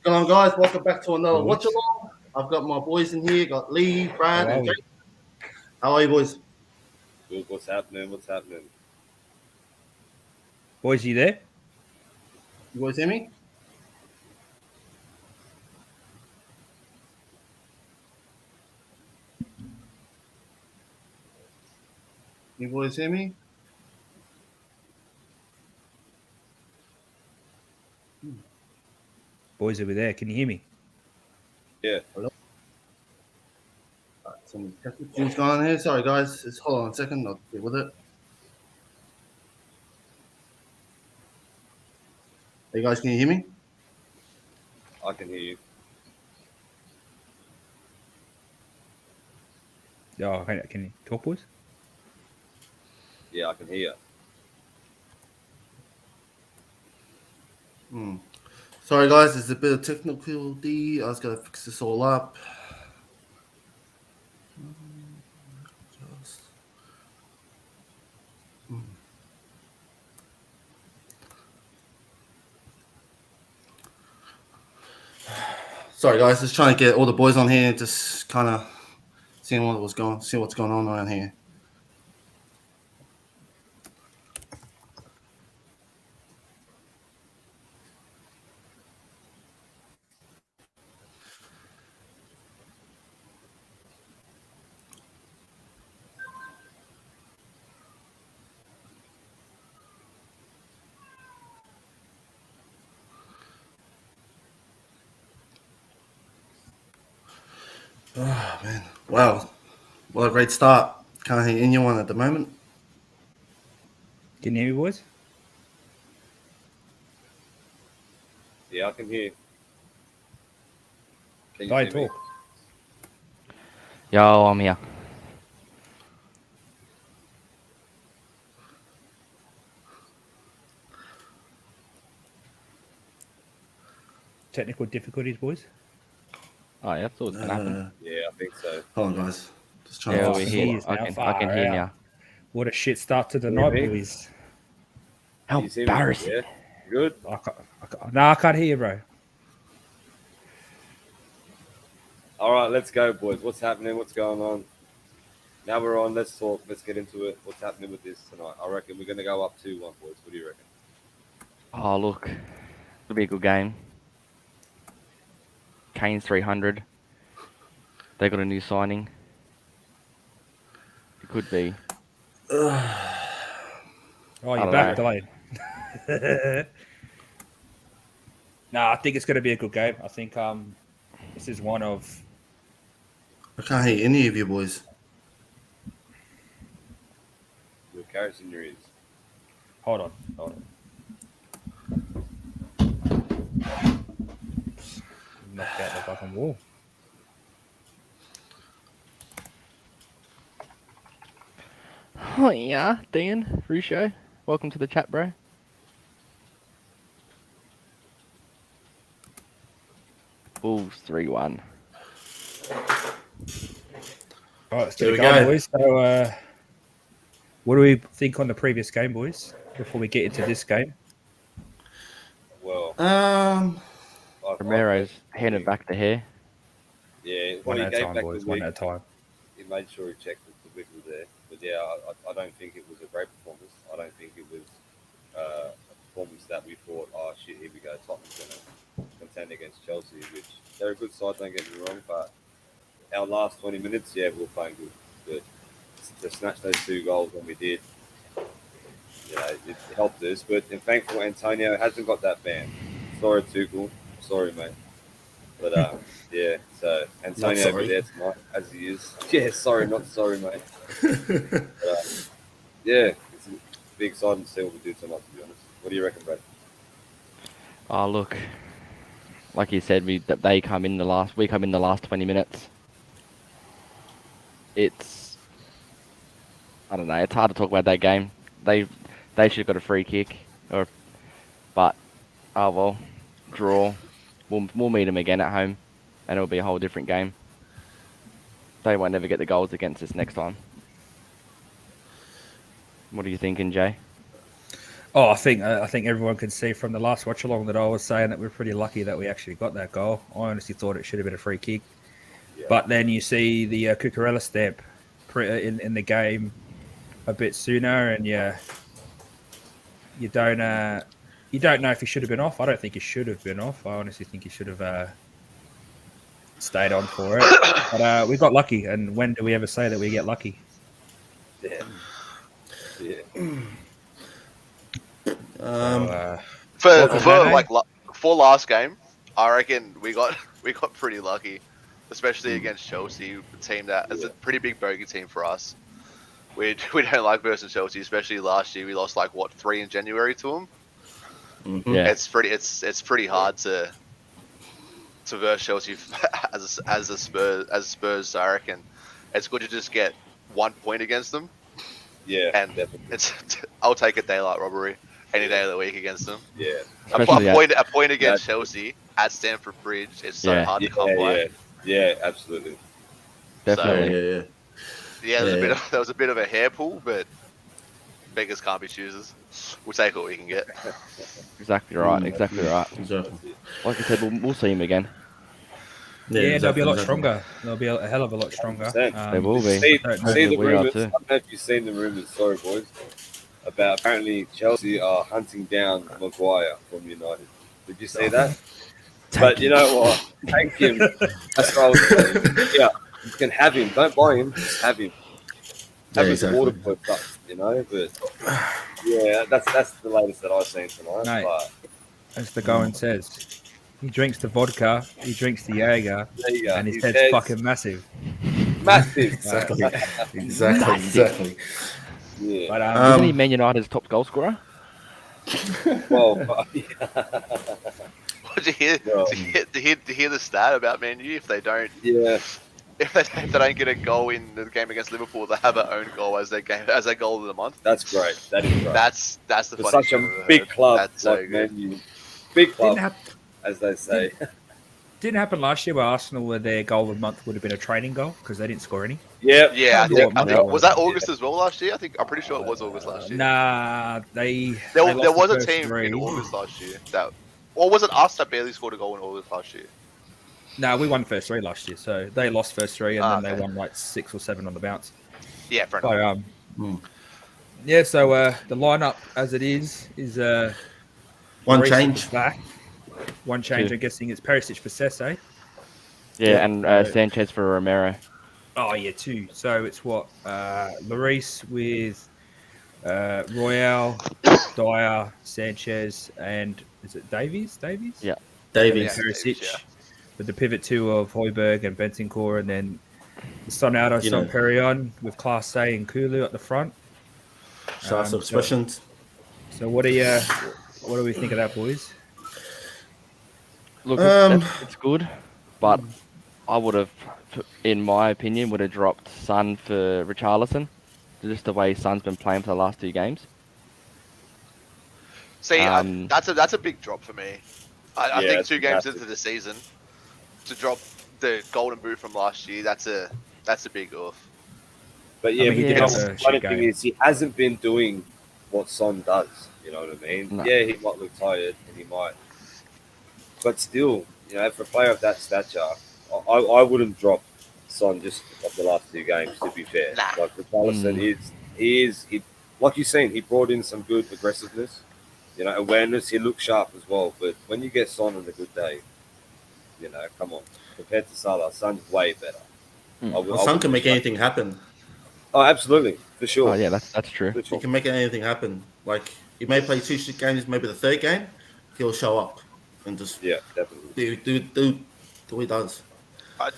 going on, guys? Welcome back to another watch along. I've got my boys in here. Got Lee, Brad, and Jake. How are you, boys? Good. What's happening? Boys, you there? You boys hear me? You boys hear me? Boys, are we there? Can you hear me? Yeah. Hello. Right, some technical things going on here. Sorry, guys. Just hold on a second. I'll get with it. Hey, guys, can you hear me? I can hear you. Oh, can you talk, boys? Yeah, I can hear you. Sorry, guys. There's a bit of technical D. I was going to fix this all up. Sorry, guys. Just trying to get all the boys on here. Just kind of see what's going on around here. Oh, man. Wow. What a great start. Can't hear anyone at the moment. Can you hear me, boys? Yeah, I can hear you. Can I you hear me? talk. Yo, I'm here. Technical difficulties, boys? Oh, yeah, that's what's gonna happen. Yeah, I think so. Hold on, guys. Just trying Yeah, to we're here. I can hear now. What a shit start to the Can you night, hear me? boys. How Can you see me? embarrassing. Yeah. Good. I can't hear you, bro. All right, let's go, boys. What's happening? What's going on? Now we're on. Let's talk. Let's get into it. What's happening with this tonight? I reckon we're going to go up 2-1, boys. What do you reckon? Oh, look. It'll be a good game. Kane's 300. They got a new signing. It could be. Oh, you're back, delayed. No, I think it's going to be a good game. I think this is one of... I can't hear any of you boys. Your carrots in your ears. Hold on. Knocked out the fucking wall. Oh, yeah. Dan, Rusho. Welcome to the chat, bro. Bulls 3-1. All right, let's get it going, boys. So, what do we think on the previous game, boys, before we get into this game? Well, Romero's handed back the hair. Yeah, one at a time, boys. One at a time. He made sure he checked the wig was there. But yeah, I don't think it was a great performance. I don't think it was a performance that we thought, oh shit, here we go, Tottenham's going to contend against Chelsea, which they're a good side, don't get me wrong, but our last 20 minutes, yeah, we were playing good. But to snatch those 2 goals when we did, you know, it helped us. But I'm thankful Antonio hasn't got that ban. Sorry, Tuchel. Sorry, mate. But yeah, so Antonio will be there tonight, as he is. Yeah, sorry, not sorry, mate. But, yeah, it's be exciting to see what we do tonight, to be honest. What do you reckon, Brad? Oh, look. Like you said, we come in the last 20 minutes. It's... I don't know, it's hard to talk about that game. They should have got a free kick. But, oh well, draw. We'll meet them again at home, and it'll be a whole different game. They won't ever get the goals against us next time. What are you thinking, Jay? Oh, I think everyone can see from the last watch along that I was saying that we're pretty lucky that we actually got that goal. I honestly thought it should have been a free kick, but then you see the Cucurella stamp in the game a bit sooner, and you don't know if he should have been off. I don't think he should have been off. I honestly think he should have stayed on for it. But we got lucky, and when do we ever say that we get lucky? Yeah. For last game, I reckon we got pretty lucky, especially against Chelsea, a team that is a pretty big bogey team for us. We don't like versus Chelsea, especially last year. We lost 3 in January to them. Mm-hmm. Yeah, it's pretty hard to verse Chelsea as Spurs. So I reckon it's good to just get 1 point against them. Yeah, and definitely. I'll take a daylight robbery any day of the week against them. Yeah, a point against Chelsea at Stamford Bridge is so hard to come by. Yeah, absolutely. Definitely. There was a bit of a hair pull, but beggars can't be choosers. We'll take what we can get. Exactly right. Exactly. Like I said, we'll see him again. Yeah, they'll be a lot stronger. They'll be a hell of a lot stronger. They will be. See the rumours. I don't know if you've seen the rumours, sorry boys, about apparently Chelsea are hunting down Maguire from United. Did you see that? But you know what? Take him. That's what I was saying. Yeah, you can have him. Don't buy him. Just have him. Have his water put up, But yeah, that's the latest that I've seen tonight. Mate, but as the going says, he drinks the vodka, he drinks the Jaeger, and his head's fucking massive. Massive. Exactly. Yeah. But isn't he Man United's top goal scorer? Well, Did you hear the stat about Man U? If they don't, if they don't get a goal in the game against Liverpool, they have their own goal as their goal of the month. That's great. That is great. That's the for such a big club. That's so good. Man U. Big club, as they say. Didn't happen last year where Arsenal where their goal of the month would have been a training goal because they didn't score any. Yeah. I think was that August as well last year? I'm pretty sure it was August last year. Nah, there was a team in August last year or was it us that barely scored a goal in August last year? No, we won first 3 last year, so they lost first 3 and then they won 6 or 7 on the bounce. Yeah, fair enough. Yeah, so the lineup as it is one change back. One change, I'm guessing it's Perisic for Sesse. Yeah, and Sanchez for Romero. Oh, yeah, 2. So it's what? Lloris with Royale, Dyer, Sanchez, and is it Davies? Yeah. Davies. Perisic with the pivot 2 of Højbjerg and Bentancur, and then Sonado, Perion with Class A and Kulu at the front. Expressions. So what do we think of that, boys? Look, it's good, but I would have, in my opinion, dropped Son for Richarlison, just the way Son's been playing for the last 2 games. See, that's a big drop for me. I think 2 games into the season to drop the Golden Boot from last year, that's a big off. But the funny thing is, he hasn't been doing what Son does. You know what I mean? No. Yeah, he might look tired, and he might. But still, for a player of that stature, I wouldn't drop Son just of the last 2 games, to be fair. Nah. Like, Richarlison he like you've seen, he brought in some good aggressiveness, awareness. He looked sharp as well. But when you get Son on a good day, come on. Compared to Salah, Son's way better. Son can make anything happen. Oh, absolutely. For sure. Oh, yeah, that's true. He can make anything happen. Like, he may play 2 games, maybe the 3rd game, he'll show up. And just definitely do what he does. I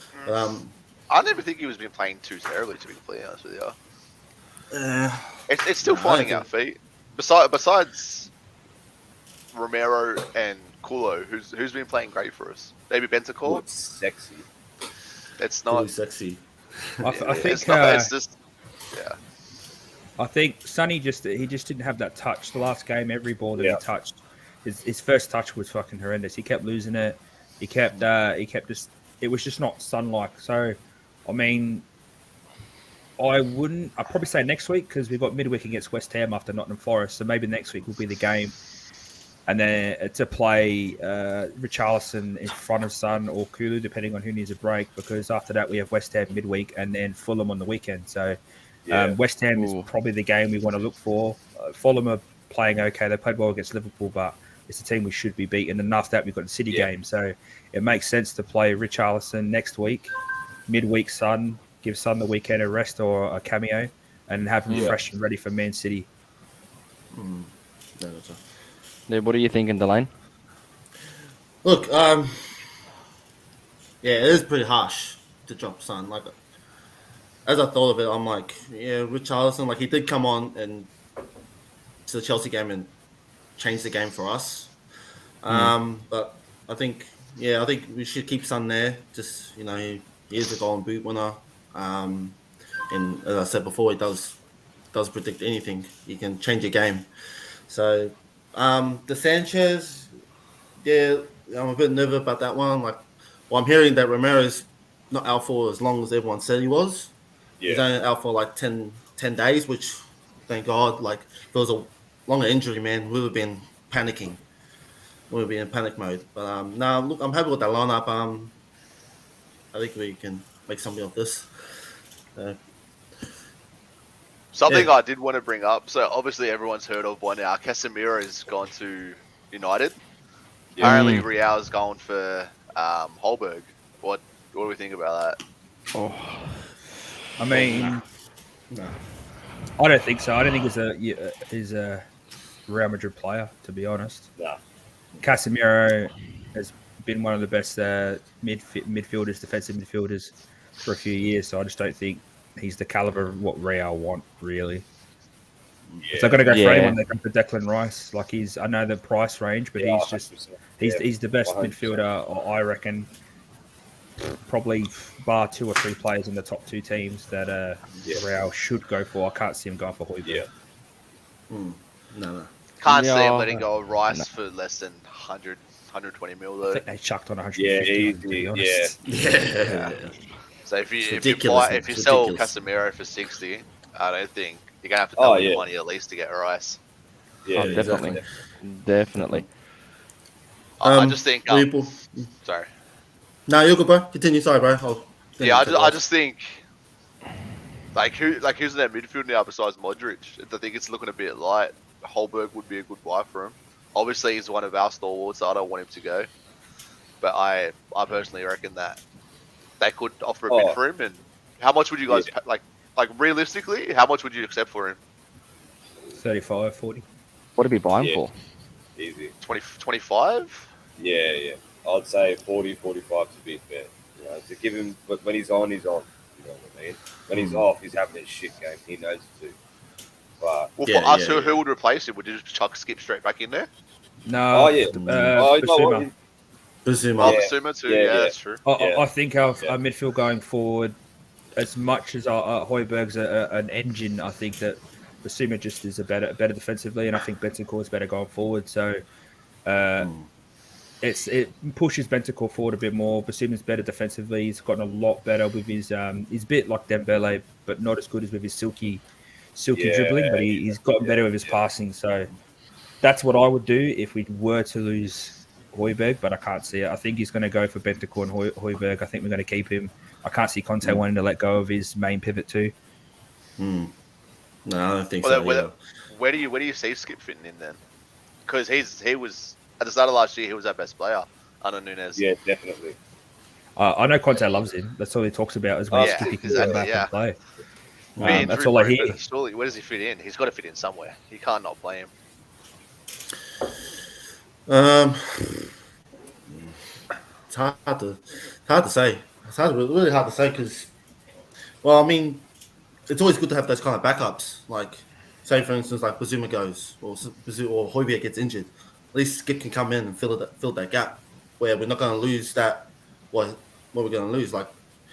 never think he was been playing too terribly, to be completely honest with you. It's still finding our feet. Besides Romero and Kulo, who's been playing great for us. Maybe Bentancur. It's sexy. It's not really sexy. I think it's just I think Sonny just didn't have that touch. The last game, every ball that he touched. His first touch was fucking horrendous. He kept losing it. He kept just. It was just not Son-like. So, I mean, I wouldn't. I'd probably say next week because we've got midweek against West Ham after Nottingham Forest. So maybe next week will be the game. And then to play Richarlison in front of Son or Kulu, depending on who needs a break, because after that we have West Ham midweek and then Fulham on the weekend. So West Ham is probably the game we want to look for. Fulham are playing okay. They played well against Liverpool, but it's a team we should be beating. And after that, we've got the City game. So it makes sense to play Richarlison next week, midweek Son, give Son the weekend a rest or a cameo, and have him fresh and ready for Man City. What are you thinking, Delane? Look, yeah, it is pretty harsh to drop Son. Like, as I thought of it, I'm like, yeah, Richarlison, like he did come on and to the Chelsea game and change the game for us. But I think we should keep Son there. Just he is a Golden Boot winner. And as I said before, he does predict anything. He can change a game. So the Sanchez, yeah, I'm a bit nervous about that one. Like, well, I'm hearing that Romero's not out for as long as everyone said he was. Yeah. He's only out for like 10 days, which, thank God, like, if it was a longer injury, man, we would have been panicking. We would be in panic mode. But no, look, I'm happy with that lineup. I think we can make something of this. Something I did want to bring up. So obviously everyone's heard of by now. Casemiro has gone to United. Apparently Real's going for Holberg. What do we think about that? I mean, no. I don't think so. I don't think he's a Real Madrid player, to be honest. No. Casemiro has been one of the best midfielders, defensive midfielders for a few years. So I just don't think he's the caliber of what Real want, really. Yeah. If they're going to go for anyone, they go for Declan Rice. Like I know the price range, but he's the best 100%. Midfielder, I reckon. Probably bar 2 or 3 players in the top 2 teams that Real should go for. I can't see him going for Højbjerg. Yeah. No. Can't see him letting go of Rice for less than 100, 120 mil though. I think they chucked on 150. To be honest. Yeah. So if you sell Casemiro for 60, I don't think you're gonna have to double the money at least to get Rice. Yeah, definitely. I just think. Sorry. No, you're good, bro. Continue. Sorry, bro. I just think, who's in that midfield now besides Modric? I think it's looking a bit light. Holberg would be a good buy for him. Obviously, he's one of our stalwarts, so I don't want him to go. But I personally reckon that they could offer a bid for him. And how much would you guys like realistically? How much would you accept for him? 35, 40. What would he buy him for? Easy. 25? Yeah. I'd say 40, 45 to be fair. To give him, but when he's on, he's on. You know what I mean? When he's off, he's having a shit game. He knows it too. But for us, who would replace him? Would you just chuck Skip straight back in there? No. Basuma. Basuma too. Yeah, that's true. I think our midfield going forward, as much as our Højbjerg's an engine, I think that Basuma just is better defensively, and I think Bentancur is better going forward. So. It pushes Bentancur forward a bit more. Basuma's better defensively. He's gotten a lot better with his. He's a bit like Dembele, but not as good as with his silky dribbling. But he's gotten better with his passing. So that's what I would do if we were to lose Højbjerg. But I can't see it. I think he's going to go for Bentancur and Højbjerg. I think we're going to keep him. I can't see Conte wanting to let go of his main pivot too. No, I don't think so. Where do you see Skip fitting in then? Because he was. At the start of last year, he was our best player under Nunes. Yeah, definitely. I know Conte loves him. That's all he talks about is when Skippy can come back and play. That's all I hear. Surely, where does he fit in? He's got to fit in somewhere. He can't not play him. It's hard to say. It's really hard to say because, well, I mean, it's always good to have those kind of backups. Like, say for instance, like Basuma goes or Højbjerg gets injured. At least Skip can come in and fill that gap where we're not going to lose that. What we're going to lose, like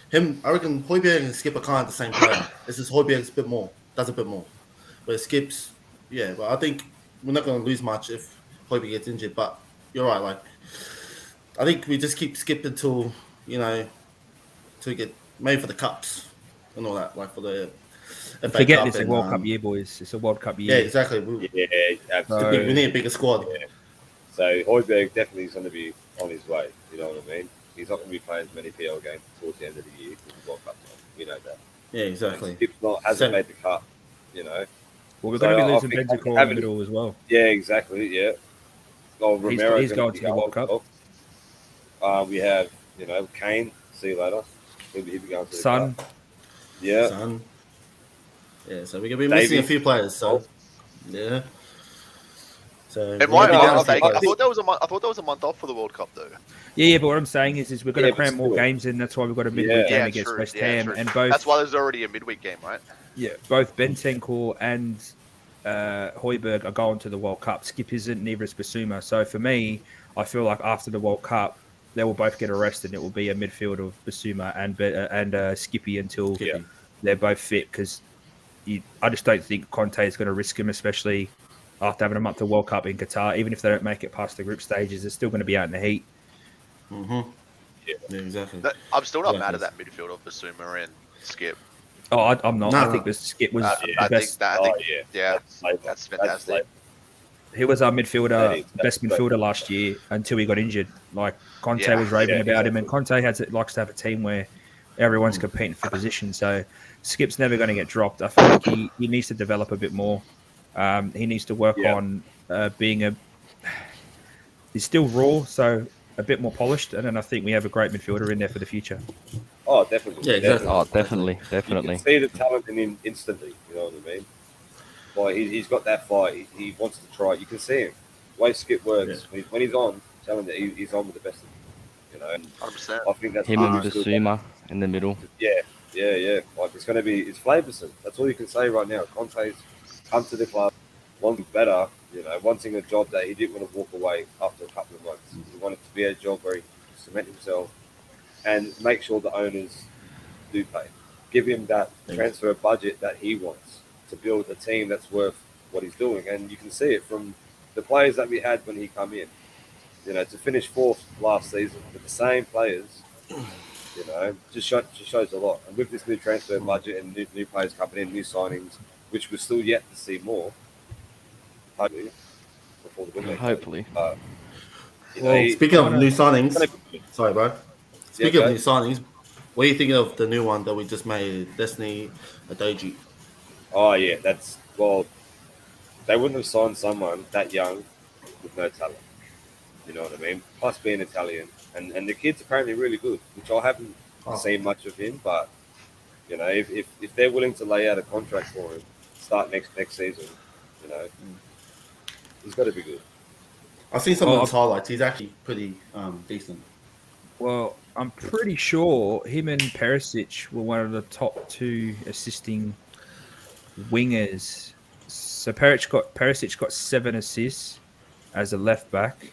him, I reckon Højbjerg and Skip are kind of the same player. It's just Højbjerg's does a bit more. But Skip's, but I think we're not going to lose much if Højbjerg gets injured. But you're right, like I think we just keep Skip until till we get made for the cups and all that, like for the FA Forget Cup it's a and, World Cup year, boys. It's a World Cup Yeah, year. exactly. Yeah, absolutely. We need a bigger squad. Yeah. So Højbjerg definitely is going to be on his way. You know what I mean? He's not going to be playing as many PL games towards the end of the year with the World Cup time. You know that. Yeah, exactly. Skip's hasn't made the cut. You know. Well, we're going to be losing Bentancur in the middle as well. Yeah, exactly. Yeah. Well, Romero he's going to the World Cup. We have, Kane. See you later. He'll be going to the Son. Cup. Yeah. Son. Yeah, so we're going to be missing a few players. So, yeah. So I thought that was a month off for the World Cup, though. Yeah, but what I'm saying is we're going to cram more games in. That's why we've got a midweek game against West Ham, and both. That's why there's already a midweek game, right? Yeah, both Bentancur and Højbjerg are going to the World Cup. Skip isn't, neither is Basuma. So for me, I feel like after the World Cup, they will both get arrested. It will be a midfield of Basuma and Skippy until they're both fit. Because I just don't think Conte is going to risk him, especially after having a month of World Cup in Qatar. Even if they don't make it past the group stages, they're still going to be out in the heat. Mm-hmm. Yeah, exactly. I'm still not mad at that midfield of Basuma and Skip. Oh, I'm not. I think the Skip was the best. That's fantastic. He was our midfielder, best midfielder last year until he got injured. Like Conte was raving about him, and Conte likes to have a team where everyone's competing for position. So Skip's never going to get dropped. I feel like he needs to develop a bit more. He needs to work on being he's still raw, so a bit more polished, and then I think we have a great midfielder in there for the future. Oh, definitely. Yeah, exactly. Oh, definitely. You can see the talent in him instantly. You know what I mean? Like he's got that fight. He wants to try. You can see him. The way Skip works when he's on, telling that he's on with the best of them. You know, 100%. I think that's him and Basuma in the middle. Yeah. Like it's flavoursome. That's all you can say right now. Conte's come to the club, wanting better. Wanting a job that he didn't want to walk away after a couple of months. He wanted to be a job where he could cement himself and make sure the owners do pay. Give him that transfer budget that he wants to build a team that's worth what he's doing. And you can see it from the players that we had when he come in. To finish fourth last season with the same players, just shows a lot. And with this new transfer budget and new players coming in, new signings, which we're still yet to see more, hopefully, before the window. Hopefully. Speaking of new signings, sorry, bro. Speaking of new signings, what are you thinking of the new one that we just made, Destiny Adoji? Oh yeah, they wouldn't have signed someone that young with no talent. You know what I mean? Plus being Italian, and the kid's apparently really good, which I haven't seen much of him. But if they're willing to lay out a contract for him, start next season, he's got to be good. I've seen some of his highlights. He's actually pretty decent. Well, I'm pretty sure him and Perisic were one of the top two assisting wingers. So Perisic got 7 assists as a left back,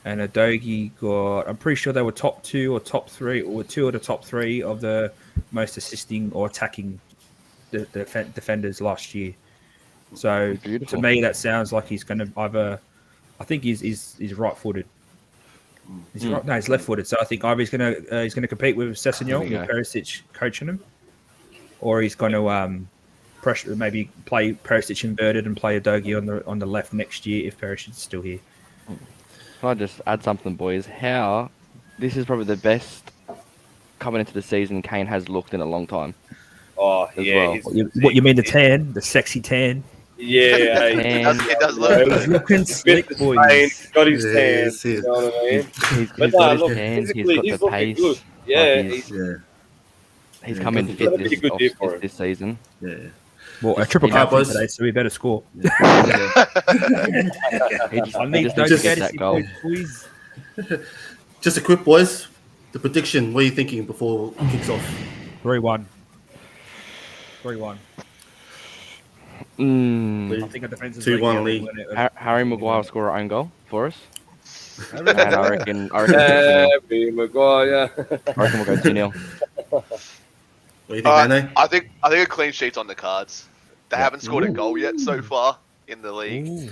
and Udogie got. I'm pretty sure they were top 2 or top 3, or 2 of the top 3 of the most assisting or attacking the defenders last year. So to me, that sounds like he's going to either. I think he's right-footed. He's left-footed. So I think either he's going to compete with Sessegnon with Perisic coaching him, or he's going to pressure maybe play Perisic inverted and play Udogie on the left next year if Perisic is still here. Can I just add something, boys? This is probably the best coming into the season Kane has looked in a long time. Oh yeah. Well. What you mean the tan, the sexy tan? Yeah, it does look He's looking slick, boys. He's got his tan. You know what I mean? He's got his tan. He's got the pace. Good. Yeah, he's come in fit this season. Yeah. Well, a triple captain today, so we better score. He just get that goal. Just a quick, boys. The prediction. What are you thinking before it kicks off? 3-1. 3-1. I think our defense is 2-1 league. Harry Maguire will score our own goal for us. And I reckon Harry Maguire. I reckon we'll go 2-0. What do you think, Mane? I think a clean sheet's on the cards. They haven't scored a goal yet so far in the league. Ooh.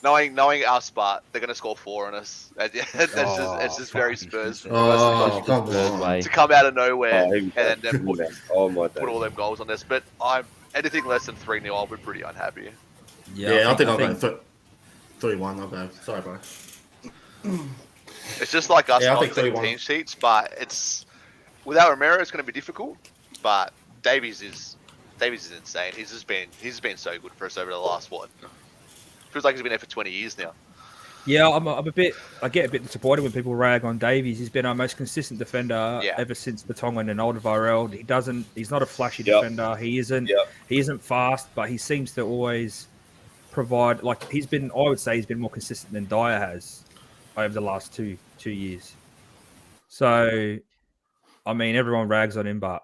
Knowing our spot, they're going to score 4 on us. It's just very Spurs. Oh, come on. To come out of nowhere and then put Oh my God. all them goals on this. But I'm anything less than 3-0, I'll be pretty unhappy. Yeah, I think I'll go 3-1. I'll go. Sorry, bro. It's just like us Yeah, I not think clean 3-1. team sheets, but it's without Romero, it's going to be difficult. But Davies is insane. He's been so good for us over the last feels like he's been there for 20 years now. Yeah, I get a bit disappointed when people rag on Davies. He's been our most consistent defender ever since Batongan and Alderweireld. He's not a flashy defender. He isn't fast, but he seems to always provide, like, I would say he's been more consistent than Dyer has over the last two years. So, I mean, everyone rags on him, but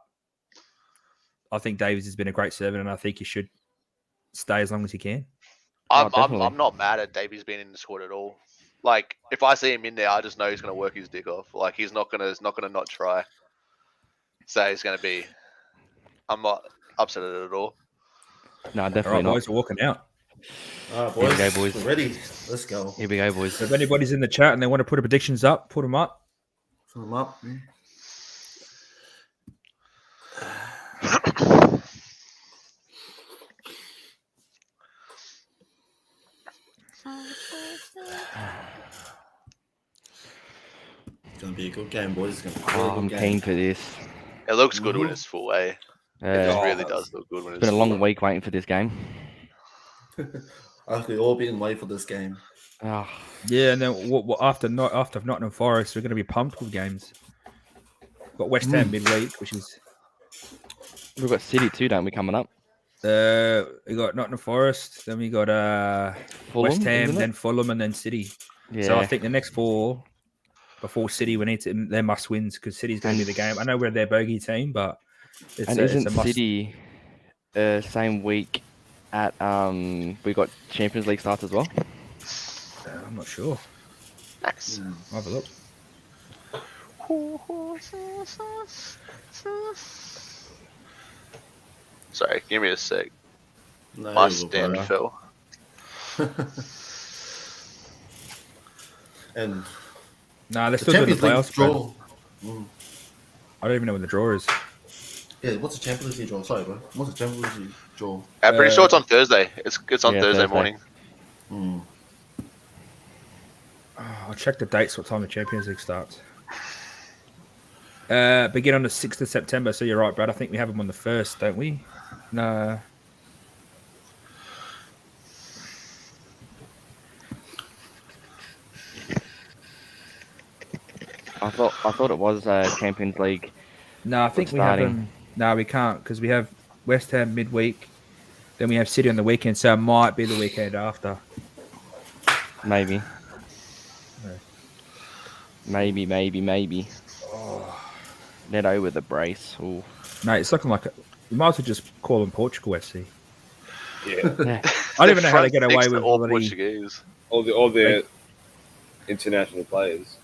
I think Davies has been a great servant, and I think he should stay as long as he can. I'm not mad at Davies being in the squad at all. Like, if I see him in there, I just know he's going to work his dick off. Like, he's not gonna not try. So he's going to be. I'm not upset at it at all. No, definitely not. Boys are walking out. All right, boys. Here we go, boys. We're ready. Let's go. Here we go, boys. So if anybody's in the chat and they want to put predictions up, put them up. Put them up. It's going to be a good game, boys. It's going to be a very I'm good keen game. for this. It looks good when it's full, eh? It Yeah. really does look good when It's it's been a full. long week waiting for this game. I could all be in wait for this game. Oh, Yeah, and then after Nottingham Forest, we're going to be pumped with games. We've got West Ham midweek, which is we've got City too, don't we, coming up? we got Nottingham Forest, then we got Fulham, West Ham, isn't it? then Fulham, and then City. Yeah. So I think the next four before City, we need to they're must wins because City's going to be the game. I know we're their bogey team, but isn't it's a must. City same week at we got Champions League starts as well? I'm not sure. Nice. I'll have a look. Sorry, give me a sec. No, My you'll stand go. fell. And Nah, they're the still doing the Champions League playoffs. draw. I don't even know what the draw is. Yeah, what's the Champions League draw? Sorry, bro. What's the Champions League draw? I'm pretty sure it's on Thursday. It's on Yeah, Thursday Thursday. morning. I'll check the dates. What time the Champions League starts? Begin on the 6th of September. So you're right, Brad. I think we have them on the 1st, don't we? No. I thought it was Champions League. No, I think we starting. have them. No, we can't because we have West Ham midweek. Then we have City on the weekend. So it might be the weekend after. Maybe. Yeah. Maybe. Neto with a brace. Ooh. Mate, it's looking like we might as well just call them Portugal FC. Yeah. Yeah. I don't even know how they get Front away six with to all bloody- Portuguese. all the international players.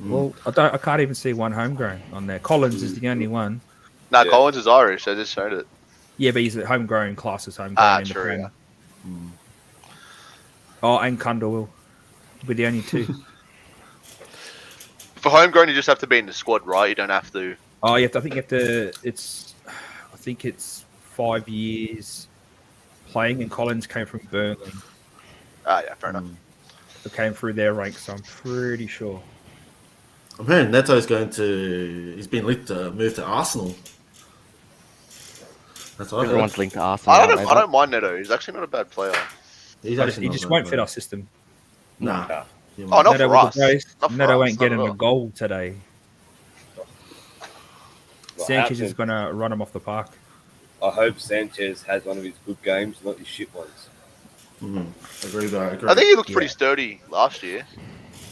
Well, I can't even see one homegrown on there. Collins is the only one. No, Yeah. Collins is Irish. I just showed it. Yeah, but he's a homegrown class as homegrown. In the True. Prem. Yeah. Oh, and Kundal will be the only two. For homegrown, you just have to be in the squad, right? You don't have to. Oh, I think you have to. I think it's 5 years playing, and Collins came from Burnley. Yeah, fair enough. It came through their ranks, so I'm pretty sure. I'm hearing Neto's he's been linked to move to Arsenal. That's what I heard. Everyone's linked to Arsenal. I aren't they? don't mind Neto. He's actually not a bad player. He He just won't fit our system. Nah. Nah. He Oh, won't. not Neto for with us. the brace. Not for Neto us, ain't not getting at a all. goal today. Well, Sanchez is Hampton- going to run him off the park. I hope Sanchez has one of his good games, not his shit ones. Agree, bro. Agree. I think he looked pretty sturdy last year.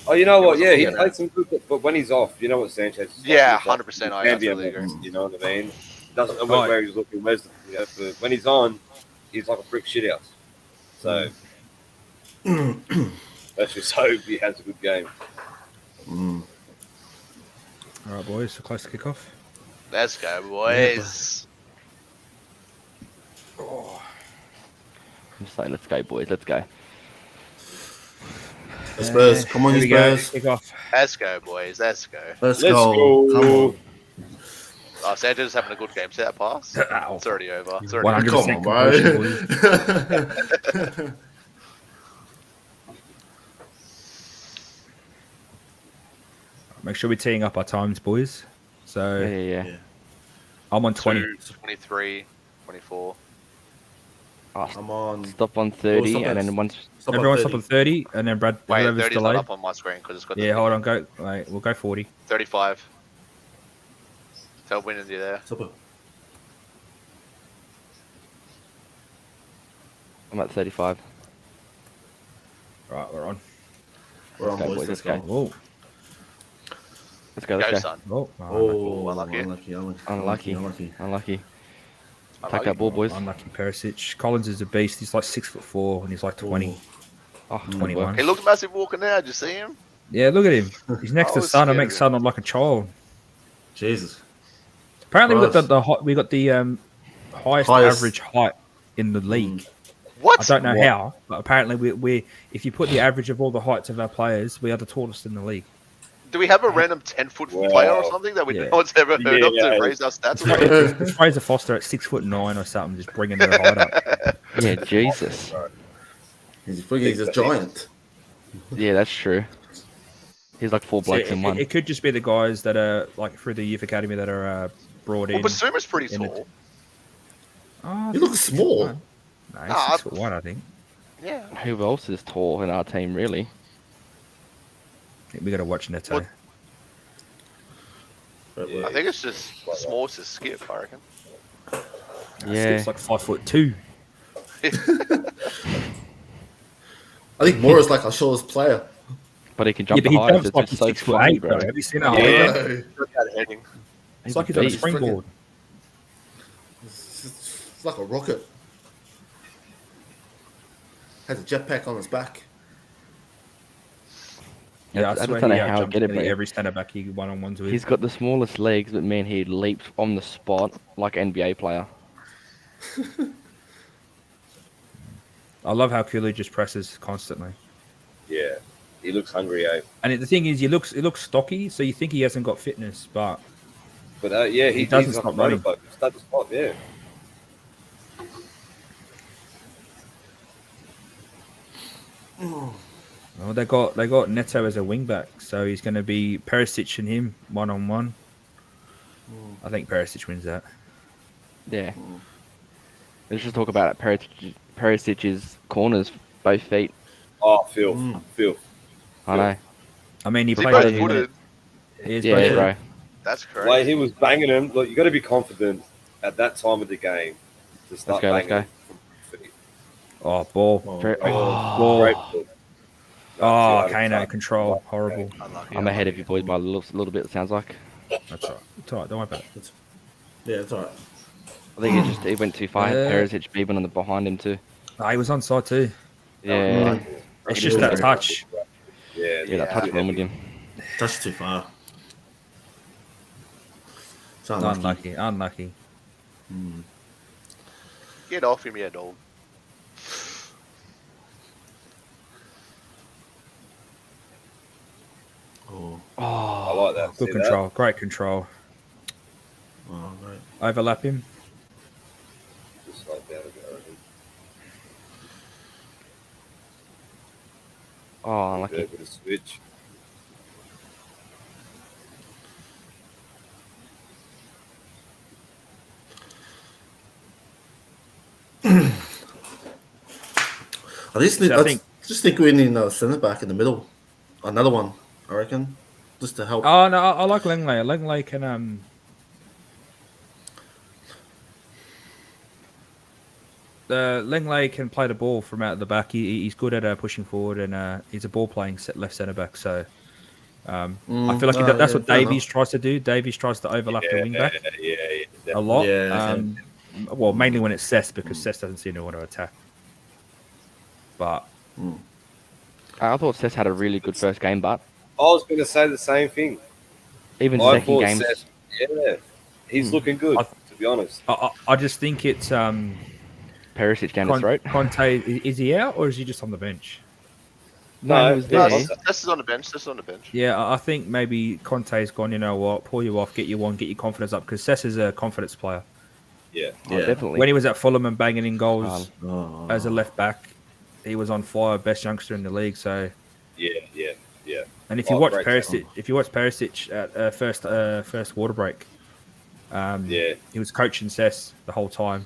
Oh, you know what? was Yeah, he okay. played some good, but when he's off, you know what Sanchez is like. Yeah, He's like- 100%, I he can be a absolutely mess, agree. You know what I mean? Doesn't Right. matter where he's looking. But when he's on, he's like a brick shit house. So let's just hope he has a good game. All right, boys. So close to kick off. Let's go, boys. I'm just like, let's go, boys. Let's go. The Spurs. Come on, Here you we go. Spurs. Kick off. Let's go, boys. Let's go. Let's Let's go. go. Come on. Oh, Santa's having a good game. See that pass? Ow. It's already over. It's already 100% Come on, completion, bro. Make sure we're teeing up our times, boys. So Yeah. I'm on 20. 2, 23, 24. Oh, I'm on. stop on 30, stop and at- then once stop Everyone's 30. up on 30, and then Brad, Wait, whoever's 30's not delayed. up on my screen because it's got Yeah, hold on, go. Wait, we'll go 40. 35. Tell Winners you're there. Stop it. I'm at 35. Right, we're on. We're on, Let's go, boys. boys, Let's let's go. Whoa. Let's go. Go, Let's go. son. Oh, Oh, unlucky. Unlucky. Take that ball, boys. unlucky Perisic. Collins is a beast. He's like 6'4", and he's like 20. Oh, 21. He looked massive walking out. Did you see him? Yeah, look at him. He's next I to was Son. I scared make of him. Son look like a child. Jesus. Apparently, Christ. we got the highest average height in the league. What? I don't know how, but apparently we if you put the average of all the heights of our players, we are the tallest in the league. Do we have a random 10-foot player or something that no one's ever heard of to raise our stats? It's Fraser Foster at 6'9" or something, just bringing their height up. Yeah, Jesus. He's a giant. Yeah, that's true. He's like 4 blokes in one. It could just be the guys that are like through the youth academy that are brought Well, in. Basuma's pretty in the- tall. Oh, He looks small. No, he's Nah, 6'1", I think. Yeah. Who else is tall in our team, really? I think we got to watch Neto. What- I think it's just small to skip, I reckon. Yeah. It's like 5'2". I think Mora's like our shortest player. But he can Yeah, jump but the he highest. jumps like It's he's just so 6'8", funny, bro. bro. Have you seen that? Yeah. Highlight? Look at heading. It's like he's on a beast. springboard. It's like a rocket. Has a jetpack on his back. Yeah, I I just swear don't know he how I out-jumps get it, nearly bro. every centre back he one-on-ones with. He's got the smallest legs, but man, he leaps on the spot like an NBA player. I love how Cooley just presses constantly. Yeah, he looks hungry, eh? And the thing is, he looks stocky, so you think he hasn't got fitness, but But yeah, He doesn't he's stop like a running. motorbike. Start the spot, yeah. well, they got Neto as a wing back, so he's going to be Perisic and him one-on-one. I think Perisic wins that. Yeah. Let's just talk about it. Perisic's corners, both feet. Oh, filth. I know. I mean, he Is he played both in it. footed? He is Yeah, both-footed. bro. That's The correct. way he was banging him, look, you got to be confident at that time of the game to start Let's banging go. him from feet. Oh, ball. Very- Ball. Great ball. Oh, That's the Kano, other control. side. Horrible. Unlucky, I'm ahead of unlucky. you boys by a little bit, it sounds like. That's all right. It's all right. Don't worry about it. Yeah, it's alright. I think he went too far. Yeah. Perisic beeping on the behind him too. Ah, he was on side too. Yeah. It's just that touch. Yeah, Yeah, that touch ruined him. Touch too far. It's unlucky. Unlucky. Get off him, yeah, dog. Oh, I like that. Good See control. Great control. oh, right. Overlap him. That? Just slow down a bit, I reckon. Oh, unlucky. Good with a switch. I just think we need another centre back in the middle. Another one, I reckon, just to help. Oh no, I like Langley. Langley can Langley can play the ball from out the back. He's good at pushing forward, and he's a ball playing left centre back. So I feel like that's what fair Davies enough. tries to do. Davies tries to overlap the wing back Yeah, a lot. Yeah, Well, mainly when it's Cess, because Cess doesn't seem to want to attack. But I thought Cess had a really good first game, but I was going to say the same thing. even I second thought game, Seth, he's looking good, to be honest. I just think it's Perisic down his throat. Conte. Is he out or is he just on the bench? No, he was there. This is on the bench. This is on the bench. Yeah, I think maybe Conte's gone, you know what, pull you off, get you on, get your confidence up, because Cess is a confidence player. Yeah. Oh, definitely. When he was at Fulham and banging in goals Oh. as a left back, he was on fire, best youngster in the league. So, Yeah. and if you watch Perisic at first water break, he was coaching Cess the whole time.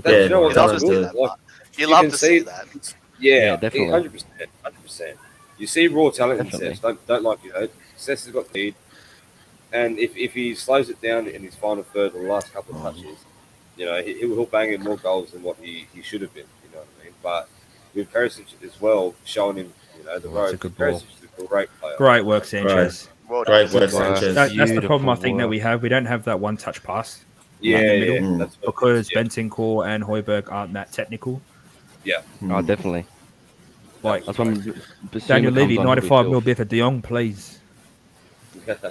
That, you know what? You love That's to see good. that. Like, You love to see that. Yeah, definitely. 100%. You see raw talent in Definitely. Cess. Don't like Cess has got speed, and if he slows it down in his final third or the last couple of touches, he'll bang in more goals than what he should have been. You know what I mean? But with Perisic as well, showing him the road. That's a good ball. Perisic is a great player. Great work, Sanchez. Well Great done. work, Sanchez. That's the Beautiful problem I think that work. we have. We don't have that one-touch pass Yeah, Mm. that's what because it is, Bentancur and Højbjerg aren't that technical. yeah. Oh, definitely. Like That's when Daniel Levy, comes on, he'll be 95 mil filth. bid for De Jong, please. That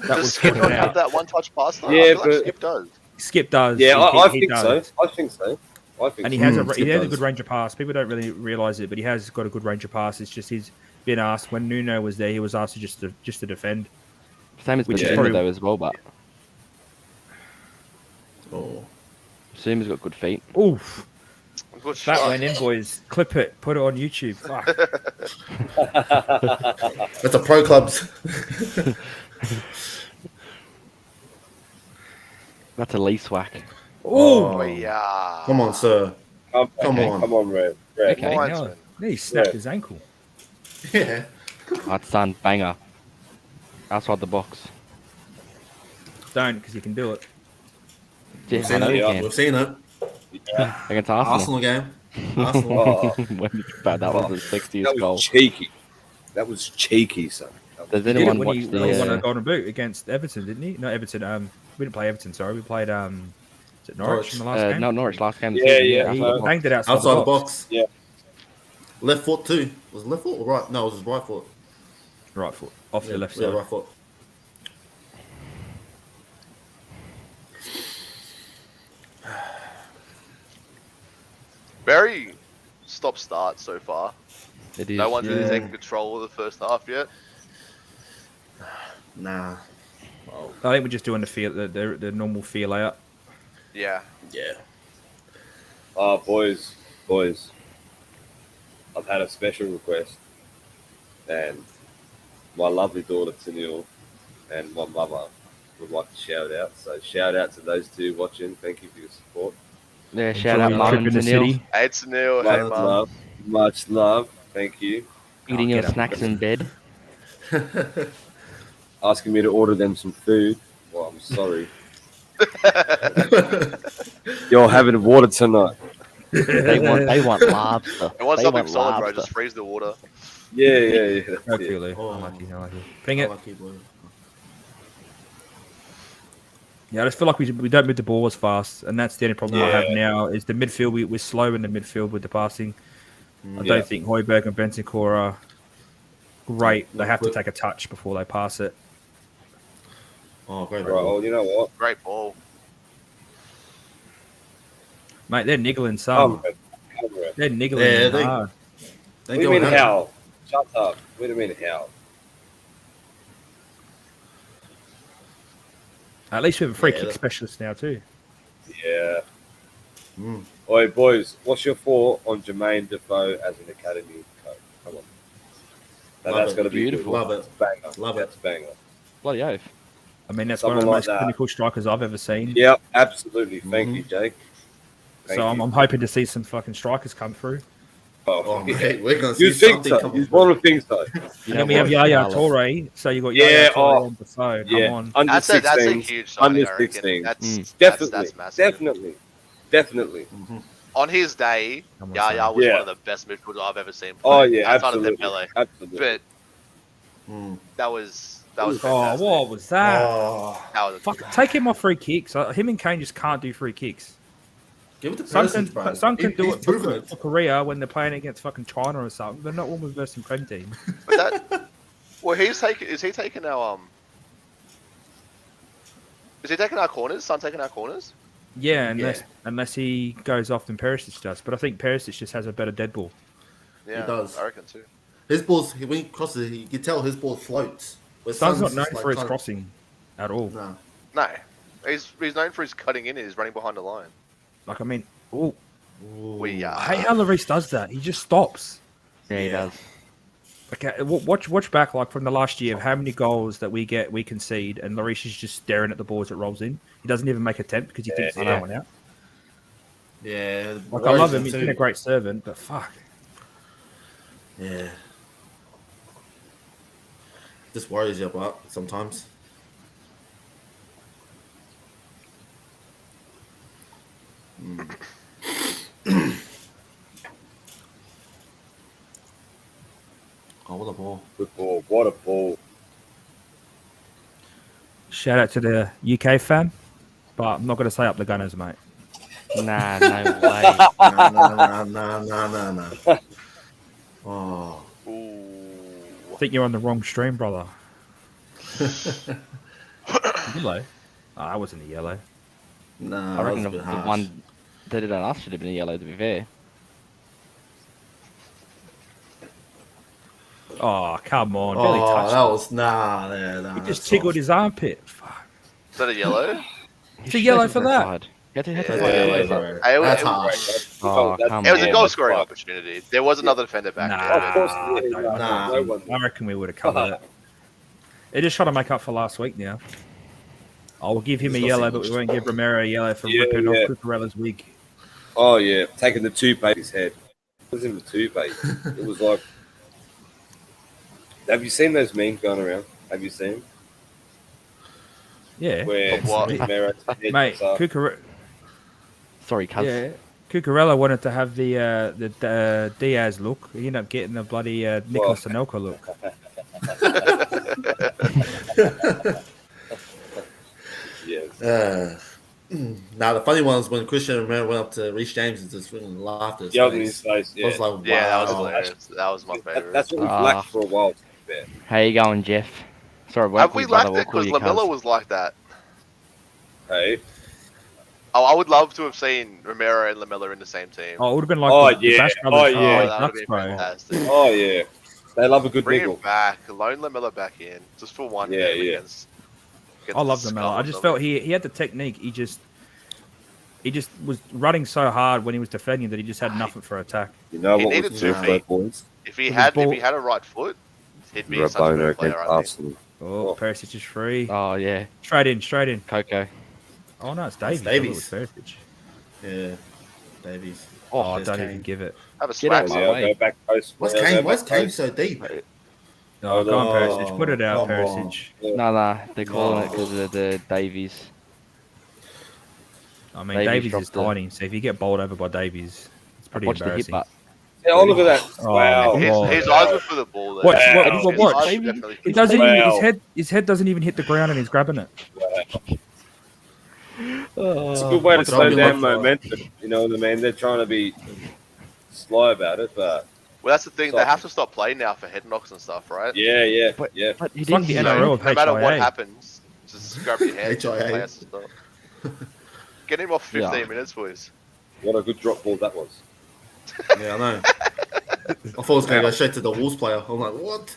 Does was Skip sorted not have out. that one-touch pass? Though? Yeah, I feel like but- Skip does. Skip does. Yeah, I he think does. so. I think so. And he so. has Skip he has a does. good range of pass. People don't really realise it, but he has got a good range of pass. It's just he's been asked when Nuno was there, he was asked to just to defend. Same as Which is Basuma probably- though as well, but Oh. Basuma's got good feet. Oof, Good that shot. went in, boys. Clip it, put it on YouTube. Fuck. That's a pro clubs. That's a lease whack. Ooh, Yeah. Come on, sir. Come Okay. on, Red. Okay. Linesman. he snapped Yeah. his ankle. Yeah. That's son, banger. Outside the box. Don't, because he can do it. Yeah, We've I seen know it. you can. We've seen it. Against Arsenal. Arsenal game. Arsenal. Oh, When you think about that was the 60th that goal. was cheeky. That was cheeky, son. Does He did it anyone when watch he won a the? golden boot against Everton, didn't he? No, Everton. We didn't play Everton. Sorry, we played is it Norwich in the last game? No, Norwich last game. Yeah, He no. banged it outside, Outside the box. Yeah. Left foot too. Was it left foot or right? No, it was his right foot. Right foot off the left Yeah, side. right foot. Very stop-start so far. It is. No one's really Yeah. taken control of the first half yet. Nah. I think we're just doing the normal feel out. Yeah. Yeah. Boys. I've had a special request, and my lovely daughter Tanil and my mother would like to shout out. So shout out to those two watching. Thank you for your support. Yeah, shout out Enjoy your Mum trip and in the Neil. city. Hey, it's Neil. Hey, mum. Much love. Thank you. Eating Oh, your get up. snacks in bed. Asking me to order them some food. Well, I'm sorry. You're having water tonight. They want lobster. It wants They something want solid, bro. lobster. Just freeze the water. Yeah. No That's it. feel Oh. I like it. Ping I it. like it, boy. Yeah, I just feel like we don't move the ball as fast, and that's the only problem I have Yeah. now. Is the midfield we're slow in the midfield with the passing. I Yeah. don't think Højbjerg and Bentancur are great. They Not have to quick. take a touch before they pass it. Oh, great. Right, well, you know what? Great ball. Mate, they're niggling some. What They're niggling Yeah, they- hard. They do you going mean out. how? Shut up. What do you mean how? At least we have a free Yeah, kick that- specialist now too. Yeah. Mm. Oi, boys, what's your thought on Jermaine Defoe as an academy coach? Come on. Love That's it. got to be Beautiful. good. Love it. That's banger. Love it. That's banger. Bloody oath. I mean, that's Someone one of the like most that. clinical strikers I've ever seen. Yep, absolutely. Thank Mhm. you, Jake. Thank So you. I'm hoping to see some fucking strikers come through. Oh, yeah. mate, we're gonna see You think something so? coming. You want to think so? You And know then we have what, Yaya Carlos? Toure. So you got Yeah, Yaya Toure oh, and Defoe. Come Yeah, on. under That's 16. a huge signing, Under I reckon. 16. That's Definitely. massive. Definitely. On his day, Come on, Yaya son. was Yeah. one of the best midfielders I've ever seen. Oh, play, yeah, outside absolutely. of Dembele. Absolutely. But Mm. that was Oh, fantastic. what was that? Oh, That was Fuck, take him off free kicks. Him and Kane just can't do free kicks. give it to Some Perisic, bro. can, some can do He's it for, proven it. for Korea when they're playing against fucking China or something. They're not women versus Prem team. But that, well, is he taking our Is he taking our corners? Son taking our corners? Yeah, unless he goes off and Perisic does. But I think Perisic just has a better dead ball. Yeah, He does. I reckon too. His balls, when he crosses, you can tell his ball floats. Where Son's not Son's known just, for his trying- crossing at all. No. No, he's known for his cutting in and his running behind the line. Like, I mean, oh, We I hate how Lloris does that. He just stops. Yeah, he Yeah. does. Okay, watch back like from the last year of how many goals that we concede, and Lloris is just staring at the ball as it rolls in. He doesn't even make attempt because he thinks it's going out. Yeah. Like, I love him. He's too. been a great servant, but fuck. Yeah. Just worries you about sometimes. Oh, what a ball. Good ball. What a ball. Shout out to the UK fan, but I'm not going to say up the Gunners, mate. Nah, no way. Nah. Oh. I think you're on the wrong stream, brother. Yellow? Oh, that wasn't a yellow. Nah, I reckon that the, was a bit the harsh. one that did on us should have been a yellow, to be fair. Oh, come on. Barely Oh, touched that it. was nah. He just tickled his armpit. Fuck. Is that a yellow? It's a yellow for that. Side. You had to Yeah, play Yeah, yellow. bro. Hey, That's it- harsh. Oh, come It was on. a goal that's scoring fine. opportunity. There was another defender back Nah, there. Of course, I no one. I reckon we would have covered it. They're just trying to make up for last week now. I will give him a He's got yellow, some but we won't give Romero a yellow for Yeah, ripping yeah. off Cucurella's wig. Oh yeah, taking the toupee off his head. It wasn't even the toupee. It was like. Have you seen those memes going around? Have you seen them? Yeah. Where Of what? Romero's head Mate, was up? Sorry, cuz. Yeah. Cucurella wanted to have the Diaz look. He ended up getting the bloody Nicolas Anelka look. Yes. Now the funny one was when Christian Romero went up to Reece James and just freaking laughed at his Yeah, in his face. face. I was Yeah. like, wow. Yeah, that was hilarious. That was my favorite. That's what we Ah. lacked for a while. To be fair. How you going, Jeff? Sorry, we won't Have call we you brother, lacked we'll it call because you Lamella cuz. was like that? Hey. Oh, I would love to have seen Romero and Lamella in the same team. Oh, it would have been like Oh, the yeah. Bash Oh, Brothers. yeah. that would have Ducks, been bro. fantastic. Oh yeah. They love a good Bring niggle. him back. Loan Lamella back in. Just for one Yeah, game yeah. against I love the Lamella. I just felt he had the technique. He just was running so hard when he was defending that he just had nothing for attack. You know He what needed was to two be. for boys? If he With had his ball- a right foot, he'd be such a Rabona good player, against I think. Arsenal. Oh, Perisic is free. Oh, yeah. Straight in. Coco. Oh, no, it's Davies. I thought Davies. it was Perisic. Yeah, Davies. Oh, there's don't Kane. even give it. Have a Get swag. out, Yeah, my I'll way. go back post. What's I'll go Kane? back Why's Kane post. so deep? Oh, go on, no. Perisic. Put it out, Come on. Perisic. No, they're calling it because of the Davies. I mean, Davies Davies is dropped it. tiny, so if you get bowled over by Davies, it's pretty Watch the hit embarrassing. butt. Yeah, oh, look at that. Oh, Wow. my God. His eyes were for the ball. There. Watch, Wow. watch, His watch. eyes were Davies- definitely for It the doesn't ball. even Wow. his head doesn't even hit the ground and he's grabbing it. It's a good way to What's slow up, down you momentum. You know what I mean? They're trying to be sly about it, but Well, that's the thing. They Stop. have to stop playing now for head knocks and stuff, right? yeah. But he It's like didn't the hit NRL it. of No matter what HIA. happens, just grab your head. HIA. Play us to stop. Get him off 15 Yeah. minutes, boys. what a good drop ball that was. Yeah, I know. I thought it was going to go straight to the Wolves player. I'm like, what?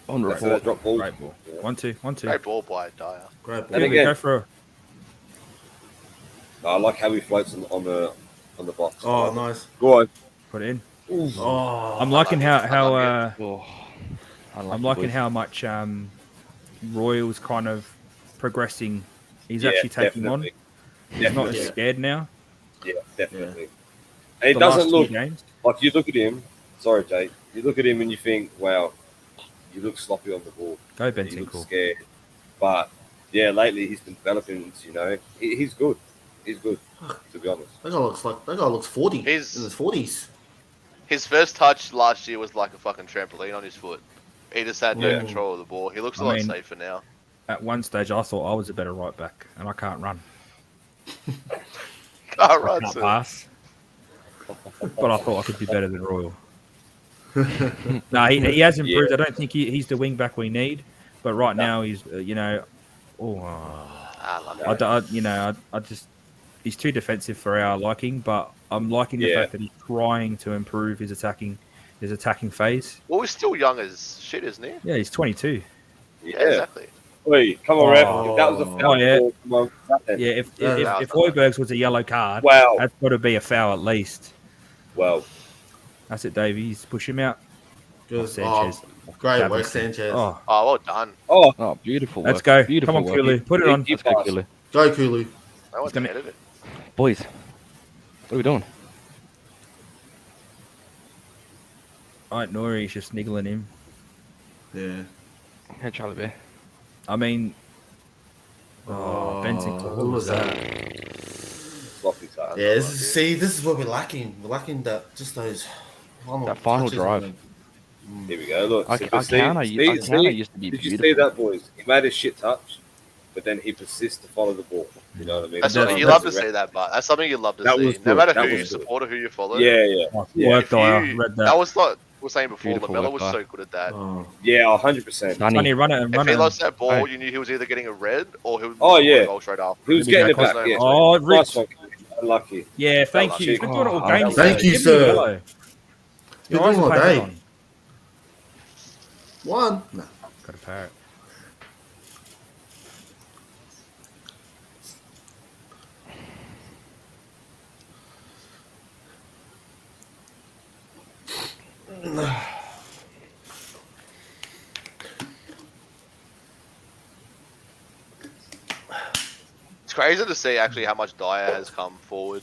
On That's report. that drop ball. Great ball. Yeah. 1-2. Great ball by Dyer. Great And ball. again- Go for a I like how he floats on the box. Oh, nice. Go on. put it in. Oh, I'm liking how Oh, I'm liking how much Royal's kind of progressing. He's Yeah, actually taking definitely. on. He's not Definitely. as scared now. Yeah, definitely. And it The doesn't last look two games. like you look at him. Sorry, Jay. You look at him and you think, wow, you look sloppy on the ball. Go You Benton, look cool. scared. But yeah, lately he's been developing. You know, he's good. He's good, to be honest. that guy looks 40. He's- in his 40s. His first touch last year was like a fucking trampoline on his foot. He just had no Yeah. control of the ball. He looks a I lot mean- safer now. At one stage, I thought I was a better right back, and I can't run. All I right, can't so pass. But I thought I could be better than Royal. No, he has improved. Yeah. I don't think he's the wing back we need. But right now, he's I love it. I just he's too defensive for our liking. But I'm liking the Yeah. fact that he's trying to improve his attacking. his attacking phase. Well, he's still young as shit, isn't he? Yeah, he's 22. Yeah, exactly. Wait, come on, ref. Oh. If that was a foul, yeah. ball, come on. Yeah, if Yeah, Højbjerg's was a yellow card, Wow. that's got to be a foul at least. Well, That's it, Davies. Push him out. Good. Sanchez. Great Davinson. work, Sanchez. Oh, Well done. oh, Oh, beautiful let's work. go. Beautiful Come on, work. Kulu. Put it on. Keep Let's go, pass. Kulu. Go, Kulu. I went gonna- ahead of it. Boys, what are we doing? All right, Nori's just niggling him. Yeah. Hey, Charlie Bear. I mean, Benson. Who was that? sloppy side. Yeah, this is what we're lacking. We're lacking just those That final touches drive. on Here we go. Look, Arcana used to be Did you beautiful. see that, boys? He made a shit touch, but then he persists to follow the ball. You know what I mean? That's That's- what you that's love to see that, but that's something you love to That see. was No good. matter That who you was good. support or who you follow. Yeah, yeah, Oh, Yeah, work, if Dyer. you- Read that that. was like we were saying before. Beautiful Lamella work, was Dyer. so good at that. Oh. yeah, 100%. Sonny, Sonny. run it and If run he it. lost that ball, Hey. you knew he was either getting a red or he was Oh, yeah. goal straight after. He was Maybe getting it back back. on. Yeah. Oh, Nice Rich. one. Unlucky. Yeah, thank That you. He's was- been doing it all Oh, game. thank you, Give me a sir. yellow. Been Your eyes doing all are day. on. One. No. Got a parrot. It's crazy to see actually how much Dyer has come forward.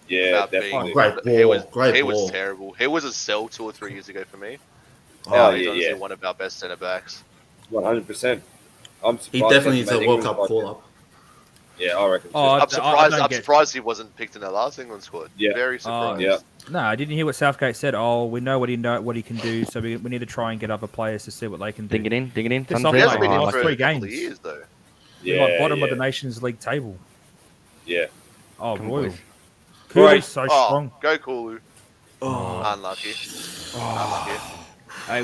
Yeah, without definitely. great He ball, was, great he ball. was terrible. He was a sell 2 or 3 years ago for me. Oh, He's yeah, honestly yeah. one of our best centre backs. 100%. I'm surprised. He definitely that needs a made World England Cup squad. call up. Yeah, I reckon. Oh, too. I don't I'm get- surprised he wasn't picked in the last England squad. Yeah. Very surprised. yeah. No, I didn't hear what Southgate said. Oh, we know what he can do, so we need to try and get other players to see what they can do. Ding it in, ding it in. This Sunset. He hasn't Oh, been in like for 3 a couple of games. years though. We're Yeah, like bottom of yeah. the Nations League table. Yeah. Oh, Come on, Royal. boys. Kulu's Right. so Oh, strong. go Kulu. Oh. Unlucky. Unlucky. Hey,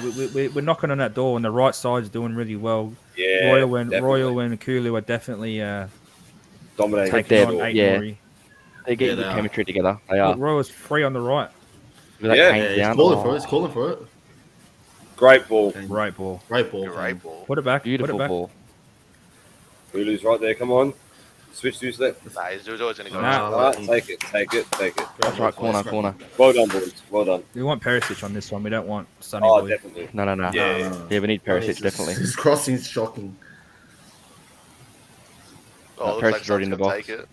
we're knocking on that door, and the right side's doing really well. Yeah. Royal and definitely. Kulu are definitely Dominating. taking they're- on yeah. Eight Nori. They get Yeah, good they are. chemistry together. They are. Look, Royal's free on the right. Look at Yeah. that Yeah, Kane he's down. calling Oh, for it. He's calling for it. Great ball. Right ball. Great ball. Great ball. Put it back. beautiful Put it back. ball. Hulu's right there. Come on. Switch to his left. Nah, he's always going to go. Nah. All right, take it. Take it. Take it. That's right, corner. Well done, boys. Well done. We want Perisic on this one. We don't want Sonny Oh, Boy. definitely. No. Yeah. Yeah, we need Perisic, definitely. His crossing is shocking. Oh, looks Perisic like already in the someone's box. gonna take it.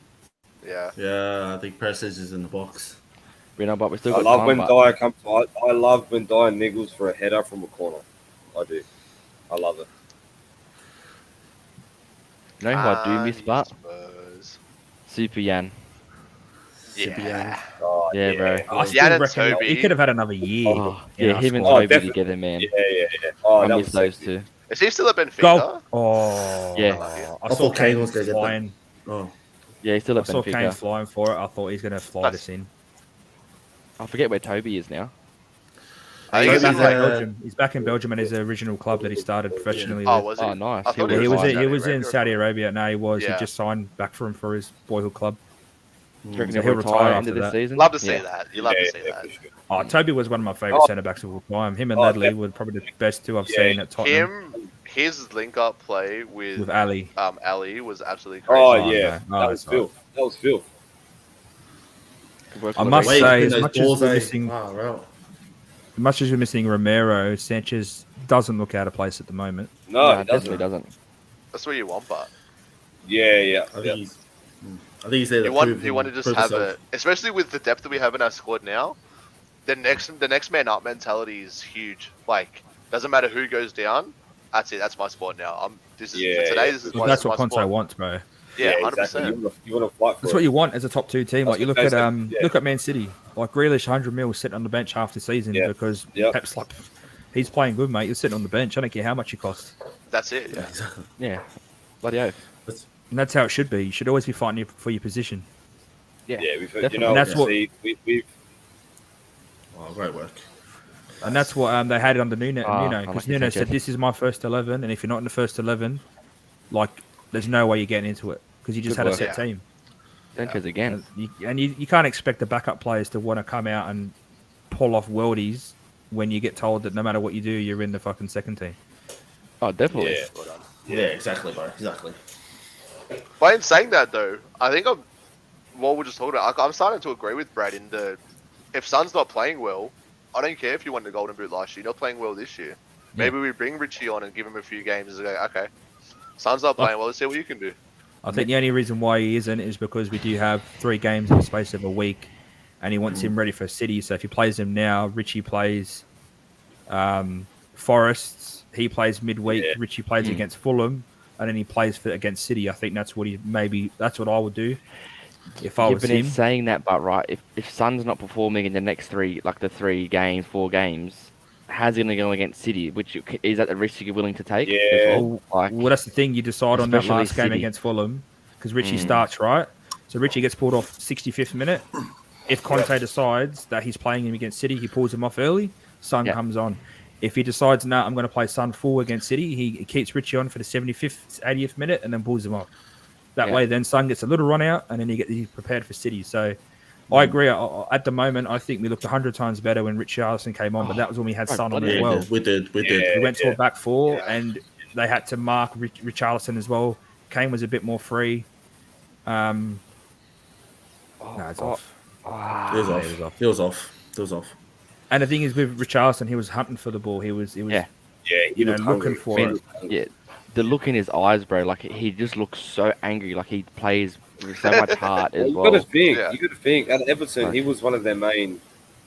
Yeah. Yeah, I think Perisic is in the box. We know, but we still I got love time, when but- Dyer comes. I love when Dyer niggles for a header from a corner. I do. I love it. You know who I do miss, but Spurs. Super Yan. Yeah. Oh, Yeah, bro. I still Jan and reckon Toby. he could have had another year. Oh, in yeah, our him and squad. Oh, Toby definitely. together, man. Yeah. Oh, I that miss was those sexy. two. Is he still at Benfica? Go. Oh, Yeah. I I thought Kane was gonna get that. flying. Oh, Yeah, he's still I at saw Kane Benfica. flying for it. I thought he's going to fly That's- this in. I forget where Toby is now. Oh, He's he's back, in, in uh, Belgium. He's back in Belgium in his original club that he started professionally Oh, with. was he? Oh, nice. I He thought Yeah, he was Saudi in Arabia. Saudi Arabia. No, he was. Yeah. He just signed back for him for his boyhood club. Do you reckon So he'll he'll retire retire into after this that. season? Love to see Yeah. that. You love to see that. for sure. Oh, Toby was one of my favourite centre backs of all time. Him and Oh, Ledley definitely. were probably the best two I've Yeah, seen at Tottenham His link-up play with with Ali. Ali was absolutely crazy. Oh, Oh, yeah. no. That was filth. That was filth. Good work I on the must race. say, wait, as those much as balls, we're eh? missing- Ah, right. As much as we're missing Romero, Sanchez doesn't look out of place at the moment. No, No, it doesn't. definitely doesn't. That's what you want, but Yeah. I think he's there to you want to just prove have himself. it, especially with the depth that we have in our squad now. The next man up mentality is huge. Like, doesn't matter who goes down. That's it. That's my spot now. This is Yeah, for today. yeah. This is Well, my, that's what my Conte spot. wants, bro. Yeah, 100%. exactly. You want to fight for That's it. what you want as a top 2 team. That's Like you what look they at said, yeah. look at Man City. Like Grealish, 100 mil sitting on the bench half the season Yeah. because Yep. Pep's like, he's playing good, mate. You're sitting on the bench. I don't care how much you cost. That's it. Yeah. Yeah. Bloody oath. And that's how it should be. You should always be fighting for your position. Yeah. Yeah, we've, you definitely. know, And that's what- we've Oh, great work. And that's what they had under Nuno. Ah, I Because like Nuno your said, Sanchez. "This is my first 11, and if you're not in the first 11, like, there's no way you're getting into it because you just Good had a work. set Yeah. team, Sanchez again. and you can't expect the backup players to want to come out and pull off worldies when you get told that no matter what you do, you're in the fucking second team. Oh, definitely. Yeah. Well done. Yeah, exactly, bro. Exactly. But in saying that though, I think what we're just talking about, I'm starting to agree with Brad in the if Son's not playing well, I don't care if you won the Golden Boot last year. You're not playing well this year. Maybe we bring Richie on and give him a few games and go, okay, Son's not playing well. Let's see what you can do. I think the only reason why he isn't is because we do have 3 games in the space of a week, and he wants him ready for City. So if he plays him now, Richie plays Forests. He plays midweek. Yeah. Richie plays against Fulham, and then he plays against City. I think that's what that's what I would do if I was but him. in saying that, but right, if Son's not performing in the next 4 games, how's he going to go against City? Which is that the risk you're willing to take? Yeah. as well? Well, that's the thing. You decide on that Especially last game City. against Fulham because Richie starts, right? So Richie gets pulled off 65th minute. If Conte decides that he's playing him against City, he pulls him off early. Son comes on. If he decides, no, I'm going to play Son full against City, he keeps Richie on for the 75th, 80th minute and then pulls him off. That way, then Son gets a little run out and then he's prepared for City. So I agree. At the moment, I think we looked 100 times better when Richarlison came on, but that was when we had Son on as well. We did. We went to a back 4 and they had to mark Richarlison as well. Kane was a bit more free. No, it's off. He was off. And the thing is, with Richarlison, he was hunting for the ball. He was He looking hungry. for it. Yeah, the look in his eyes, bro. Like he just looks so angry. Like he plays with so much heart as You well. got to think. Yeah. You got to think. At Everton, he was one of their main.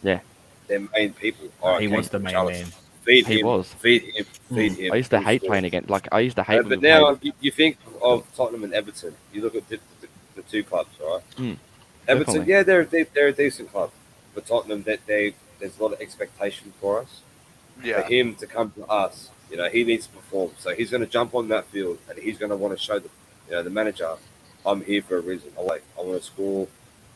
Yeah. Their main people. All right, He okay, was the main Richarlison. man. Feed He him. was. Feed him. Feed him. I used to He hate was playing good. against. Like I used to hate. when But we now played. you think of Tottenham and Everton. You look at the 2 clubs, right? Everton, Definitely. they're a decent club, but Tottenham, there's a lot of expectation for us. Yeah. For him to come to us, he needs to perform. So he's going to jump on that field and he's going to want to show the manager, I'm here for a reason. I want to score.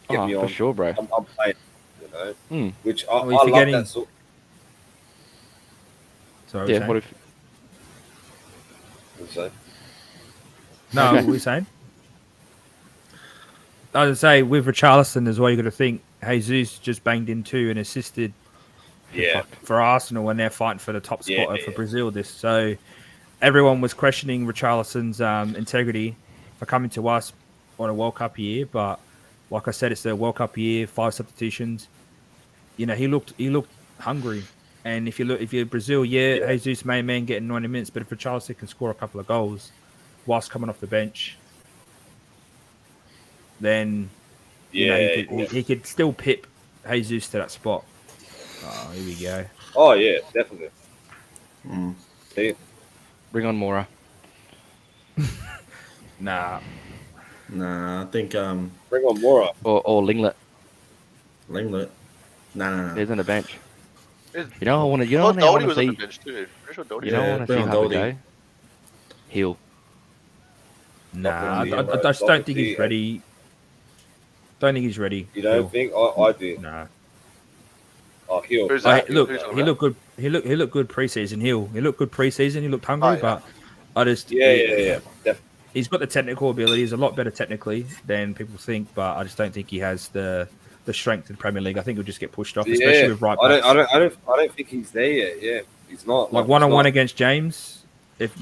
Get me on. For sure, bro. I'm playing. Which I Well, love forgetting- that sort. Sorry, Yeah. What if? So, No, Okay. what were we saying? I would say with Richarlison as well, you got to think Jesus just banged in 2 and assisted for Arsenal when they're fighting for the top spot for Brazil. So everyone was questioning Richarlison's integrity for coming to us on a World Cup year, but like I said, it's a World Cup year, 5 substitutions. He looked hungry. And if you're Brazil, Jesus main man getting 90 minutes, but if Richarlison can score a couple of goals whilst coming off the bench, then he could still pip Jesus to that spot. Oh, here we go. oh yeah, definitely. See? Bring on Mora. Nah. I think Bring on Mora. Or Linglet. Linglet. Nah. He's on the bench. It's- You know, I want to. You I know, thought I Doherty want was to on see. the bench too. Pretty sure Doherty You know, I Yeah, want to bring see on how we Doherty. go. Heal. Nah, Doherty, I just don't think he's Doherty. ready. Don't think he's ready. You don't think? I do. Nah. Oh, Hill. Who's I, that? look, Who's on he that? looked good. He looked good preseason. He looked good preseason. He looked hungry, Oh, yeah. but I just Yeah. Definitely. he's got the technical ability. He's a lot better technically than people think, but I just don't think he has the strength in the Premier League. I think he'll just get pushed off, especially with right backs. I don't think he's there yet. Yeah, he's not. Like he's 1-on-1 not. against James. If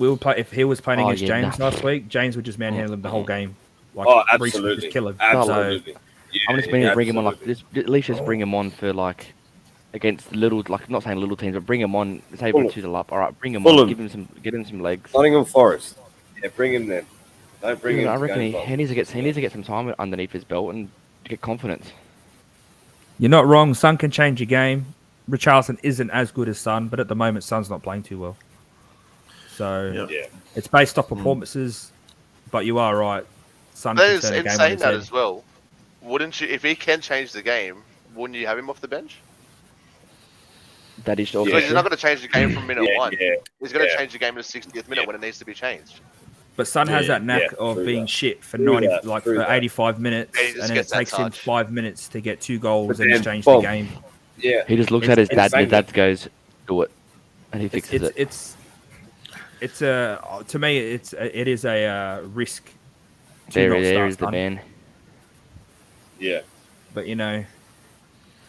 he was playing Oh, against yeah, James nah. last week, James would just manhandle him the whole game. Like Oh, Reece would absolutely. just kill him. Absolutely. Yeah, I'm just meaning to bring him on absolutely. at least just bring him on for like against little, like not saying little teams, but bring him on. Say Fulham. we're 2-0 up. All right, bring him Fulham. on. Give him some legs. Nottingham Forest. Yeah, bring him then. Don't bring him. I to reckon games he needs to get some time underneath his belt and get confidence. You're not wrong. Son can change your game. Richarlison isn't as good as Son, but at the moment, Son's not playing too well. So Yep. Yeah. it's based off performances, but you are right. Son That can is, turn a in game on saying his that head. as well, wouldn't you? If he can change the game, wouldn't you have him off the bench? That is also Because he's true. not going to change the game from minute one. Yeah. He's going to Yeah. change the game in the 60th minute when it needs to be changed. But Son has that knack of true being that. shit for True that, for true that. 85 minutes, And he just and then it gets that takes him touch. 5 minutes to get 2 goals But and he's then, changed the boom. game. Yeah. He just looks It's- at his it's dad, and his banging. dad goes, "Do it," and he fixes it. It's a to me it is a risk. to There not is start the Son. man. Yeah. But you know,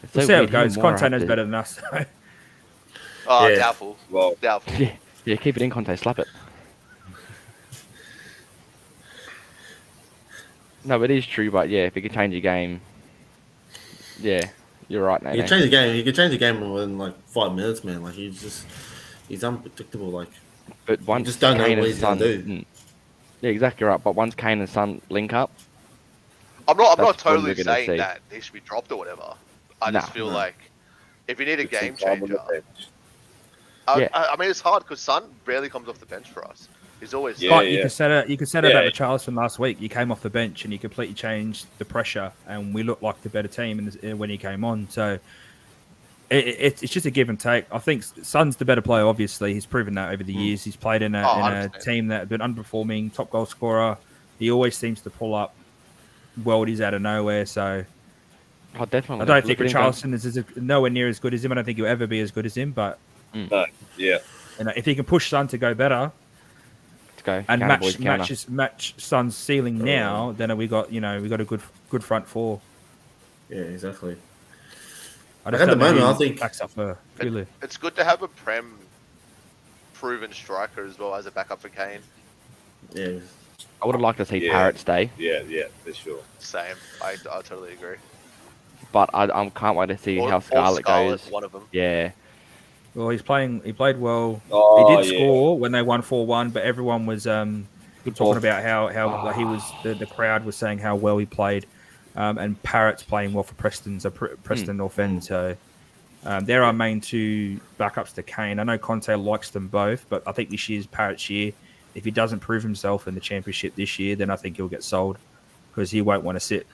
It's we'll so see how weird, it goes. him and Moura Conte have knows to- better than us. Oh, Yeah. doubtful. Well, Doubtful. Yeah, keep it in Conte, slap it. No, it is true, but yeah, if you could change your game, yeah, you're right, He Nate. can change the game. He can change the game within like 5 minutes, man. Like he's unpredictable. Like But you once just don't know Kane what and he's gonna Son, do. yeah, exactly right. But once Kane and Son link up, I'm not That's when totally we're gonna saying see. that he should be dropped or whatever. I Nah, just feel no. like if you need a put some game time on the changer, bench. Yeah. I mean it's hard because Son barely comes off the bench for us. He's always Yeah, But yeah. you could say that about Richarlison last week. He came off the bench and he completely changed the pressure, and we looked like the better team when he came on. So it's just a give and take. I think Son's the better player. Obviously, he's proven that over the years. He's played in a 100%. team that had been underperforming, top goal scorer. He always seems to pull up worldies out of nowhere. So oh, definitely. I don't think Look at him Richarlison is nowhere near as good as him. I don't think he'll ever be as good as him. But No, yeah. if he can push Son to go better Let's go. and Counter boys, counter. match Son's ceiling now, then we got a good front four. Yeah, exactly. I Like, just at the don't know moment, who I think- backs up for Kulu. It's good to have a Prem proven striker as well as a backup for Kane. Yeah. I would have liked to see Yeah. Parrot stay, Yeah, for sure. Same. I totally agree. but I can't wait to see Or how Scarlett goes. one of them. Yeah, Well, he played well. Oh, He did score when they won 4-1, but everyone was good talking ball. about how like, he was. The crowd was saying how well he played, and Parrott's playing well for Preston. So Preston North End. So they're our main two backups to Kane. I know Conte likes them both, but I think this year's Parrott's year. If he doesn't prove himself in the Championship this year, then I think he'll get sold because he won't want to sit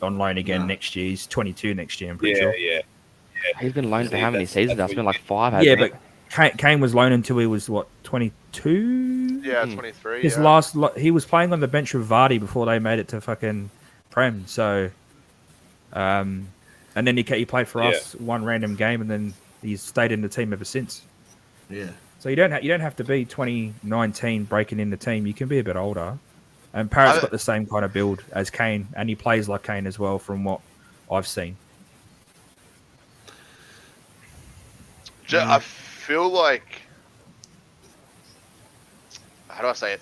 on loan again next year. He's 22 next year, I'm pretty sure. Yeah. He's been loaned for how many That's seasons? That's what been you like 5. Yeah, hasn't but Kane was loaned until he was, 22? Yeah, 23. His yeah. he was playing on the bench with Vardy before they made it to fucking Prem. So, and then he played for us one random game, and then he's stayed in the team ever since. Yeah. So you don't have to be 2019 breaking in the team. You can be a bit older. And Parrott's got the same kind of build as Kane, and he plays like Kane as well, from what I've seen. I feel like, how do I say it?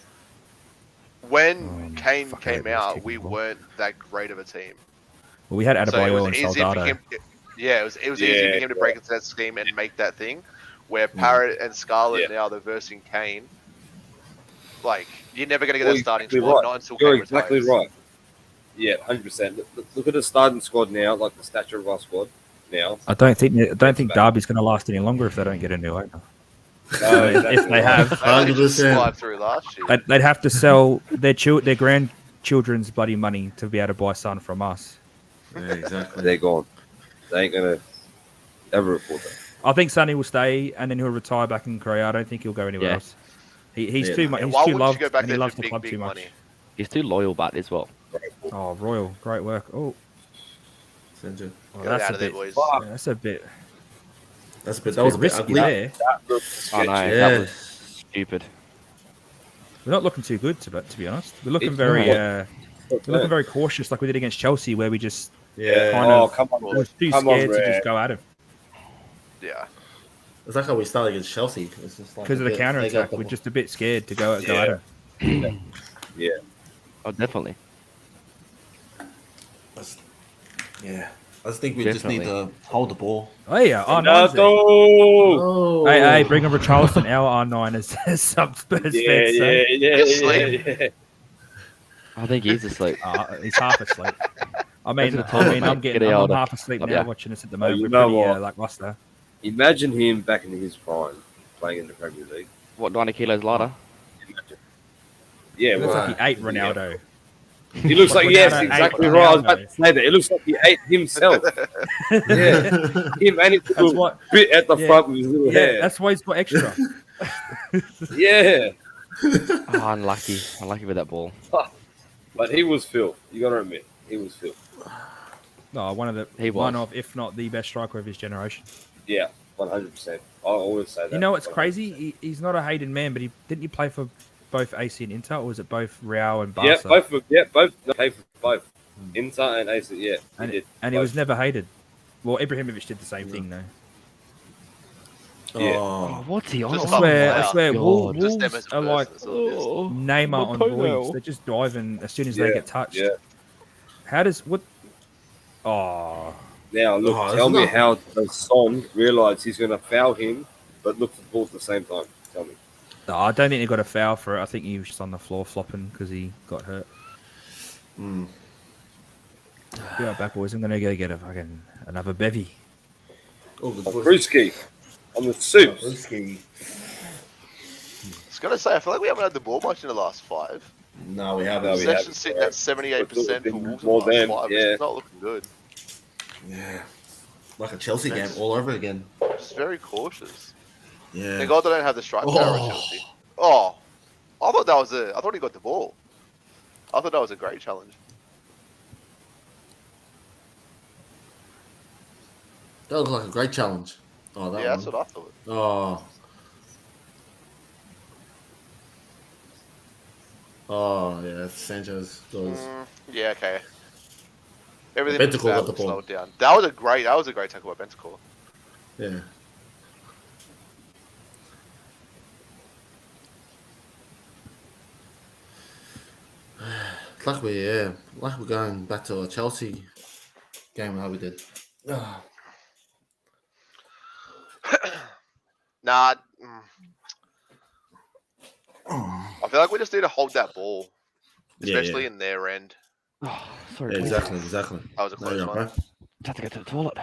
When Kane came out, we weren't that great of a team. Well, we had So it Adebayo was and easy for Soldado. him. Yeah, it was easy for him to break into that scheme and make that thing. Where Parrot and Scarlett now they're versing Kane. Like you're never going to get that starting squad, not until You're Kane exactly retires. right. Yeah, 100%. Look at the starting squad now, like the stature of our squad now. I don't think Derby's going to last any longer if they don't get a new owner. If they have, They only just 100%. slide through last year. they'd have to sell their grandchildren's bloody money to be able to buy Son from us. Yeah, exactly. They're gone. They ain't going to ever afford that. I think Sonny will stay and then he'll retire back in Korea. I don't think he'll go anywhere Yeah. else. He's Yeah. too much. Yeah, He's why too wouldn't loved, you go back and he there loves for the club big too much. money? He's too loyal, but as well. Oh, Royal, great work. Oh, Send you. oh, Get that's out a of there, bit. boys. Yeah, that's a bit. That was a bit risky ugly. there. Oh no, Yeah. that was stupid. We're not looking too good, to be honest. We're looking It's very, not. we're looking very cautious, like we did against Chelsea, where we just Yeah. kind Oh, of come on. were too Come on, scared to Ray. just go at him Yeah. It's like how we started against Chelsea. It's just like because of the counter attack. We're just a bit scared to go at him. Yeah. Oh, definitely. Yeah. I just think we just need to hold the ball. Oh yeah, R9's there. Oh, Hey, bring over Charleston, our R9 as some Spurs fans say. yeah. I think he's asleep. He's half asleep. I'm Get I'm it older. half asleep Love now ya. watching this at the moment. you We're know pretty what? lackluster. Imagine him back in his prime playing in the Premier League. What, 90 kilos lighter? Imagine. Yeah, It looks well, like he ate Ronaldo. he looks like, Ronaldo yes, ate exactly Ronaldo. right. I was about to say that. It looks like he ate himself. Yeah. Him and his That's little what. bit at the Yeah. front with his little Yeah, hair. that's why he's got extra. Yeah. Oh, unlucky. Unlucky with that ball. But he was filth. You got to admit. He was filth. No, one of, if not the best striker of his generation. Yeah, 100%. I always say that. You know what's crazy? He's not a hated man, but didn't he play for both AC and Inter, or was it both Real and Barca? Both. No, pay for both. Inter and AC, yeah. And, he did. and he was never hated. Well, Ibrahimovic did the same thing, though. Yeah. Oh, what's he on? Just I fucking swear, player. I swear, God. Just them Wolves as a are like person, that's all it is. Neymar my on voids. toenail. They're just diving as soon as Yeah, they get touched. yeah. How does what? Oh, Now, look, Oh, tell it's me not- how does Son realise he's going to foul him, but look for the ball at the same time? Tell me. no, I don't think they got a foul for it. I think he was just on the floor flopping because he got hurt. Be right back, boys. I'm gonna go get a fucking another bevy. Oh, the Brewski on the soups. Brewski. I was gonna say, I feel like we haven't had the ball much in the last 5. No, we haven't. No, we Possession's haven't, sitting at 78% for been Wolves more in the than, last 5. yeah. It's not looking good. Yeah. Like a Chelsea That's- game all over again. Just very cautious. Yeah. Thank God they don't have the strike power at Oh. Chelsea. Oh, I thought he got the ball. I thought that was a great challenge. That looks like a great challenge. Oh, that Yeah, one. that's what I thought. Oh. Oh, yeah. Sanchez goes. Yeah, okay. Everything Bentancur was got bad, the ball. slowed down. That was a great tackle by Bentancur. Yeah. It's like we're going back to a Chelsea game how we did. Ah. Nah. I feel like we just need to hold that ball, especially in their end. Oh, sorry, Yeah, boys. exactly. That was a No, close you're one. right, bro. Just have to go to the toilet.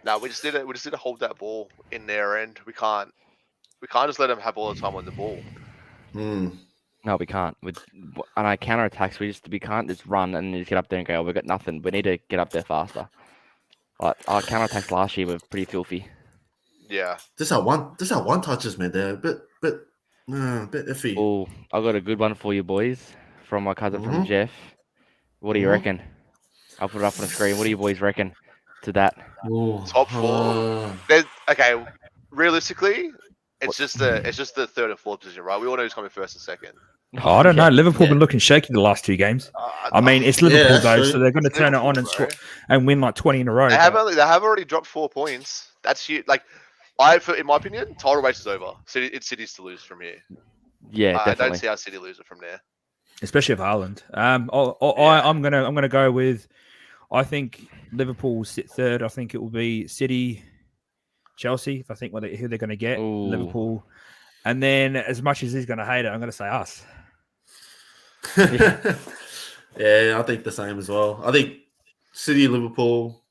No, we just need to hold that ball in their end. We can't just let them have all the time on the ball. No, we can't. On our counter attacks, we can't just run and just get up there and go, oh, we've got nothing. We need to get up there faster. Like, our counter attacks last year were pretty filthy. Yeah. This our one touches, man. They're a bit iffy. Oh, I got a good one for you boys from my cousin from Jeff. What do you reckon? I'll put it up on the screen. What do you boys reckon to that? Ooh. Top 4. Okay, realistically, it's just the third and fourth position, right? We all know who's coming first and second. Oh, I don't know. Liverpool been looking shaky the last 2 games. I mean, it's Liverpool though, true. so they're going to turn it on and Liverpool, and win like 20 in a row. They have already dropped 4 points. That's huge. Like, in my opinion, title race is over. It's City's to lose from here. Yeah, I definitely. don't see how City lose it from there. Especially if Haaland. I'm gonna go with. I think Liverpool will sit third. I think it will be City, Chelsea. I think who they're going to get. Ooh. Liverpool, and then as much as he's going to hate it, I'm going to say us. Yeah, I think the same as well. I think City, Liverpool,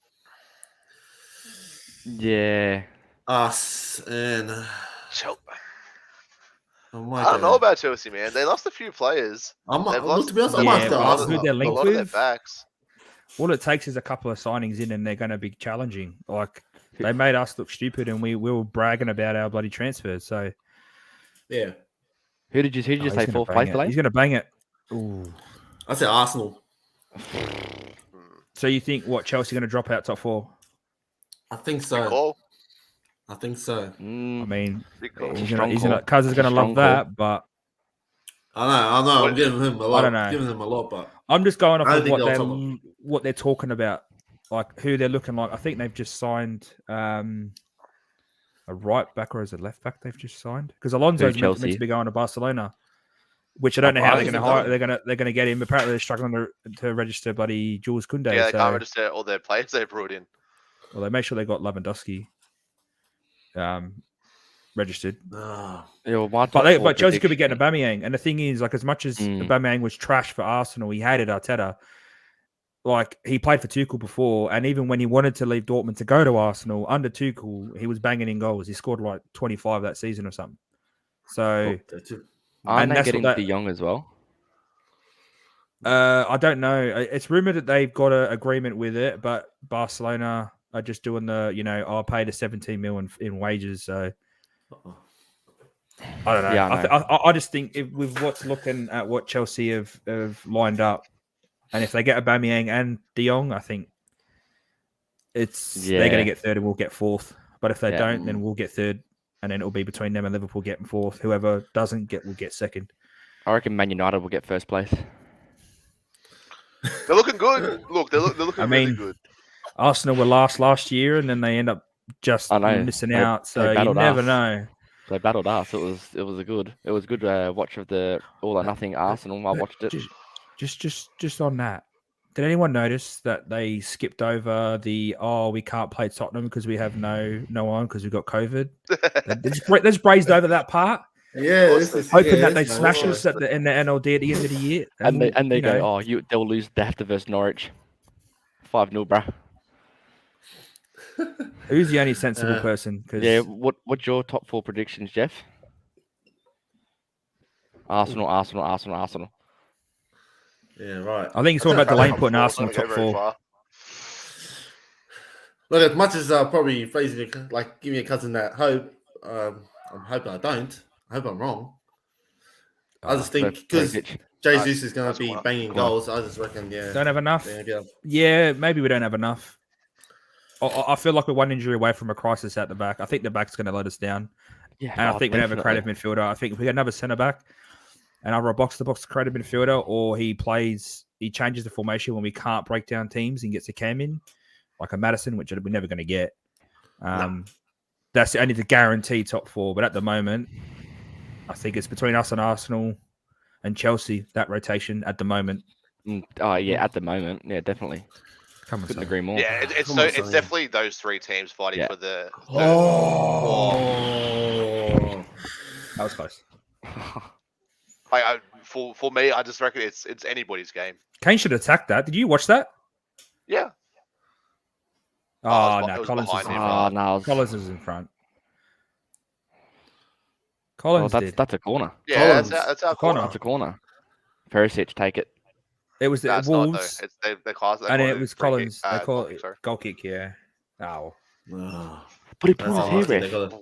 Yeah. us, and I don't know about Chelsea, man. They lost a few players. They've lost to be honest, I Yeah, might go but Arsenal. who they're a linked lot of their with? backs. All it takes is a couple of signings in, and they're going to be challenging. Like they made us look stupid, and we were bragging about our bloody transfers. So Yeah, Who did you say he's gonna fourth bang place, it. Delane? He's going to bang it. Ooh. I say Arsenal. So you think what Chelsea going to drop out top 4? I think Big so. call. I think so. I mean, Big call. he's strong gonna call. Cuz is It's a going to love strong call. that, but I know. I'm What- giving him a lot. I don't know. Giving him a lot, but I'm just going off I of think they'll top what they're talking about, like who they're looking like. I think they've just signed a right back, or is it left back? They've just signed because Alonso's meant Chelsea? to be going to Barcelona, which I don't know how I they're think going to so. hire. They're going to get him. Apparently, they're struggling to register buddy Jules Koundé. Yeah, they so, can't register all their players they brought in. well, they make sure they got Lewandowski registered. ah, Yeah, well, my top four But Chelsea could be getting prediction- Aubameyang, and the thing is, like, as much as Aubameyang was trash for Arsenal, he hated Arteta. Like, he played for Tuchel before, and even when he wanted to leave Dortmund to go to Arsenal under Tuchel, he was banging in goals. He scored like 25 that season or something. So that's it. Aren't and they that's getting what De Jong as well? I don't know. It's rumored that they've got an agreement with it, but Barcelona are just doing I'll pay the 17 million in wages. So I don't know. Yeah, I know. I just think with what's looking at what Chelsea have lined up, and if they get Aubameyang and De Jong, I think they're going to get third and we'll get fourth. But if they don't, then we'll get third, and then it'll be between them and Liverpool getting fourth. Whoever doesn't get will get second. I reckon Man United will get first place. They're looking good. Look, they're looking really good. Arsenal were last year, and then they end up just I know. missing out. They So you battled never us. know. They battled us. It was a good watch of the all or nothing Arsenal. I watched it. Just on that. Did anyone notice that they skipped over the we can't play Tottenham because we have no one because we've got COVID? They just brazed over that part. Yeah, this is Hoping that they it's smash nice. us in the NLD at the end of the year. And they you know, they'll lose. They have to versus Norwich. 5-0, bruh. who's the only sensible person? Cause Yeah. What's your top 4 predictions, Jeff? Arsenal. Yeah, right. I think it's all about Delaney putting Arsenal Don't go top very 4. far. Look, as much as probably phrasing it like give me a cousin that hope, I'm hoping I don't. I hope I'm wrong. I just think because Jesus is going to be banging goals, I just reckon, Don't have enough. Yeah, Yeah, maybe we don't have enough. I feel like we're one injury away from a crisis at the back. I think the back's going to let us down. Yeah, And I think we don't have a creative midfielder. I think if we get another centre back and either a box-to-box creative midfielder or he changes the formation when we can't break down teams and gets a cam in, like a Madison, which we're never going to get. That's only the guarantee top 4. But at the moment, I think it's between us and Arsenal and Chelsea, that rotation at the moment. At the moment. Yeah, definitely. Couldn't agree more. Yeah, it's definitely those 3 teams fighting for the. That was close. For me, I just reckon it's anybody's game. Kane should attack that. Did you watch that? Yeah. No, Collins is in front. Collins is in front. Collins did. That's a corner. Yeah, that's our corner. That's a corner. Perisic, take it. It was the Wolves. They class it. And it was Collins. They call it sorry. goal kick, yeah. Oh. But he pulled his hair, ref.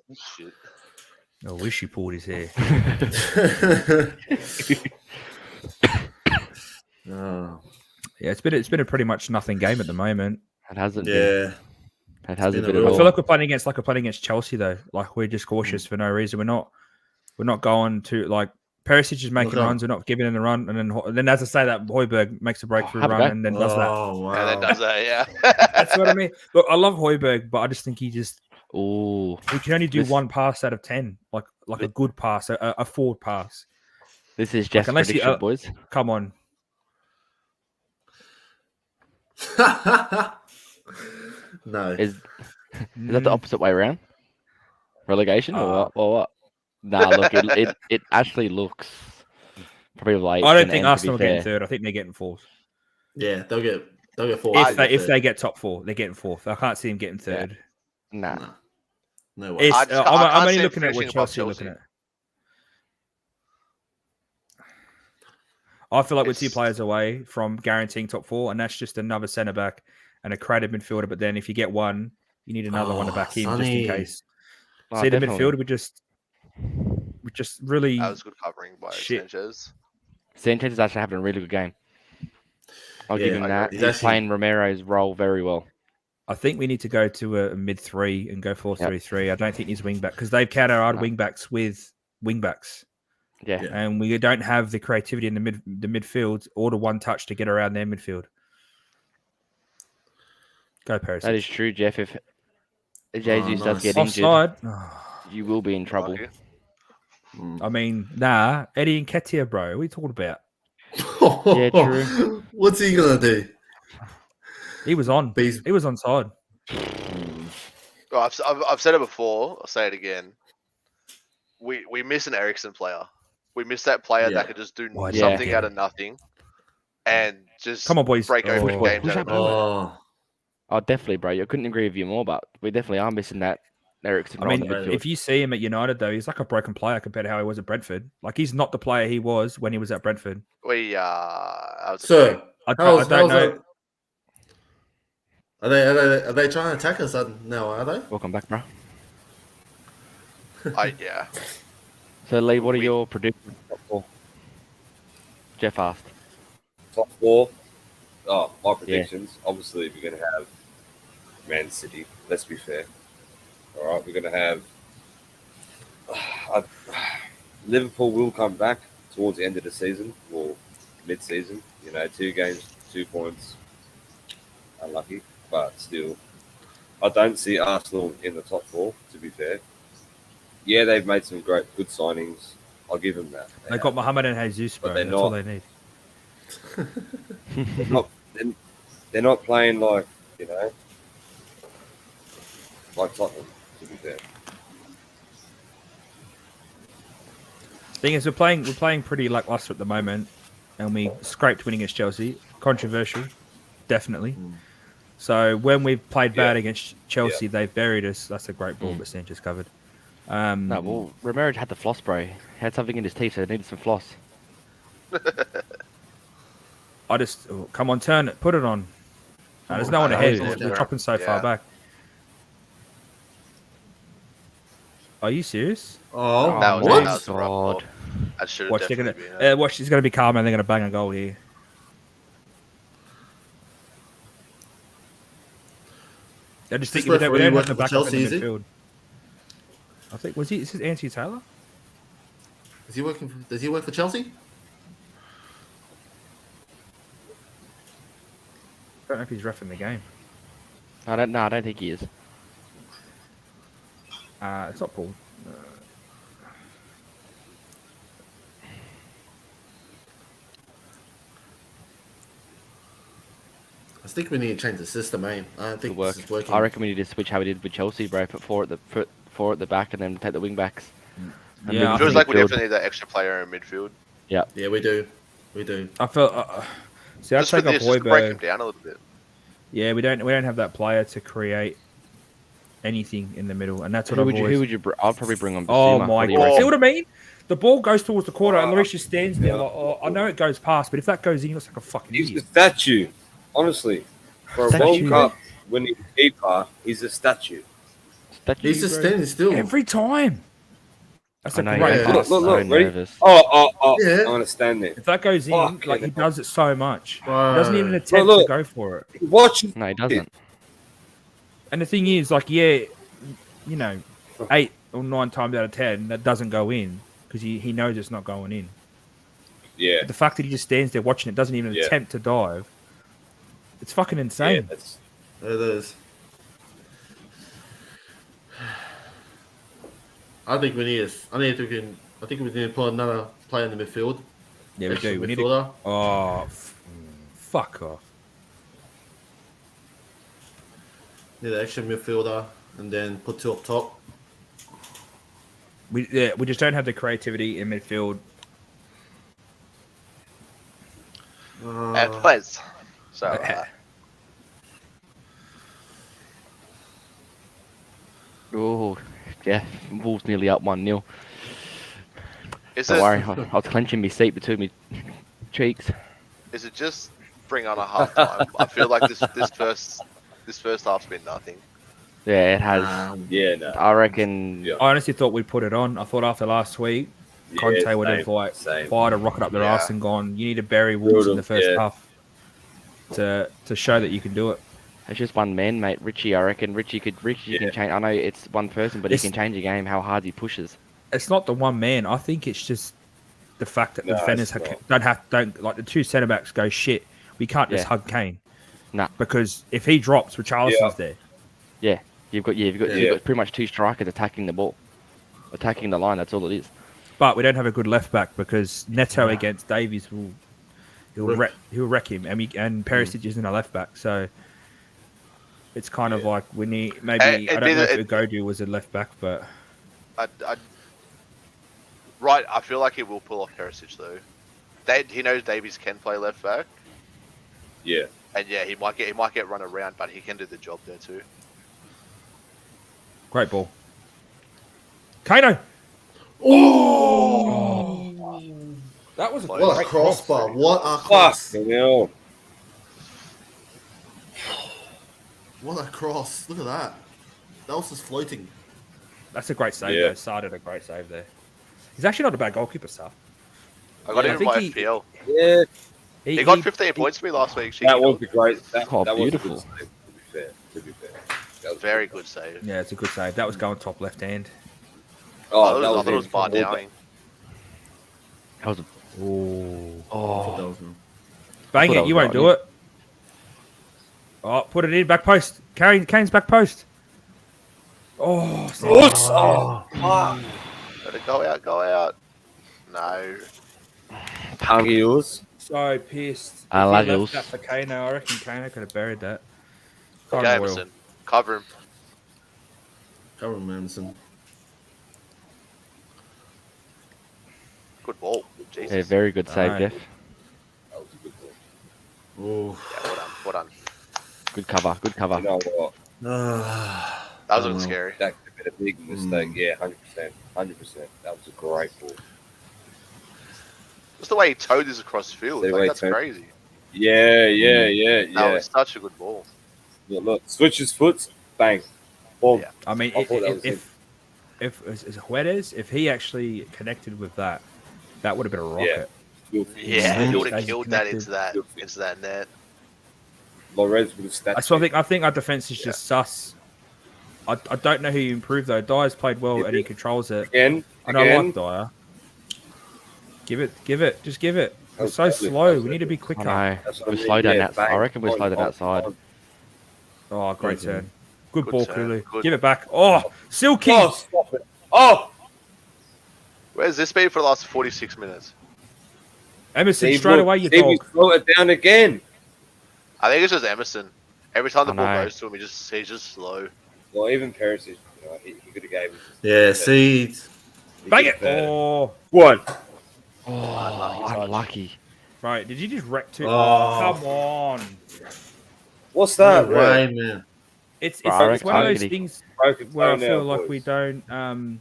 I wish he pulled his hair. Yeah, it's been a pretty much nothing game at the moment. It hasn't been. It hasn't been at I all. feel like we're playing against Chelsea though. Like we're just cautious for no reason. We're not going to like Perisic is making runs. We're not giving him the run, and then as I say that Højbjerg makes a breakthrough run and then does that. Wow. And then does that, yeah. That's what I mean. Look, I love Højbjerg, but I just think he can only do one pass out of 10, like a good pass, a forward pass. This is Jeff's prediction, boys. Come on. No. Is that the opposite way around? Relegation or what? Nah, look, it actually looks probably like. I don't think Arsenal are getting 3rd. I think they're getting 4th. Yeah, they'll get 4th. If they get top 4, they're getting 4th. I can't see them getting 3rd. Nah. No way. I'm only looking at what Chelsea are looking at. I feel like we're 2 players away from guaranteeing top 4, and that's just another centre back and a creative midfielder. But then if you get one, you need another one to back him just in case. See, the midfield, we just really. That was good covering by Sanchez. Sanchez is actually having a really good game. I'll give him that. He's playing Romero's role very well. I think we need to go to a mid 3 and go 4-3-3. I don't think he's wing back because they've countered our wing backs with wing backs. Yeah, and we don't have the creativity in the midfield or the one touch to get around their midfield. Go Perisic. That is true, Jeff. If Jesus does get injured, you will be in trouble. I mean, Eddie Nketiah, bro. What are you talking about? Yeah, true. What's he gonna do? He was on. He was on side. Well, I've said it before. I'll say it again. We miss an Eriksen player. We miss that player that could just do something out of nothing, and just come on, boys, break open games out of nowhere. Oh, definitely, bro. I couldn't agree with you more, but we definitely are missing that Eriksen. I mean, if you see him at United, though, he's like a broken player compared to how he was at Brentford. Like, he's not the player he was when he was at Brentford. I don't know. Are they trying to attack us now? Are they? Welcome back, bro. Yeah. So, Lee, what are your predictions? Top 4? Jeff asked. Top 4? Oh, my predictions. Yeah. Obviously, we're going to have Man City. Let's be fair. All right, we're going to have Liverpool will come back towards the end of the season or mid-season. 2 games, 2 points. Unlucky, but still. I don't see Arsenal in the top 4. To be fair, yeah, they've made some good signings. I'll give them that. They got Mohamed and Jesus, bro. But they're That's all not- they need. They're not, they're not playing like like Tottenham. To be fair, Thing is, we're playing pretty lackluster at the moment, and we scraped winning against Chelsea. Controversial, definitely. So when we've played bad against Chelsea, they've buried us. That's a great ball, but Sanchez covered. No, well, Romero had the floss, bro. He had something in his teeth, so he needed some floss. Come on, turn it, put it on. No, there's no one ahead. We're dropping so far back. Are you serious? Oh, That what? was a rough ball. That should have Watch, definitely been. watch, it's gonna be calm, and they're gonna bang a goal here. I just think we don't have the backup in the midfield. I think is this Anthony Taylor? Does he work for Chelsea? I don't know if he's reffing the game. I don't think he is. It's not Paul. I think we need to change the system, eh? I don't think this is working. I reckon we need to switch how we did with Chelsea, bro. Put four at the back, and then take the wing backs. Yeah, It feels like we definitely need that extra player in midfield. Yeah. Yeah, we do. We do. I felt. See, I Just for take this, off just to break Hoiberg. him down a little bit. Yeah, we don't have that player to create anything in the middle, and that's what Who I've always. would you? I'll probably bring on. Oh Basuma. my What do you god! reckon? See what I mean? The ball goes towards the corner, and Lloris just stands there. Like, oh, I know it goes past, but if that goes in, he looks like a fucking he's idiot. a statue. Honestly, for a World Cup winning keeper, he's a statue. He's just standing still. Every time. That's a I know, great yeah. pass. Look, So ready? nervous. Oh, Yeah. I understand that. If that goes in, Fuck, like he yeah. does it so much, Bro. he doesn't even attempt Look. to go for it. Watch. No, he doesn't. And the thing is, like, yeah, 8 or 9 times out of 10, that doesn't go in because he knows it's not going in. Yeah. But the fact that he just stands there watching it, doesn't even attempt to dive, it's fucking insane. Yeah, It is. I think we need to put another player in the midfield. Yeah, we Extra do. We need midfielder. to. Oh, fuck off. Need an extra midfielder and then put 2 up top. We just don't have the creativity in midfield. And players. So Oh, yeah. Wolves nearly up 1-0. is Don't it worry, I was clenching my seat between my cheeks. is it just bring on a half time? I feel like this first half's been nothing. Yeah, it has. Yeah, no. I reckon. Yeah. I honestly thought we'd put it on. I thought after last week, Conte would have fired a rocket up their Yeah. ass and gone, you need to bury Wolves in the first Yeah. half to show that you can do it. It's just one man, mate. Richie, I reckon. Richie can change. I know it's one person, but he can change a game. How hard he pushes. It's not the one man. I think it's just the fact that the defenders don't like the 2 centre backs go shit. We can't just hug Kane. Nah. Because if he drops, Richarlison's there. Yeah, you've got pretty much 2 strikers attacking the ball, attacking the line. That's all it is. But we don't have a good left back because Neto against Davies he'll wreck him, and Perisic isn't a left back, so it's kind of like we need maybe I don't know if Ugodu was a left back, but I feel like he will pull off Perisic though. He knows Davies can play left back, Yeah. and yeah, he might get run around, but he can do the job there too. great ball. Kano. Oh, that was What a crossbar! What a cross! Fucking hell. What a cross! Look at that. That was just floating. That's a great save. Yeah. Though. Sarr did a great save there. He's actually not a bad goalkeeper, Sarr. I got him in my FPL. Yeah. He got 15 points for me last week. That was a great. That Oh, was beautiful. a good save, to be fair. That was Very good save. Yeah, it's a good save. That was going top left hand. I thought it was bar downing. That was. Oh, bang it! You won't do it. Oh, put it in back post. Kane's back post. Oh, Let it go out, go out. No. Punky yours. so pissed. I If like he left those. that for Kano, I reckon Kano could have buried that. Okay, Can't Royal. Emerson. Cover him. Cover him, Emerson. Good ball. Jesus. Yeah, very good save, Alright. Def. That was a good ball. Oh. Yeah, well done. Well done. Good cover. Good cover. You know what? That was looking scary. That could have been a big mistake. Yeah, 100%. 100%. That was a great ball. Just the way he towed this across the field. The way Like, he that's towed- crazy. Yeah. That was such a good ball. Look, switch his foot, bang. Boom. Yeah. I mean, I thought that was if Juarez, if he actually connected with that, that would have been a rocket. Yeah, he would have As killed that into that net. Lorez would have stacked. So I think our defense is just sus. I don't know who you improve though. Dyer's played well and he controls it. Again. And I like Dyer. Give it, just give it. We're so slow. We need to be I quicker. know. That's what We I mean, slowed down yeah, that. I bang. reckon we slowed down outside. Oh, great turn. Good Good ball, turn. Cooley. Good. Give it back. Oh, Silky. Oh, stop it. Oh! Where's this been for the last 46 minutes? Emerson, Steve, straight look, away, you Steve, he's dog. throw it down again. I think it's just Emerson. Every time the I ball know. goes to him, he's just slow. Well, even Perisic, he could have gave him. Yeah, see. Bang it. Oh, One. Oh, unlucky. right. Did you just wreck two? Oh. Come on. What's that? No way, man. It's Bro, I it's one of reckon those he- things Broken where I toenail, feel like boys. we don't.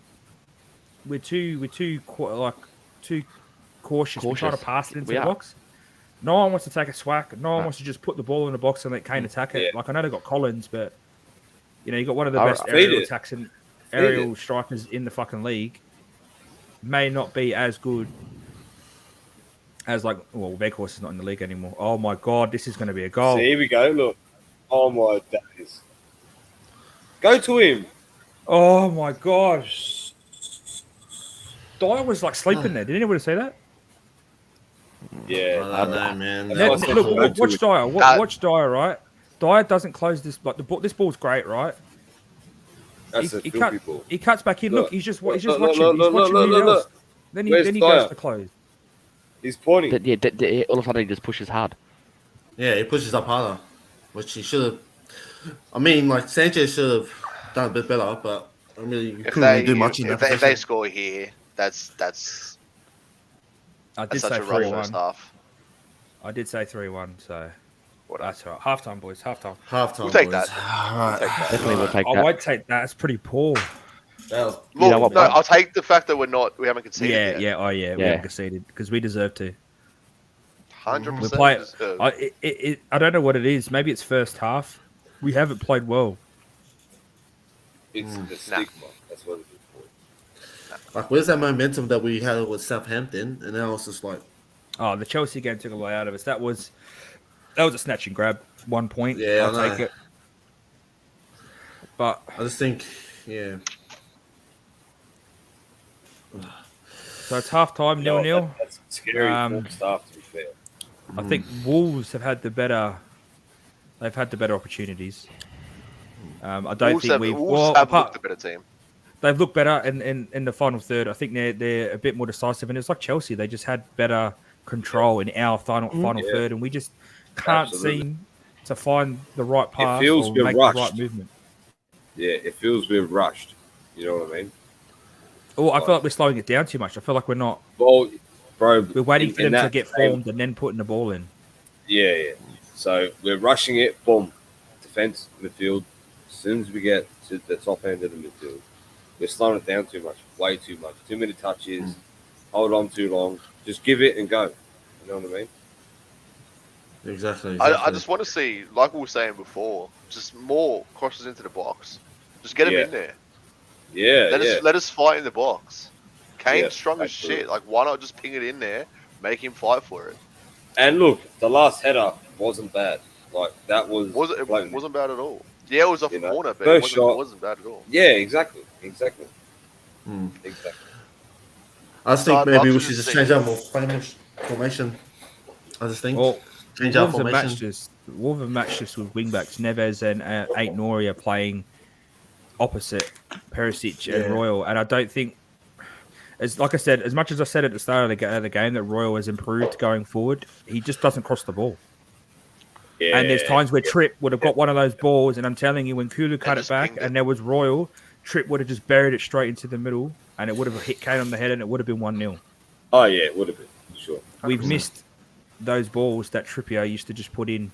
We're too cautious. We're trying to Cautious. pass it into We the are. box. No one wants to take a swack. No one No. wants to just put the ball in the box and let Kane attack it. Yeah. Like I know they got Collins, but you got one of the All best right. aerial Feed it. attacks and Feed aerial strikers in the fucking league. May not be as good as Weghorst is not in the league anymore. Oh my god, this is going to be a goal. So here we go. Look. Oh my days. Go to him. Oh my gosh. Dyer was like sleeping there. Did anybody see that? Yeah. I don't know, man. That's Now, why I said look, go to watch him. Dyer. That- Watch Dyer, right? Dyer doesn't close this. Like this ball's great, right? That's a He filthy ball. cuts back in. Look, Look. he's just Look, watching. look, He's look, look, watching look, who look, else. look. Then Where's he Dyer? goes to close. He's pointing. Yeah, all of a sudden he just pushes hard. Yeah, he pushes up harder, which he should have. I mean, like Sanchez should have done a bit better, but I really If couldn't they, really do much in if, that they, if they position. score here, that's I did such say a rough 3-1. first half. I did say 3-1. So What that's all right. Halftime, boys. Halftime. Halftime, We'll take boys. that. All right. Definitely we'll take I that. won't take that. It's pretty poor. That was, Look, You know what, no, Bob? I'll take the fact that we haven't conceded Yeah, yet. yeah, we Yeah. haven't conceded because we deserve to. 100%. We play. deserved. I don't know what it is. Maybe it's first half. We haven't played well. It's the stigma. That's what it is. like, where's that momentum that we had with Southampton? And now it's just like, Oh, the Chelsea game took a lot out of us. That was a snatch and grab. 1 point. Yeah, I'll I know. take it. But I just think, yeah. so it's half time, 0-0. That's scary Um, for staff, to be fair. I think Wolves have had the better. They've had the better opportunities. I don't Wolves think have, we've. Wolves Well, have apart, looked a better team. they've looked better in the final third. I think they're a bit more decisive, and it's like Chelsea. They just had better control in our final Yeah. third, and we just can't Absolutely. seem to find the right pass feels or we're make rushed. the right movement. Yeah, it feels we're rushed. You know what I mean? Oh, I feel like we're slowing it down too much. I feel like we're not. Well, bro, We're waiting in- for in them to that get same- formed and then putting the ball in. Yeah. So we're rushing it. Boom. Defense, midfield. As soon as we get to the top end of the midfield, we're slowing it down too much. Way too much. Too many touches. Hold on too long. Just give it and go. You know what I mean? Exactly. I just want to see, like we were saying before, just more crosses into the box. Just get him Yeah. in there. Yeah. Let us fight in the box. Kane's Yeah, strong as absolutely. shit. Like, why not just ping it in there, make him fight for it? And look, the last header wasn't bad. Like that was. It blatant. wasn't bad at all. Yeah, it was off You a know, corner, but first it shot- wasn't bad at all. Yeah. Exactly. Exactly. Hmm. Exactly. I just think I'd maybe love we to should just see- change our formation. I just think Well, change our Wolves have matched formation. us. Wolves have matched us with wingbacks. Neves and Ait Nouri are playing opposite Perisic and Royal, and I don't think, like I said, as much as I said at the start of the game that Royal has improved going forward, he just doesn't cross the ball. Yeah. And there's times where Tripp would have got one of those balls, and I'm telling you, when Kulu cut it back and there was Royal, Tripp would have just buried it straight into the middle, and it would have hit Kane on the head, and it would have been 1-0. Oh yeah, it would have been, sure. 100%. We've missed those balls that Trippier used to just put in,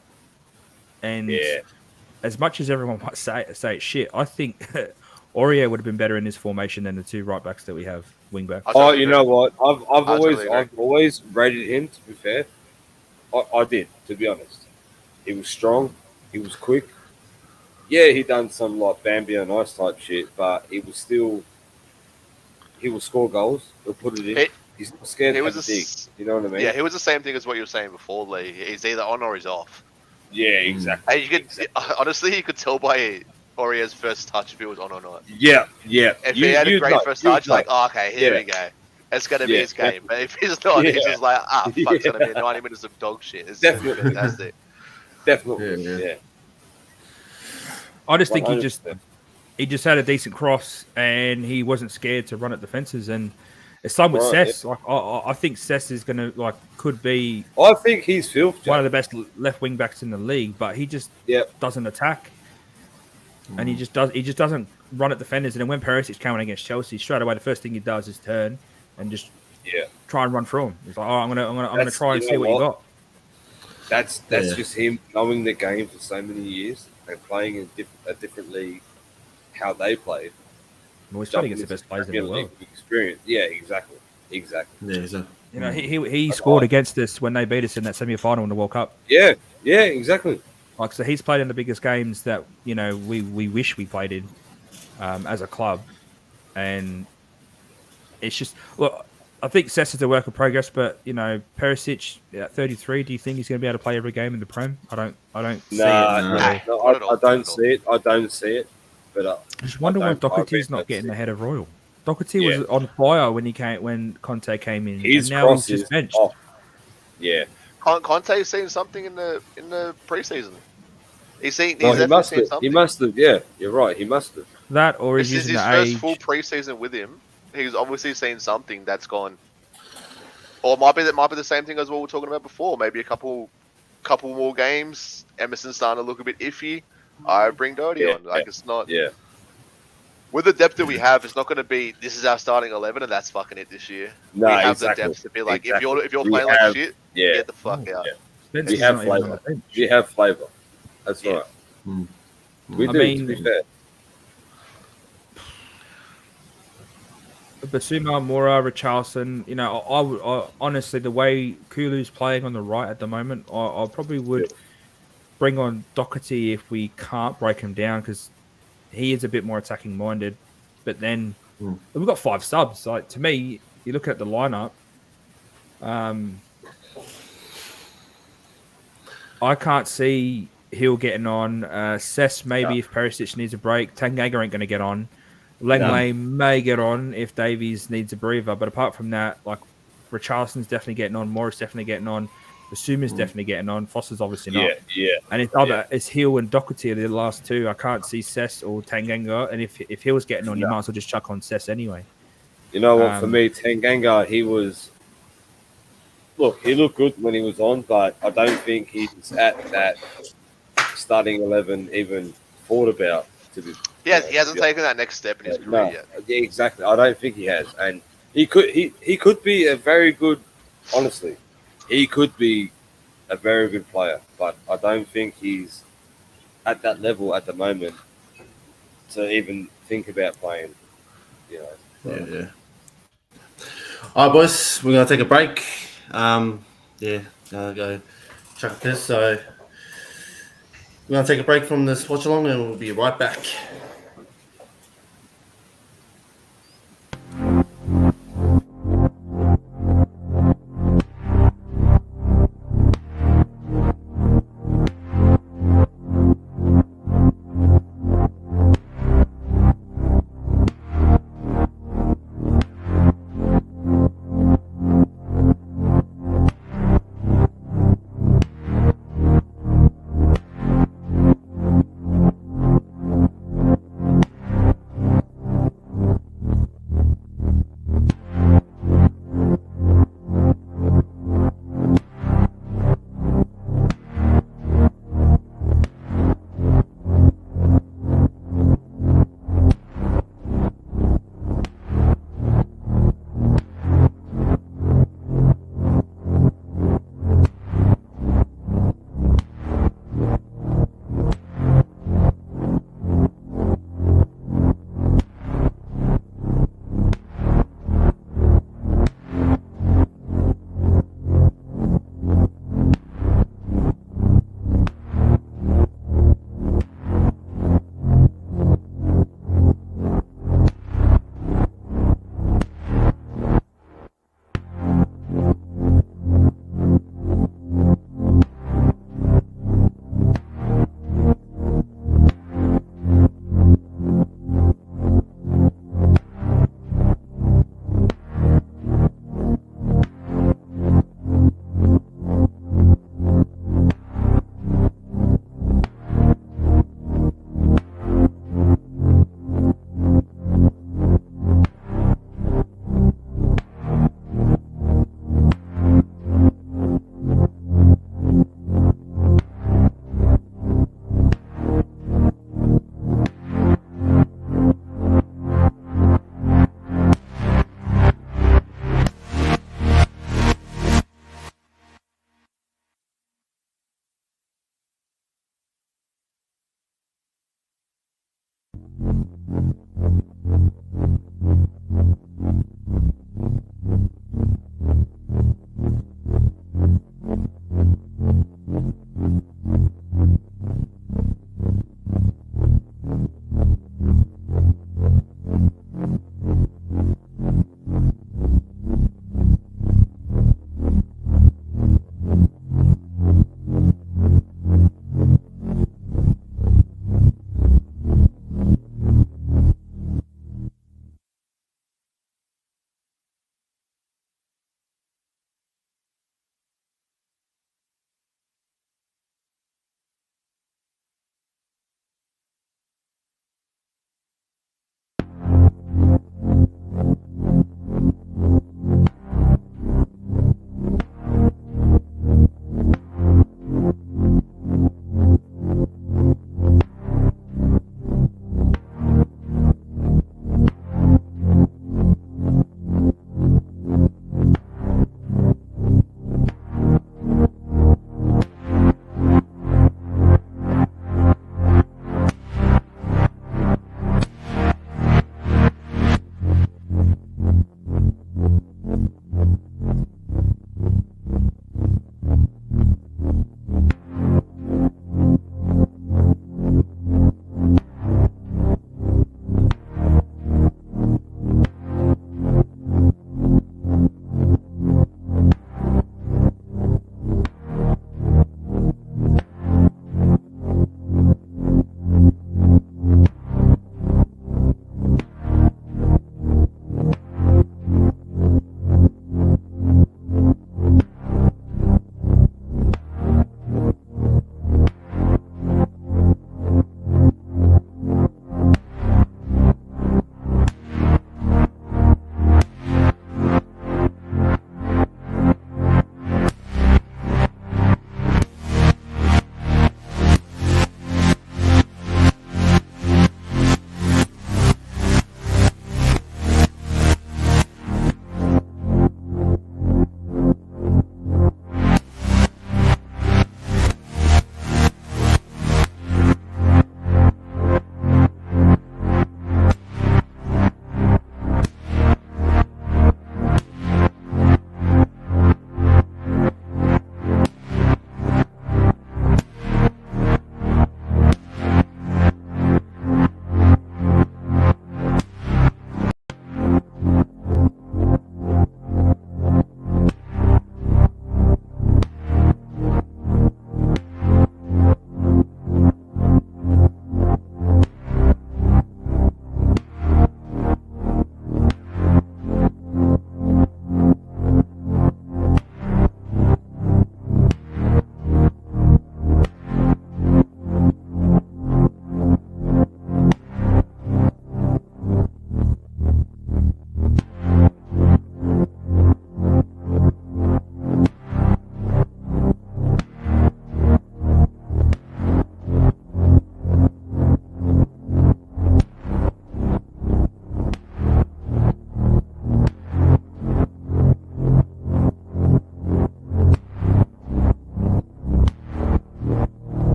and as much as everyone might say it's shit, I think Aurier would have been better in this formation than the two right backs that we have, wing backs. Oh, you know what? I've always rated him. To be fair, I did. To be honest, he was strong. He was quick. Yeah, he done some like Bambi on ice type shit, but he will score goals. He'll put it in. He's not scared to dig. You know what I mean? Yeah, he was the same thing as what you were saying before, Lee. He's either on or he's off. Yeah, exactly. And honestly, you could tell by Aurier's first touch if he was on or not. Yeah. If he had a great first touch, like, oh, okay, here we go. It's going to be his game. But if he's not, he's just like, fuck, it's going to be 90 minutes of dog shit. It's definitely fantastic. Definitely, yeah. I just think he just had a decent cross, and he wasn't scared to run at defenses. And it's same with Cess. Yeah. Like I think Cess is going to could be. I think he's filthy. One of the best left wing backs in the league, but he just doesn't attack, and he just doesn't run at defenders. And then when Perisic came in against Chelsea, straight away the first thing he does is turn and just try and run through him. He's like, I'm gonna try and see what you got. That's just him knowing the game for so many years and playing in a different league, how they played. Well, he's playing against the best players in the world. Experience, yeah, exactly. Yeah, exactly. You know, he scored against us when they beat us in that semi-final in the World Cup. Yeah, exactly. Like, so he's played in the biggest games that we wish we played in as a club, and it's just look. I think Cess is a work of progress, but Perisic at 33. Do you think he's going to be able to play every game in the Prem? I don't see it. I don't see it. I don't see it. But I just wonder why Doherty's not getting ahead of Royal. Doherty was on fire when Conte came in, and now he's just benched. Off. Yeah, Conte's seen something in the preseason. He's seen something. He must have. Yeah, you're right. He must have. That or he's using his first full preseason with him. He's obviously seen something that's gone, or it might be the same thing as what we were talking about before. Maybe a couple more games. Emerson's starting to look a bit iffy. I bring Doherty on. It's not. Yeah. With the depth that we have, it's not going to be. This is our starting 11, and that's fucking it this year. No, we have the depth to be like, if you're playing like shit, get the fuck out. Yeah. We have flavor. We have flavor. That's right. We do. To be fair. Basuma, Mora, Richarlison, I honestly, the way Kulu's playing on the right at the moment, I probably would bring on Doherty if we can't break him down, because he is a bit more attacking minded. But then we've got 5 subs. Like, to me, you look at the lineup. I can't see Hill getting on. Cess maybe if Perisic needs a break. Tanganga ain't going to get on. Langley may get on if Davies needs a breather, but apart from that, like, Richarlison's definitely getting on, Morris definitely getting on, Basuma's definitely getting on, Foster's obviously not. And it's Hill and Doherty are the last two. I can't see Cess or Tanganga, and if Hill's getting on, you might as well just chuck on Cess anyway. You know what? For me, Tanganga, he looked good when he was on, but I don't think he's at that starting 11 even thought about to be. He hasn't taken that next step in his career yet. Yeah, exactly. I don't think he has, and he could be a very good. Honestly, he could be a very good player, but I don't think he's at that level at the moment to even think about playing. Yeah. All right, boys, we're gonna take a break. Gonna go chuck this. So we're gonna take a break from this watch along, and we'll be right back.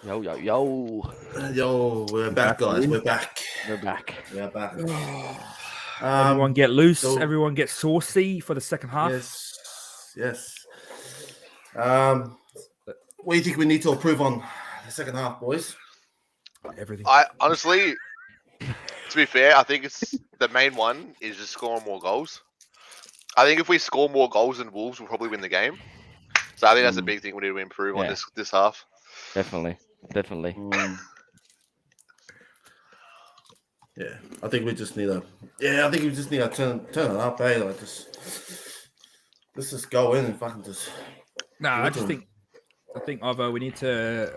Yo, yo, yo. Yo, we're back, guys. We're back. We're back. We're back. Everyone get loose. so- Everyone get saucy for the second half. Yes. What do you think we need to improve on the second half, boys? Everything. I honestly, to be fair, I think it's the main one is just scoring more goals. I think if we score more goals than Wolves, we'll probably win the game. So I think that's a big thing we need to improve on this half. Definitely. Yeah, I think we just need to. Yeah, I think we just need to turn it up, eh? Like let's just go in and fucking just. No, I think Ivo, we need to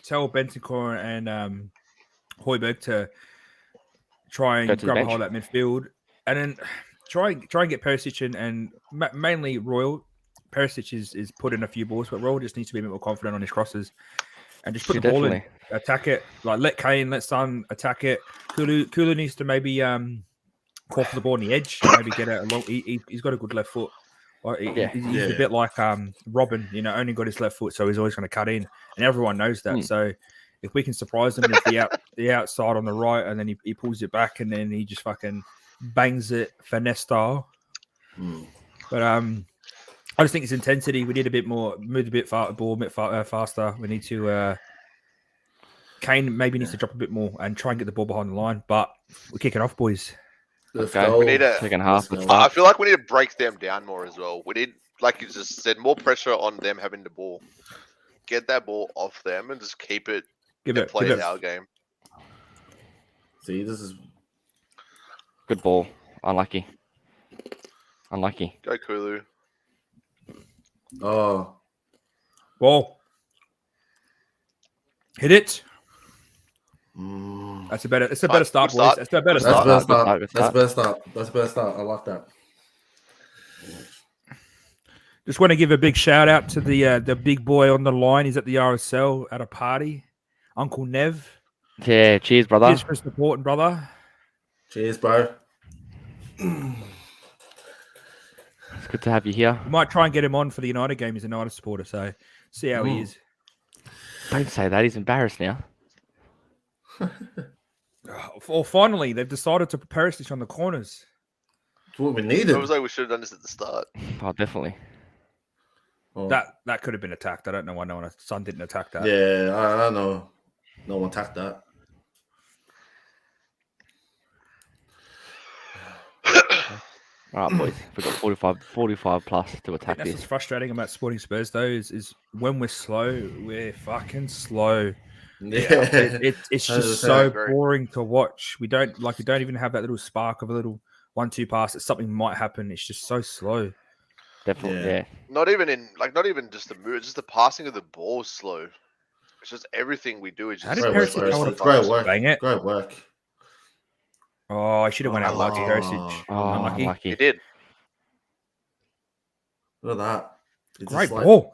tell Bentancur and Højbjerg to try and grab a hold of that midfield, and then try and get Perisic and mainly Royal. Perisic is put in a few balls, but Royal just needs to be a bit more confident on his crosses and just put the ball in, attack it. Like let Kane, let Son attack it. Kulu needs to maybe call for the ball on the edge, maybe get it along. He's got a good left foot. He's a bit like Robin, only got his left foot, so he's always going to cut in, and everyone knows that. So if we can surprise him with the outside on the right, and then he pulls it back, and then he just fucking bangs it finesse style. But I just think it's intensity. We need a bit more, move a bit ball a bit faster. We need to. Kane maybe needs to drop a bit more and try and get the ball behind the line, but we're kicking off, boys. Let's Okay. go. We need to. Second half. I feel like we need to break them down more as well. We need, like you just said, more pressure on them having the ball. Get that ball off them and just keep it. Play our game. See, this is Good ball. Unlucky. Go Kulu. oh Ball. Hit it. mm, That's a better start, good boys. start. That's a better that's a start. better start. That's a better start. I like that. Just want to give a big shout out to the big boy on the line. He's at the RSL at a party. Uncle Nev. Yeah, cheers, brother. Cheers for supporting, brother. Cheers, bro. It's good to have you here. We might try and get him on for the United game. He's a United supporter, so see how he is. Don't say that. He's embarrassed now. Well, finally, they've decided to prepare us on the corners. It's what we needed. It was like we should have done this at the start. Oh, definitely. Oh, That could have been attacked. I don't know why no one Son didn't attack that. yeah, I don't know. No one attacked that. All right, boys. We've got 45 plus to attack That's this. what's frustrating about Sporting Spurs, though, is when we're slow, we're fucking slow. Yeah, It's just 100%. so boring to watch. We don't even have that little spark of a little 1-2 pass that something might happen. It's just so slow. Definitely, Yeah. yeah. Not even just the move. Just the passing of the ball is slow. It's just everything we do is How just. did Great Perisic work, hold Perisic. it? Great work. Bang it. Great work. Oh, I should have went out lucky, Oh. Perisic. Oh, Unlucky. unlucky. He did. Look at that. It's Great just like- ball.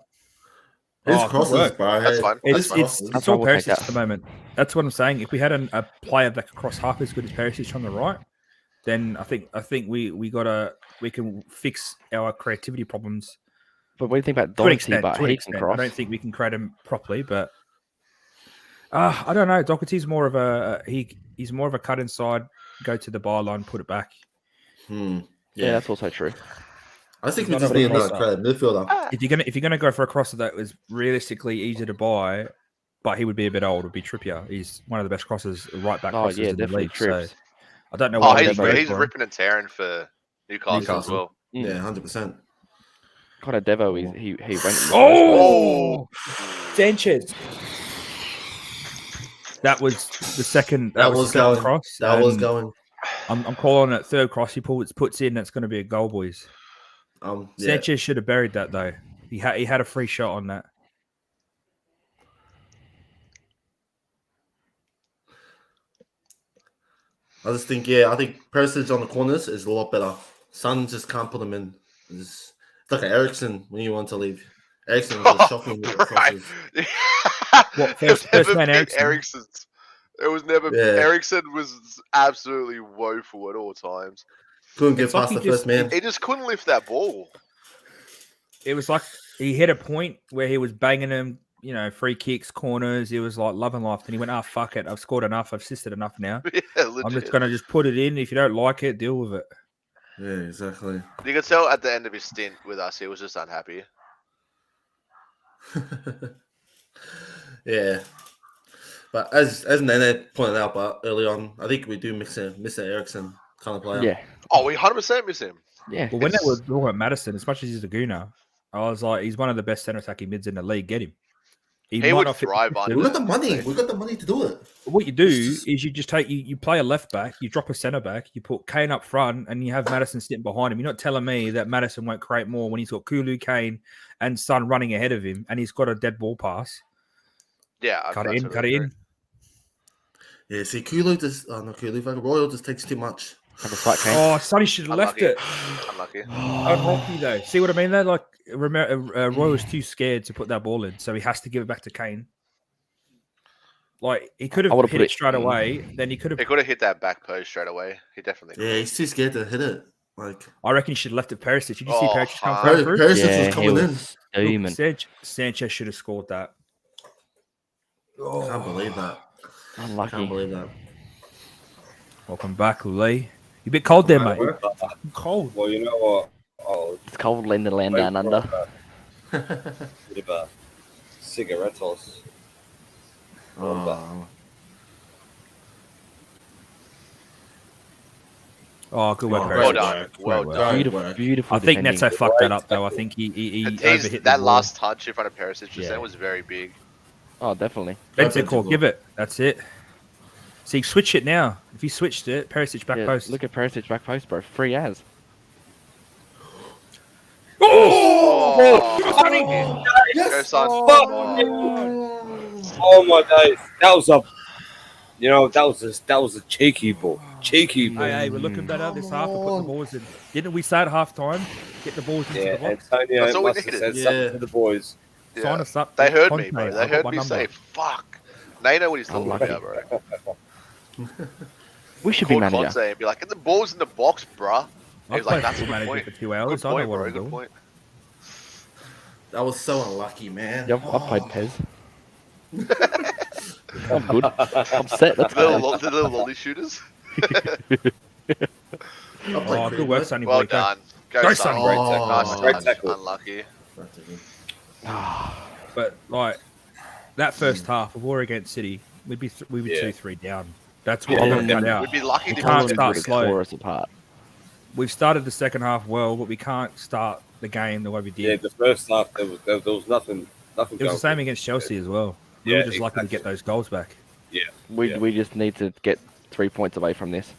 His Oh, good crosses, work. bro. That's fine. It's That's all why we'll take Perisic at that. the moment. That's what I'm saying. If we had a player that could cross half as good as Perisic on the right, then I think we can fix our creativity problems. But what do you think about To an Doherty? extent. But To an he can extent. I cross. don't think we can create him properly, but I don't know. Doherty's more of he's more of a cut inside, go to the byline, put it back. Yeah, Yeah, that's also true. I think we Not just a need another crosser. credit midfielder. If you're gonna go for a crosser that was realistically easy to buy, but he would be a bit old, would be Trippier. He's one of the best crossers, right back Oh crossers yeah, in the definitely league. So trips. I don't know Oh, why he's they he's for him. ripping and tearing for Newcastle as Newcastle. well. Yeah, 100%. Kind of Devo. He went. in the first Oh, Oh, Sanchez. That was the second. That was the second going. cross. That was and going. I'm calling it third cross. He puts in. That's going to be a goal, boys. Yeah. Sanchez should have buried that though. He had a free shot on that. I just think, I think Perisic on the corners is a lot better. Son just can't put them in. It's like Ericsson when you want to leave. Ericsson was shocking with the right. crosses. What, It was first never man been Eriksen? Eriksen's. It was never. Yeah. Ericsson was absolutely woeful at all times. Couldn't get It's like past he the just- first man. He just couldn't lift that ball. It was like he hit a point where he was banging him free kicks, corners. He was like loving life. Then he went, fuck it. I've scored enough. I've assisted enough now. Yeah, I'm just legit. going to just put it in. If you don't like it, deal with it. Yeah, exactly. You could tell at the end of his stint with us, he was just unhappy. Yeah. But as Nene pointed out but early on, I think we do miss an Ericsson kind of player. Yeah. Oh, we 100% miss him. Yeah. Well, when they were talking about Madison, as much as he's a gooner, I was like, he's one of the best centre attacking mids in the league. Get him. He might would not fit the thrive system. under We got the money. We got the money to do it. What you do is you just take you play a left back, you drop a centre back, you put Kane up front, and you have Madison sitting behind him. You're not telling me that Madison won't create more when he's got Kulu, Kane, and Son running ahead of him, and he's got a dead ball pass. Yeah, Cut it in. Yeah, see, Kulu just Royal just takes too much. Oh, Sonny should have left it. Unlucky. Unlucky though. See what I mean? Though, like Roy was too scared to put that ball in, so he has to give it back to Kane. Like he could have hit it straight away. Then he could have. He could have hit that back post straight away. He definitely could. Yeah, he's too scared to hit it. Like I reckon he should have left it Perisic. Did you see Perisic come through? Perisic was coming in. Sanchez should have scored that. I can't believe that. Unlucky. Can't believe that. Welcome back, Lee. You a bit cold there, mate. I'm cold. Well, you know what? Oh, It's cold in the land down under. bit of a cigarettos. Oh, good work, Well Perisic. done. Well done. Beautiful. I think defending. Neto fucked that up though. I think he overhit That the last touch in front of Perisic just Yeah. then was very big. Oh, definitely. Bentancur, give it. That's it. See, switch it now. If he switched it, Perisic back Yeah, post. look at Perisic back post, bro. Free as. Oh, Yes! go son. Oh my days! That was a cheeky ball. Cheeky ball. Hey, we're looking better this half. We're putting the balls in. Didn't we say at half time? Get the balls into Yeah, the box. Antonio That's all we must have needed. said something to the boys. Yeah. Sign us up. They heard me, Conte, bro. They I've got heard my me number. say, fuck. They know what he's talking Unlucky. about, bro. We should be Called manager. Conte and be like, get the balls in the box, bruh. He I've was like, played that's a football good manager point. for 2 Good hours. I point, know what bro. I'm Good doing. point. That was so unlucky, man. Yep, I played Pez. I'm good. I'm set. Let's The go. little lolly shooters. Oh, good work, Sonny. Well boy. Go. done. Go, Go, son. son. Great Oh. tackle. Nice Great touch. tackle. Unlucky. But like that first half, if we were against City, we'd be 2-3 down. That's what Yeah. we're cut out. We'd be lucky You to can't get start the slow. Tore us apart. We've started the second half well, but we can't start the game the way we did. Yeah, the first half there was nothing. It was the going same for against Chelsea as well. We Yeah, were just lucky to exactly. get those goals back. Yeah, We just need to get 3 points away from this.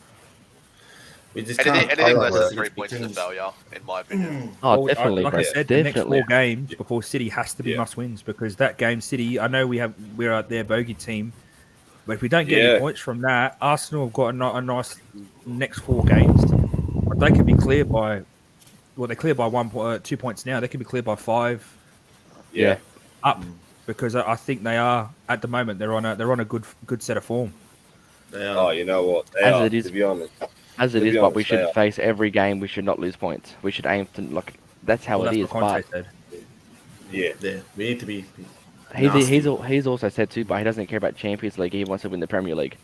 We just can't Anything play less like than that. 3 points is a failure, in my opinion. Oh, Well, definitely, like bro. I said, the next Definitely. 4 games before City has to be Yeah. must wins because that game, City. I know we're their bogey team, but if we don't get Yeah. any points from that, Arsenal have got a nice next 4 games. But they can be cleared by. Well, they're cleared by 2 points now. They can be cleared by 5 yeah. up because I think they are at the moment. They're on a good set of form. They are. Oh, you know what? They As are, it is. to be honest. As it To is, be but we honest, they should are. face every game. We should not lose points. We should aim to That's how Well, it that's is. what Conte But said. Yeah. Yeah, we need to be. he's also said too, but he doesn't care about Champions League. He wants to win the Premier League.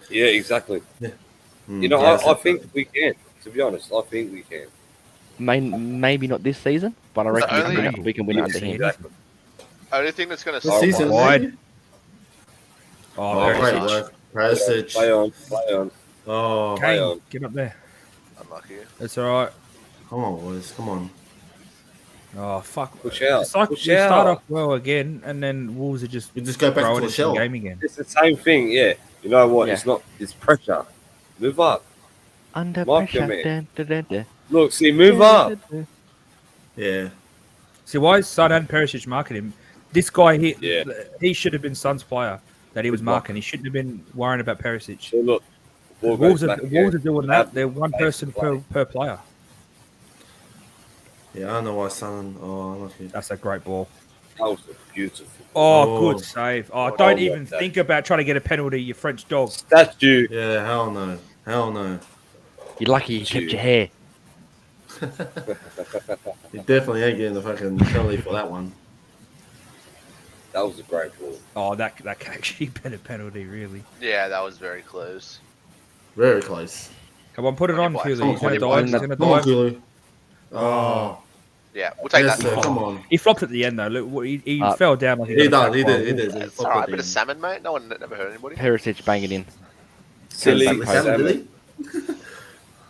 Yeah, exactly. Mm, You know, yeah, I think we can. To be honest, I think we can. Maybe not this season, but I reckon only- we can win it under him. Exactly. Only thing that's going to This stop season, us. Wide. Oh, Oh, very great nice. work. Perisic. Play on. Oh, Play Kane, on. get up there. Unlucky. It's all right. come on, boys. Come on. Oh fuck! Push out. It's like Push we start out. off well again, and then Wolves are just You just go back throwing to a us shell. in game again. It's the same thing, yeah. You know what? Yeah. It's not. It's pressure. Move up. Under Mark your pressure. man. Dun, dun, dun, Look, see, move up. Yeah. See why is Son and Perisic marking him? This guy here, Yeah. he should have been Son's player that he was Good marking. He shouldn't have been worrying about Perisic. So look, ball goes Wolves are back again. doing that. They're one person play. per player. Yeah, I don't know why Son. Oh, I'm not here. That's a great ball. That was a beautiful Oh, Oh. good save. Oh, Oh, don't my even God. think about trying to get a penalty, you French dog. statue. Yeah, hell no. Hell no. You're lucky you kept your hair. You definitely ain't getting the fucking penalty for that one. That was a great ball. Oh, that can actually been a penalty, really. Yeah, that was very close. Very close. Come on, put it on, 20 Cooley. Come He's on, going to Cooley. dive. He's going to Come on, dive. Cooley. Oh, Yeah, we'll take yes, that. sir. Oh. Come on. He flopped at the end, though. Look, he Uh, fell down like He got did. attacked He by a did. He wolf. did. He It's flopped alright, at bit the of end. salmon, mate. No one never hurt anybody. Perisic bang it in. Silly Silly Salmon, did salmon.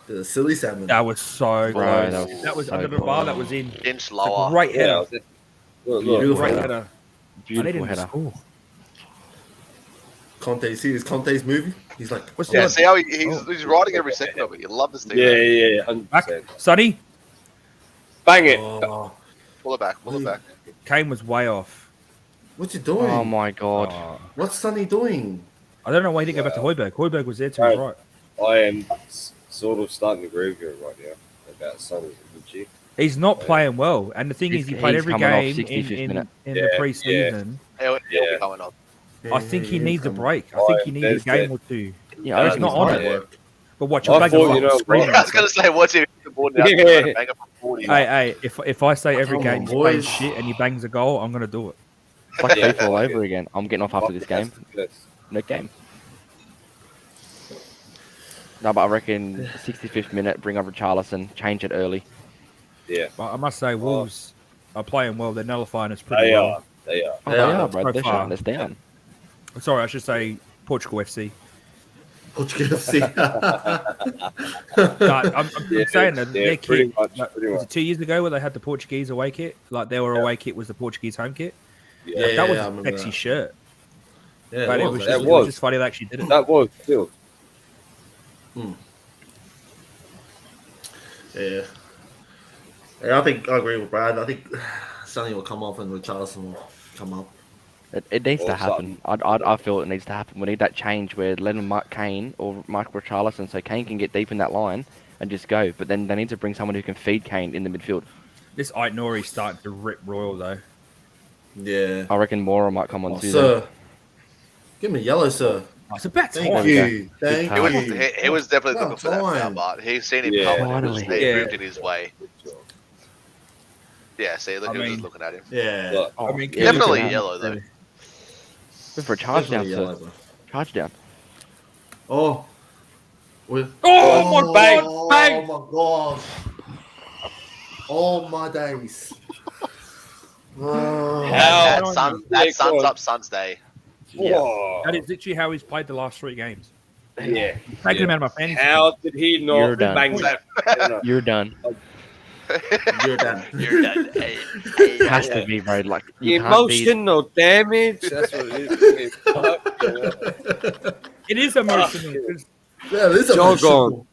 he? The silly salmon. That was so Bro, close. That was so under the close. bar. That was in. Inch It's a lower. great Yeah, header. look, Beautiful. Great header. header. I need Beautiful him to header. score. Conte, see his Conte's movie? He's like, What's Yeah, that? see how he's riding every second of it. You love to see Yeah, that. 100%. Back, Sonny. Bang it. oh, Pull it back. Pull it back. Kane was way off. what's he doing? Oh my god. Oh. What's Sonny doing? I don't know why he didn't go back to Højbjerg. Højbjerg was there to his right. I am sort of starting to agree with you right now about Sonny and Gucci. He's not playing well, and the thing is, he played He's every coming off game 65th in minute. the Yeah, pre-season. He'll be Yeah. coming up. I think he needs a break. I Oh, think he needs a there's game that. or two. Yeah, I He's reckon not he's on right. it. Yeah. But watch, I I'm thought, you know, screaming. I was gonna say, what's he the ball now? Yeah. Bang up for 40. Hey, if I say every Come game on, he's playing boys. shit and he bangs a goal, I'm gonna do it. It's like Yeah. FIFA all over again. I'm getting off after this game. No game. No, but I reckon 65th minute, bring over Charlison, change it early. Yeah, But I must say, Wolves are playing well. They're nullifying us pretty they well. are. They are. Oh, They they are, are, bro. so They're far. shutting us down. Sorry, I should say Portugal FC. Portugal FC. No, I'm Yeah, saying that yeah, their pretty kit, much, like, pretty was much. it 2 years ago where they had the Portuguese away kit? Like their away kit was the Portuguese home kit. Yeah, Yeah, That was I a remember sexy that. shirt. Yeah, But it was, that just, It it was was. just funny they actually did it. That was still. Yeah. Yeah, I think I agree with Brad. I think Sonny will come off and Richarlison will come up. It needs to Or happen. I feel it needs to happen. We need that change where let him Mark Kane or Michael Richarlison so Kane can get deep in that line and just go. But then they need to bring someone who can feed Kane in the midfield. This Ait Nori's starting to rip Royal though. Yeah. I reckon Mora might come on Oh, too. sir. Give me yellow, sir. Oh, it's about Thank time. you. Thank He was, you. he was definitely About looking for that time. now, but he's seen him Yeah. coming. It was, Finally. he Yeah. moved in his way. Yeah, see, look, I he was mean- just looking at him. Yeah. Look, I mean, Yeah, Definitely look at yellow, though. Go for a charge down, Definitely yellow, sir. bro. Charge down. Oh. With, Oh, my bang, bang. Oh my god. Oh my days. Oh. How- That sums up Sun's day. Whoa. That is literally how he's played the last 3 games. Yeah. Taking him out of my fantasy. How did he You're not done. bang that? You're done. You're done. You're done. It has to be, bro. Like you can't be. Emotional damage. That's what it is. It is emotional. 'cause Yeah, this is Jog emotional.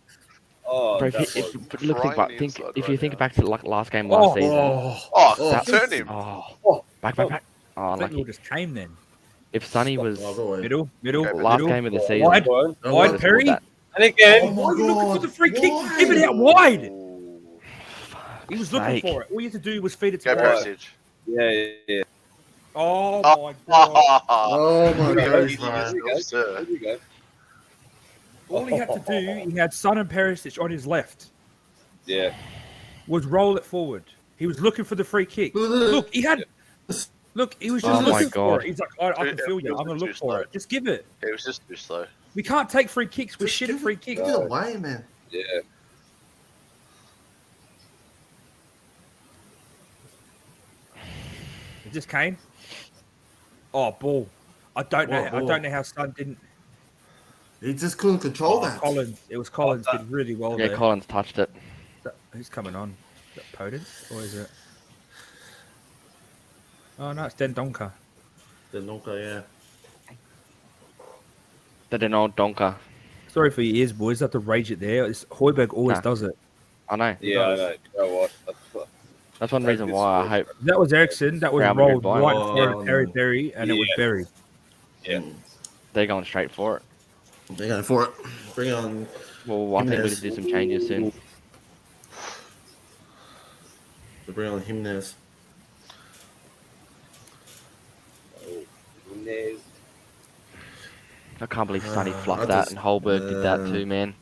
Oh, Bro, that was. but look, think back. crying Think inside if right you think now. back to like last game last season. Oh. Oh, turn him. Oh, back. Oh, I think like we just came then. if Sonny was Oh, go away. Middle. Okay, last middle. game of the season, Wide, One. Oh, wide what? Perry. that. And again. Oh my Why are you looking for God. the free kick? Why? Give it out wide. Ooh. He was looking Sake. for it. All you had to do was feed it to Go Perry. Perisic. Yeah. Oh Oh, my god! Oh my Okay. days, man. There you go. Sir. There you go. All he had to do, he had Son and Perisic on his left, Yeah. was roll it forward. He was looking for the free kick. Look, he had. Look, he was just Oh my looking for God. it. He's like, I can feel you. I'm gonna look for it. Just give it. It was just too slow. We can't take free kicks. We're shit at free kicks. Get away, man. Yeah. Is this Kane? Oh, ball. I don't know. What I ball? don't know how Son didn't. He just couldn't control that. Collins. It was Collins did really well Yeah, there. Collins touched it. Who's coming on? Is that Podence or is it? Oh no, it's Dendonka. The Noka, yeah. They did an old donker. Sorry for your ears, boys. I have to rage it there. Højbjerg always Nah. does it. I know. Yeah, I know. You know what? That's one reason why I hope. That was Ericsson. That was Real rolled Madrid right ball. in front Oh, of Terry no. Berry, and it was Yeah. buried. Yeah. They're going straight for it. They're going for it. Bring on. Well, I think we Jimenez. need to do some changes soon. They bring on Jimenez. I can't believe Sonny I fluffed that just- and Holberg did that too, man.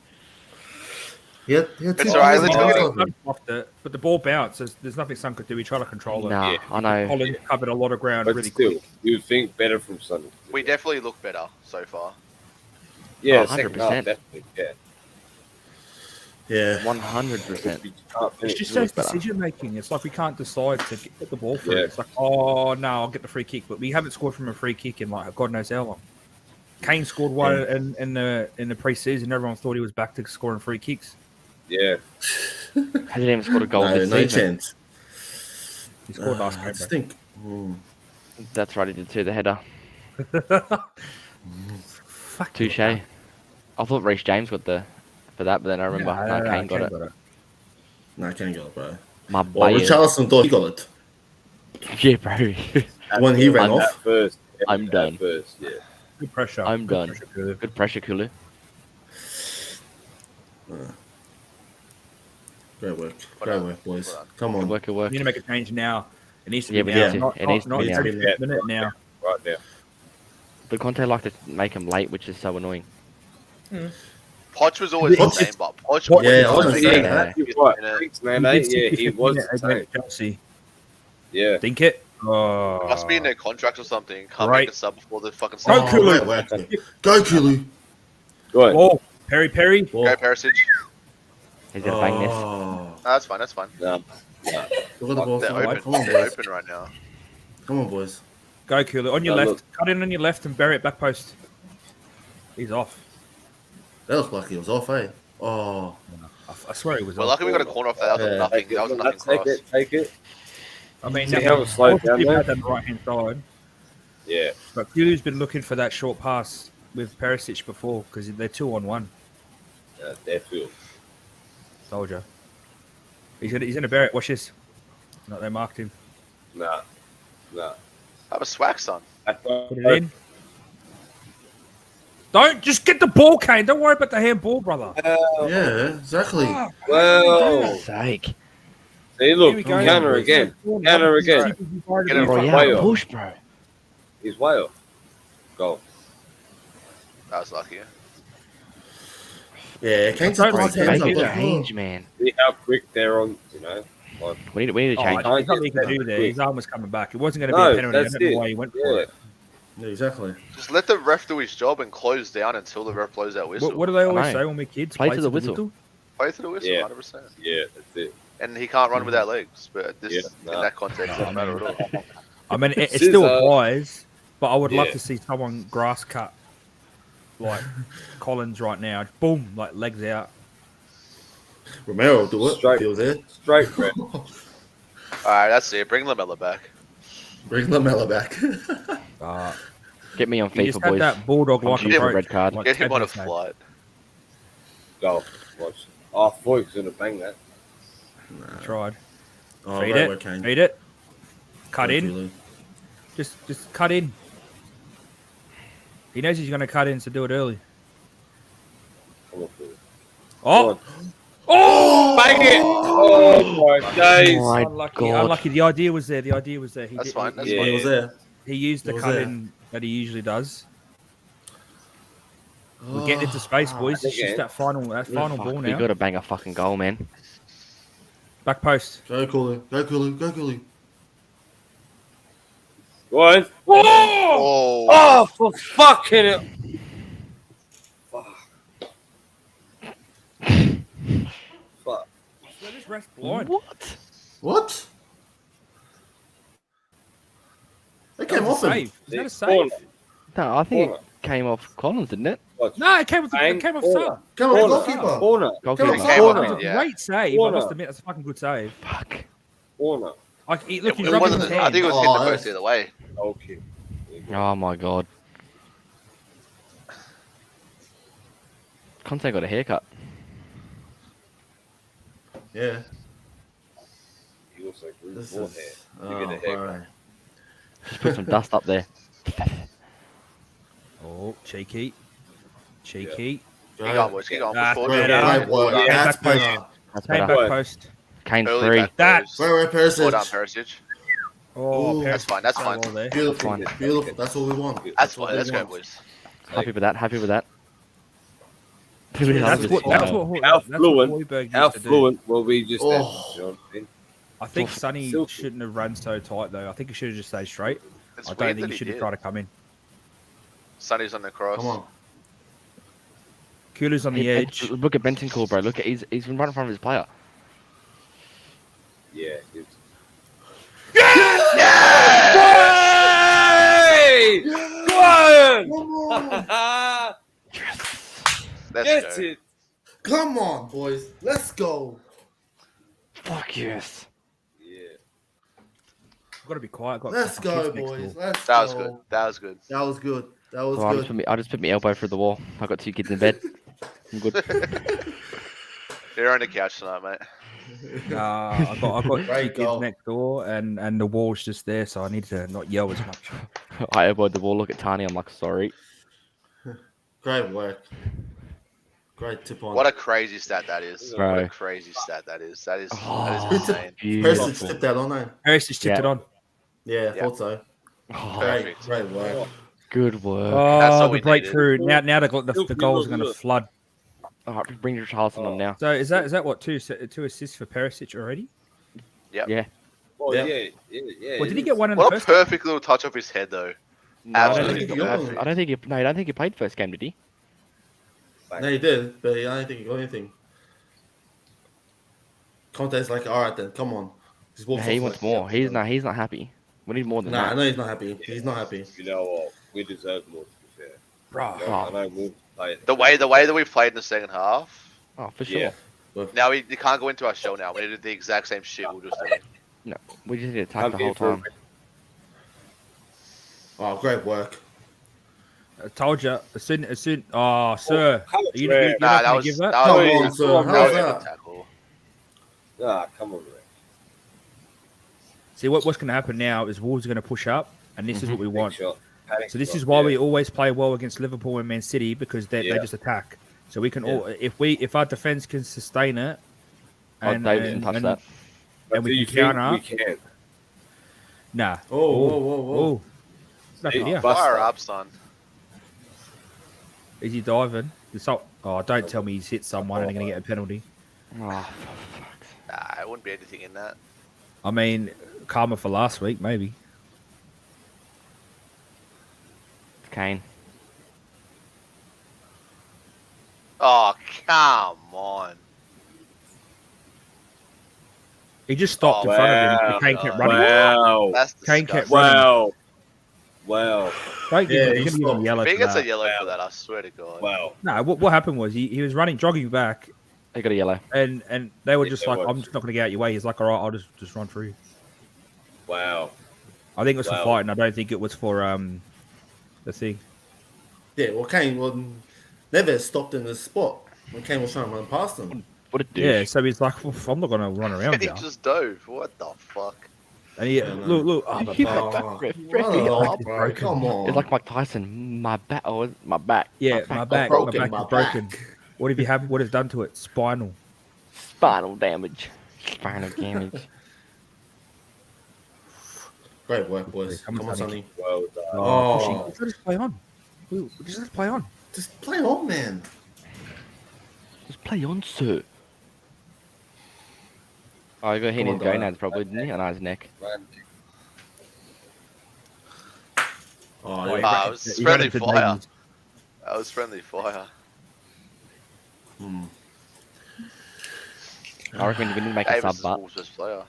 He had two It's alright, let's passes go off him. Off but the ball bounced. There's nothing Son could do. He tried to control it. Nah, Yeah. I know. Collins covered a lot of ground But really still, quick. you would think better from Sonny. We definitely look better so far. Yeah, Oh, second half, 100%. definitely. Yeah. Yeah. 100%. You can't It's finish just it. those better. decision making. It's like we can't decide to get the ball through. Yeah. It's like, oh no, I'll get the free kick, but we haven't scored from a free kick in like God knows how long. Kane scored one in the pre-season. Everyone thought he was back to scoring free kicks. Yeah. Hasn't even scored a goal No, this no season. chance. He scored last I game. just think. That's right, he did too. The header. Fuck Touche. you. I thought Reece James got the for that, but then I remember Kane got it. No, I can't get it, bro. My Well, boy. Richarlison thought he got it Yeah, bro. when he ran I'm off. First. I'm At done. First, yeah. Good pressure. I'm Good done. pressure, Kulu. Good pressure, Kulu. Great work. Well Great done. work, boys. Well done. Come Good on. work, good work. We need to make a change now. It needs to Yeah, be we now. need to. Not, It needs to not be now. 70th minute now. Right now. But Conte liked to make him late, which is so annoying. Poch was always the Poch- same, but Poch Yeah, I was gonna was say the that. You're right. minute. Thanks, man. Eh? Yeah, he was the against same. Chelsea. Yeah. Think it? Oh. Must be in their contract or something. Can't Right. make a sub before the fucking Go, sub. Kulu. Great work. Go, Kulu. Good. Oh, Perry. Ball. Go Perisic. He's gonna bang this. Oh. No, that's fine. That's fine. No. Look at the ball. They're Come on, open. They're boys. open right now. Come on, boys. Go, Kulu. On your No, left. look. Cut in on your left and bury it back post. He's off. That looked like he was off, eh? Oh. I swear he was We're off. lucky we got a corner off that. That was Yeah. nothing. That was a nothing Take cross. it. Take it. I mean, See how it slowed down there? had that on the right hand side. Yeah. But Kulu's been looking for that short pass with Perisic before because they're 2-on-1. They're filled. Told you. He's gonna bury it. Watch this. Not they marked him. Nah. Have a swag, son. Put it in. Don't just get the ball, Kane. Don't worry about the handball, brother. Yeah, exactly. Well, Sake. see, Here look, we go. counter again. Counter again. Get it Bro, from yeah, way off. push, bro. He's way off. Goal. That was lucky. Yeah, Kane's Don't up like his hands Make up. it Look, change, man. See how quick they're on, you know? Like, We need to Oh, change. there's nothing he can do there. His arm was coming back. It wasn't going to No, be a penalty. I that's don't know it. why he went for yeah. it. Yeah, exactly. Just let the ref do his job and close down until the ref blows that whistle. What do they always know. say when we're kids? Play to the whistle. Play to the whistle, Yeah. 100%. Yeah, that's it. And he can't run without legs. But this, Yeah, in nah. that context, doesn't matter at all. I mean, it Scissor. still applies, but I would love Yeah. to see someone grass cut like Collins right now. Boom, like legs out. Romero will do it. Straight. If he was there. Straight red. All right, that's it. Bring Lamella back. Bring Lamella back. Get me on He just FIFA, had boys. that bulldog like I'm due for a approach. red card. like Get him on a Teddy's had. flight. Goal. Watch. Oh, I thought he was going to bang that. Tried. Oh, Feed great it. work, Kane. Feed it. Cut Thank in. you, Lou. Just cut in. He knows he's going to cut in, so do it early. Come on, Phil. Oh! Come Oh, bang it! Oh, my days. My Unlucky. God. Unlucky. The idea was there. He That's did- fine, that's he, He was there. he used the It was cut there. in that he usually does. We're getting into space, boys. It's just that final Fuck, ball we now. got to bang a fucking goal, man. Back post. Go, Kulu. Go, Kulu. Go, Kulu. Go on. Oh, Oh, for fucking it. Fuck. So this ref's blind. What? What? They That came was off a him. save. Is that a save? Corner. No, I think Corner. it came off Collins, didn't it? Watch. No, it came off Bang. Salah. Corner. Come on, Corner. goalkeeper. Corner. Goalkeeper. Come on, Game Corner. on, That's a yeah. great save. Corner. I must admit, that's a fucking good save. Fuck. Corner. Like, look, he's it rubbing wasn't. his I hand. think it was hitting the Oh, post the other way. Okay. Oh my god. Conte got a haircut. Yeah. He also grew This more hair. is. To get a haircut. bro. Just put some dust up there. Oh, cheeky. Cheeky. Keep going, boys. Keep going. That's Push Great, forward. better. great work. Yeah, That's back post. better. That's Came better. back post. Kane's Early free. back That- post. Great work, Well done, Perisic. Perisic. Oh, Ooh. Perisic. That's fine. That's fine. Well there. Beautiful. Fine. Beautiful. That's all we want. That's all fine. we Let's go, want. boys. Happy with that. Happy with that. That's what How Højbjerg How used to do. fluent were we just then? Oh. You know what I mean? I think Sonny Silky. shouldn't have run so tight though. I think he should have just stayed straight. It's I don't weird think that he should have did. tried to come in. Sonny's on the cross. Come on. Kulu's on the edge. Look at Bentancur, bro. Look at he's been right in front of his player. Yeah. It's... Let's Get go. it! Come on, boys. Let's go. Fuck yes. Yeah. I've got to be quiet. I've got Let's fucking go, kids next boys. door. Let's That was go. good. That was good. That was good. That was Well, good. I just put my elbow through the wall. I got 2 kids in bed. I'm good. You're on the couch tonight, mate. I've got two Great kids goal. next door, and the wall's just there, so I need to not yell as much. I elbowed the wall. Look at Tani. I'm like, sorry. Great work. Great tip on. What a crazy stat that is. What Right. a crazy stat that is. That is Oh. insane. Perisic Beautiful. tipped that on, eh? Harris just tipped it on. Yeah, I Yeah. thought so. Oh, Great, great work. good work. That's Oh, all the we breakthrough! needed. Now the goals are going to flood. All right, bring your Charleston on now. So is that what two assists for Perisic already? Yeah. Oh, Yeah. yeah. Well, did he get one in the What a first? perfect little touch off his head, though. No, I don't Absolutely think he perfect. got. I don't think he. No, I don't think he played first game, did he? No, he did, but I don't think he got anything. Conte's like, all right then, come on. Just walks He off wants like, more. yeah, He's not happy. We need more than Nah, I that. know he's not happy. He's not happy. You know what? We deserve more, to be fair. Bruh. You know, I know we'll play it. The way that we played in the second half. Oh, for sure. Yeah. Now you can't go into our shell now. We did the exact same shit we'll just do. We just need to attack I'm the here whole for time. Oh, great work. I told you. As soon. Oh, sir. How Are you rare. not Nah, going that to was give that that? Come was, on, sir. That that How's was a that? good tackle. Nah, come on, man. See, what's going to happen now is Wolves are going to push up, and this is what we Big want. shot. Panic So this shot, is why yeah. we always play well against Liverpool and Man City, because they Yeah. just attack. So we can all if our defense can sustain it, Oh, David can touch that. But and we do you can think counter. we can? Nah. Oh, whoa. Oh. Nothing here. Bust Fire that. up, son. Is he diving? Oh, don't tell me he's hit someone and they're going to get a penalty. Oh, Nah, it wouldn't be anything in that. I mean, karma for last week, maybe. Kane. Oh, come on. He just stopped Oh, in front of him. wow. And Kane kept running. Wow. That's Kane kept disgusting. running. Wow. Don't Yeah, give he him a stopped. yellow If he for gets a that. yellow for that, I swear to God. Wow. No, what happened was he was running, jogging back, He got a yellow. and they were Yeah, just it like, was. I'm just not going to get out your way. He's like, all right, I'll just run through. Wow. I think it was for Wow. fighting. I don't think it was for the thing. Yeah, well, Kane never stopped in his spot when Kane was trying to run past him. What a douche. Yeah, so he's like, well, I'm not going to run around He here. just dove. What the fuck? And he, Yeah, no. look. Oh, He- my back. Oh, Ref, what ref, a- back is bro, broken. come on. It's like Mike Tyson. My back. Oh, my back. Yeah, my back broken, is my broken. back. What have you have? What has done to it? Spinal. Spinal damage. Spinal damage. Great work, boys. Come on, Come on, Sonny. Sonny. Well done. Oh. Pushing. Just play on. Just play on. Just play on, man. Just play on, sir. Oh, I got hit Come in on, his Donna. gonads probably, didn't he? And on his neck. Man. Oh, Oh, yeah. Ah, it was he friendly ran into fire. Davies. That was friendly fire. Hmm. I reckon we need to make a Davis sub, is but Wolves' best player.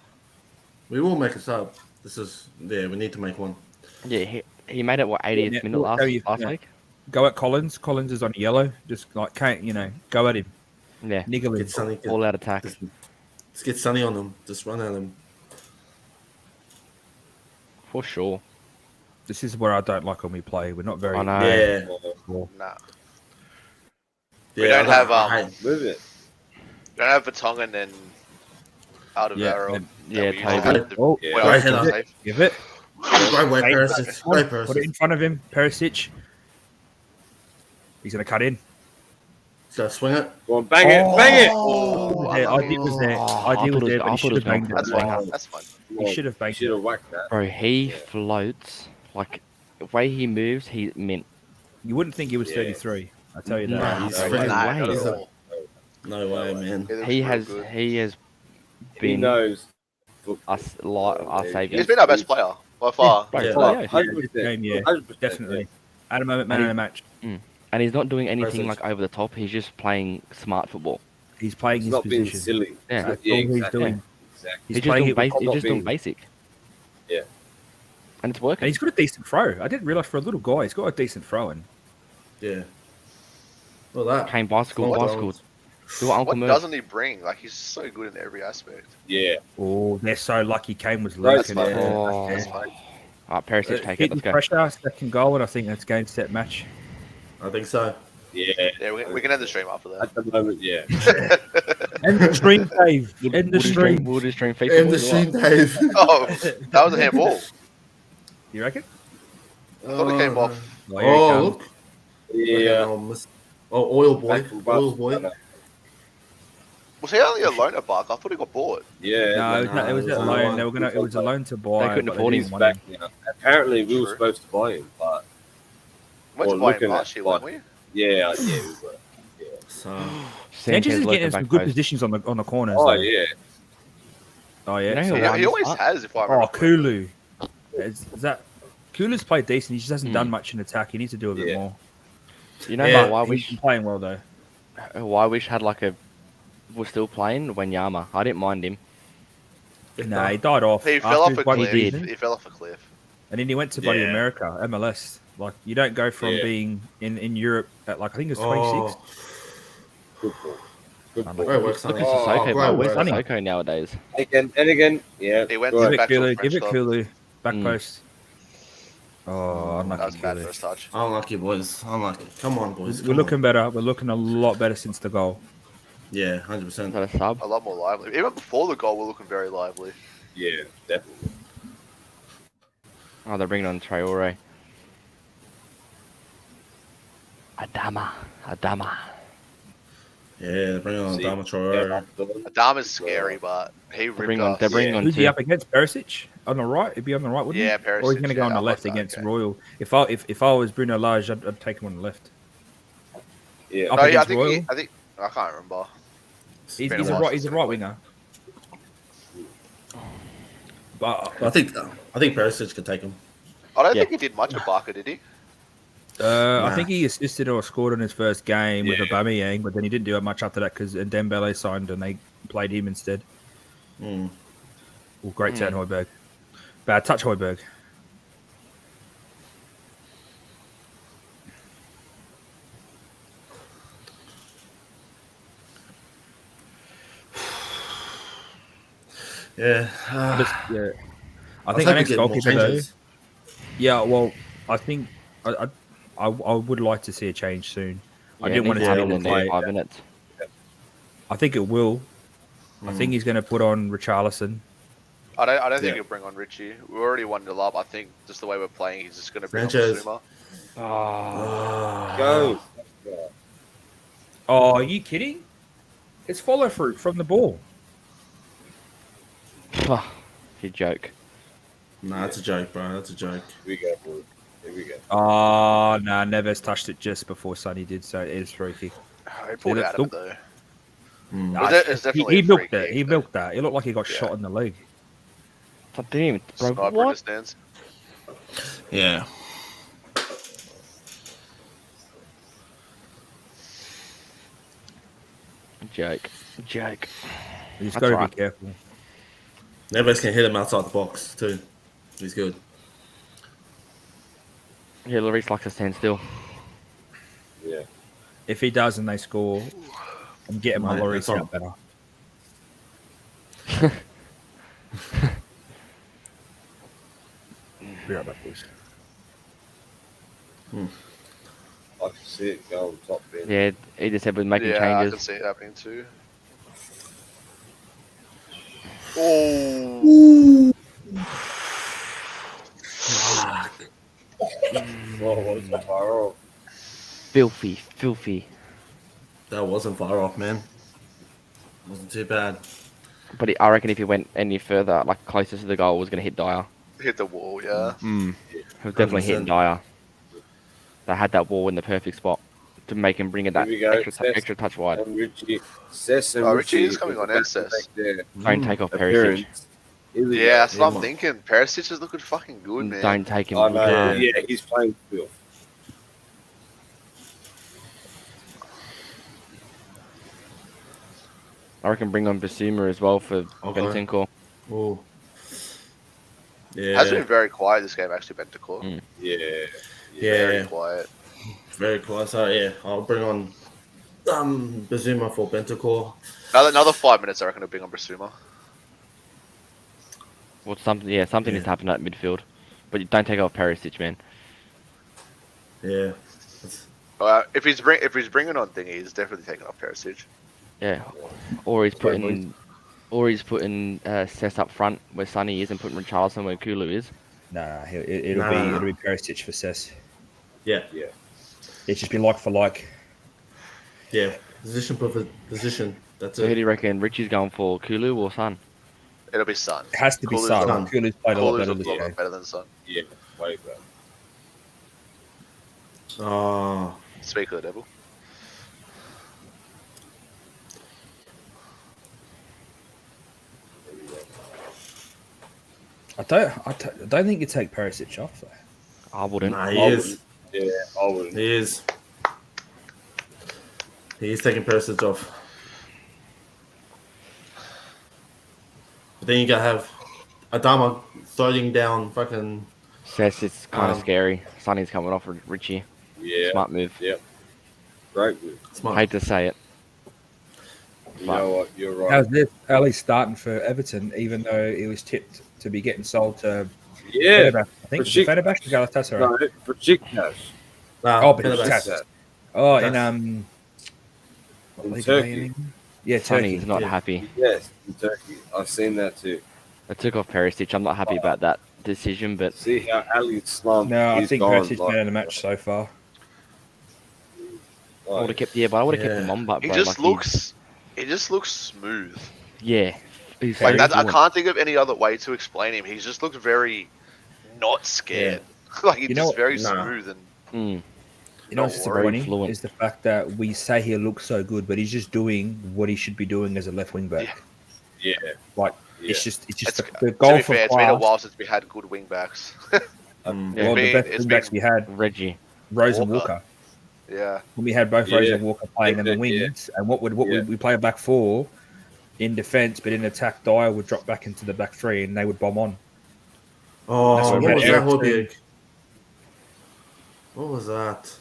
We will make a sub. We need to make one. yeah, he made it what 80th Yeah, minute look, last yeah. week. Go at Collins. Collins is on yellow. Just like go at him. Yeah, Niggle him. Get Sonny. all out attack. Let's get Sonny on them. Just run at him. For sure. This is where I don't like when we play. We're not very. I know. Yeah. Nah. Yeah, don't have, Move it. Don't have Vertonghen and Alderweireld. Yeah, Yeah, that we Toby. used to- Oh, Yeah. well, Right header. safe. give it. Great work, Hey, Perisic. come on, Great Put it in Perisic. front of him. Perisic. He's going to cut in. He's got to swing it. Go on, bang it, bang it. Oh, Yeah, idea was there. Idea was there, but he should have banged That's it. fine. That's fine. He should have banged Should it. have whacked that. Bro, he Yeah. floats like the way he moves. He mint. You wouldn't think he was Yeah. 33. I tell you No, that. he's no freaking way. not he's at a- all. No way, man. He looks He real has good. he has He been knows. our saviour. He's been our best player by far. Right, Yeah. so, yeah. 100%. Game, yeah, 100%, definitely. At a moment, man in the match. And he's not doing anything Presage. like over the top. He's just playing smart football. He's playing He's his not being position. silly. Yeah. That's Yeah, all he's exactly. doing. Exactly. He's He's just playing doing, it with he's just doing confidence. basic. Yeah. And it's And working. he's got a decent throw. I didn't realize for a little guy, he's got a decent throw in. Yeah. Well, that. Came bicycle. What- Do what Uncle What Move. doesn't he bring? Like, he's so good in every aspect. Yeah. Oh, they're so lucky Kane was Right, loose. that's and, fine. Oh. That's fine. Alright, Perisic, take it. hit Let's the go. pressure, second goal, and I think that's game, set, match. I think so. Yeah. Yeah, we can end the stream after that. At the moment, yeah. End the stream, Dave. End the stream. We'll just stream FIFA. And the stream, Dave. Oh, that was a handball. You reckon? I thought it came off. Oh, here it Oh, comes. look. Yeah. Oh, oil boy. Back from Oil Barcelona. boy. Was he only a loan at Bark? I thought he got bought. Yeah. No, it was No, a loan. They were gonna. It was a loan to buy. They couldn't but afford didn't He's want back him. now. Apparently, we were True. supposed to buy him, but Went to Or buy him looking last at year, what- weren't yeah, we were. So, Sanchez is lurking getting some back good post. positions on the corners. Oh though. yeah. Oh yeah. You know So- who we? won He this always part? has, if I remember. oh, Kulu. Is that Kulu's played decent? He just hasn't done much in attack. He needs to do a bit Yeah. more. You know Yeah, who I He's wish been playing well though. had like a was still playing Wanyama. I didn't mind him. Nah, he died off. He after fell off his a bloody cliff. season, He fell off a cliff. and then he went to bloody Yeah. America, MLS. Like you don't go from Yeah. being in Europe at like I think it was 26. oh, Good ball. Good I'm ball. great work, Look Sonny. at Oh, Sissoko, great bro. Where's work. Sissoko nowadays? And again, yeah. He went go to Give ahead. it back to Kulu. the French Give it club. Kulu. Back post. Oh, That was unlucky bad Kulu. first touch. Unlucky, boys. Unlucky. Come on, boys. We're Come looking on. better. We're looking a lot better since the goal. Yeah, Is 100%. that a sub? A lot more lively. Even before the goal, we're looking very lively. Yeah, definitely. Oh, they're bringing on Traore. Adama. Yeah, bring on See, Dama yeah, Traore. Adama's scary, but he ripped bring on- us. they're bringing Yeah. on- Who's he two. up against? Perisic on the right. He'd be on the right, wouldn't Yeah, he? Or he's going to Perisic, go on yeah, the I left thought so, against okay. Royal. If I was Bruno Lage, I'd take him on the left. Yeah. Up No, yeah, I against think Royal. I can't remember. He's been a a while right. since He's a I've right played. winger. But I think Perisic could take him. I don't Yeah. think he did much at Barker, did he? I think he assisted or scored in his first game with Yeah. Aubameyang, but then he didn't do much after that because Dembele signed and they played him instead. Mm. Well, great turn, Højbjerg. Bad touch, Højbjerg. Yeah. Yeah. I was think our hoping next to get more goalkeeper though. changes. Yeah, well, I think I would like to see a change soon. I didn't want to to see in him the play. 5 minutes. I think it will. I think he's going to put on Richarlison. I don't think Yeah. he'll bring on Richie. We already 1-0 up. I think just the way we're playing, he's just going to bring Sanchez. on Basuma. Go. Oh, are you kidding? It's follow through from the ball. You joke. Nah, that's a joke, bro. That's a joke. Here we go, boys. Here we go. Oh, no, Neves touched it just before Sonny did, so it is free kick. He pulled it Yeah, out of it though. Mm. Nah, It's definitely he a free milked it. kick, He though. milked that. It looked like he got Yeah. shot in the leg. I didn't even, bro, Sniper in the what? stands. Yeah. Joke. You just That's got to right. be careful. Neves can hit him outside the box, too. He's good. Yeah, Lloris likes to stand still. Yeah. If he does and they score, I'm getting my Mate, Lloris that's all. out better. Be right back, boys. I can see it go on top bin. Yeah, he just said we're making Yeah, I can changes. see it happening too. Oh, Well, what's the far off? Filthy. That wasn't far off, man. Wasn't too bad. But I reckon if he went any further, like closer to the goal, it was going to hit Dyer. hit the wall, yeah. He was definitely hitting 100%. Dyer. They had that wall in the perfect spot. to make him bring it that Here we go, extra touch wide. And Richie, Cess and Oh, Richie Richie is coming with on, the and Cess. back-to-back there. Don't take off Perisic. Appearance. Here we Yeah, go. that's what I'm Yeah. thinking. Perisic is looking fucking good, man. Don't take him. I You know. can't. Yeah, he's playing filth. I reckon bring on Basuma as well for Okay. Bentancur. Oh. Yeah. Has been very quiet this game, actually, Bentancur. Mm. Yeah. Very Yeah. quiet. Very close. So yeah, I'll bring on Bazuma for Bentancur. Another 5 minutes, I reckon, to bring on Brasuma. Well, something needs to happen at midfield, but you don't take off Perisic, man. Yeah. If he's bringing on thingy, he's definitely taking off Perisic. Yeah, or he's putting Cess up front where Sonny is and putting Richarlison where Kulu is. Nah, it'll be Perisic for Cess. Yeah. Yeah. It's just been like for like. Yeah. Position for position. That's So who do it. you reckon Richie's going for, Kulu or Son? It'll be Son. It has to be Kulu's Son. Son. Kulu's played a lot Kulu's better a this lot game. better than Son. Yeah. Way better. Oh. Speak of the devil. I don't think you take Perisic off though. I wouldn't. Nah, he I is. Yeah, I wouldn't. He is. He is taking Perisic off. But then you gotta have Adama throwing down fucking. Cess, it's kind of scary. Sonny's coming off with Richie. Yeah. Smart move. Yep. Great move. Smart. Hate to say it. You know what? You're right. How's this? Ali starting for Everton, even though he was tipped to be getting sold to Yeah. Fenerbahce. I think Besiktas. Fenerbahce or Galatasaray. No, for Besiktas. Oh, Fenerbahce. Besiktas. Oh, in what In league are they Turkey. in? Yeah, Turkey. Sonny's not yeah. happy. Yes, in Turkey. I've seen that too. I took off Perisic. I'm not happy about that decision, but See how Ali slumped. No, I He's think gone, Perisic like- man of the match so far. I would have kept but I would have kept him on. But He bro, just like, he just looks smooth. yeah. He's Like very that, I fluent. can't think of any other way to explain him. He just looks very not scared. Like he's You know just what- very Nah. smooth and Mm. You know what's Not worried, disappointing fluent. is the fact that we say he looks so good, but he's just doing what he should be doing as a left wing back. Yeah. Yeah. Like Yeah. it's just It's- the to goal be for fair, it's been a class. while since we had good wing backs. Mm. Yeah. Well, the It's best been- wing backs we had, Reggie. Rose and Walker. Walker. Yeah. When we had both Rose Yeah. and Walker playing in the Yeah. wings, and what Yeah. we play a back four in defence, but in attack, Dyer would drop back into the back three, and they would bomb on. Oh, That's what what was Red that, Ericsson- Horbieg? What was that?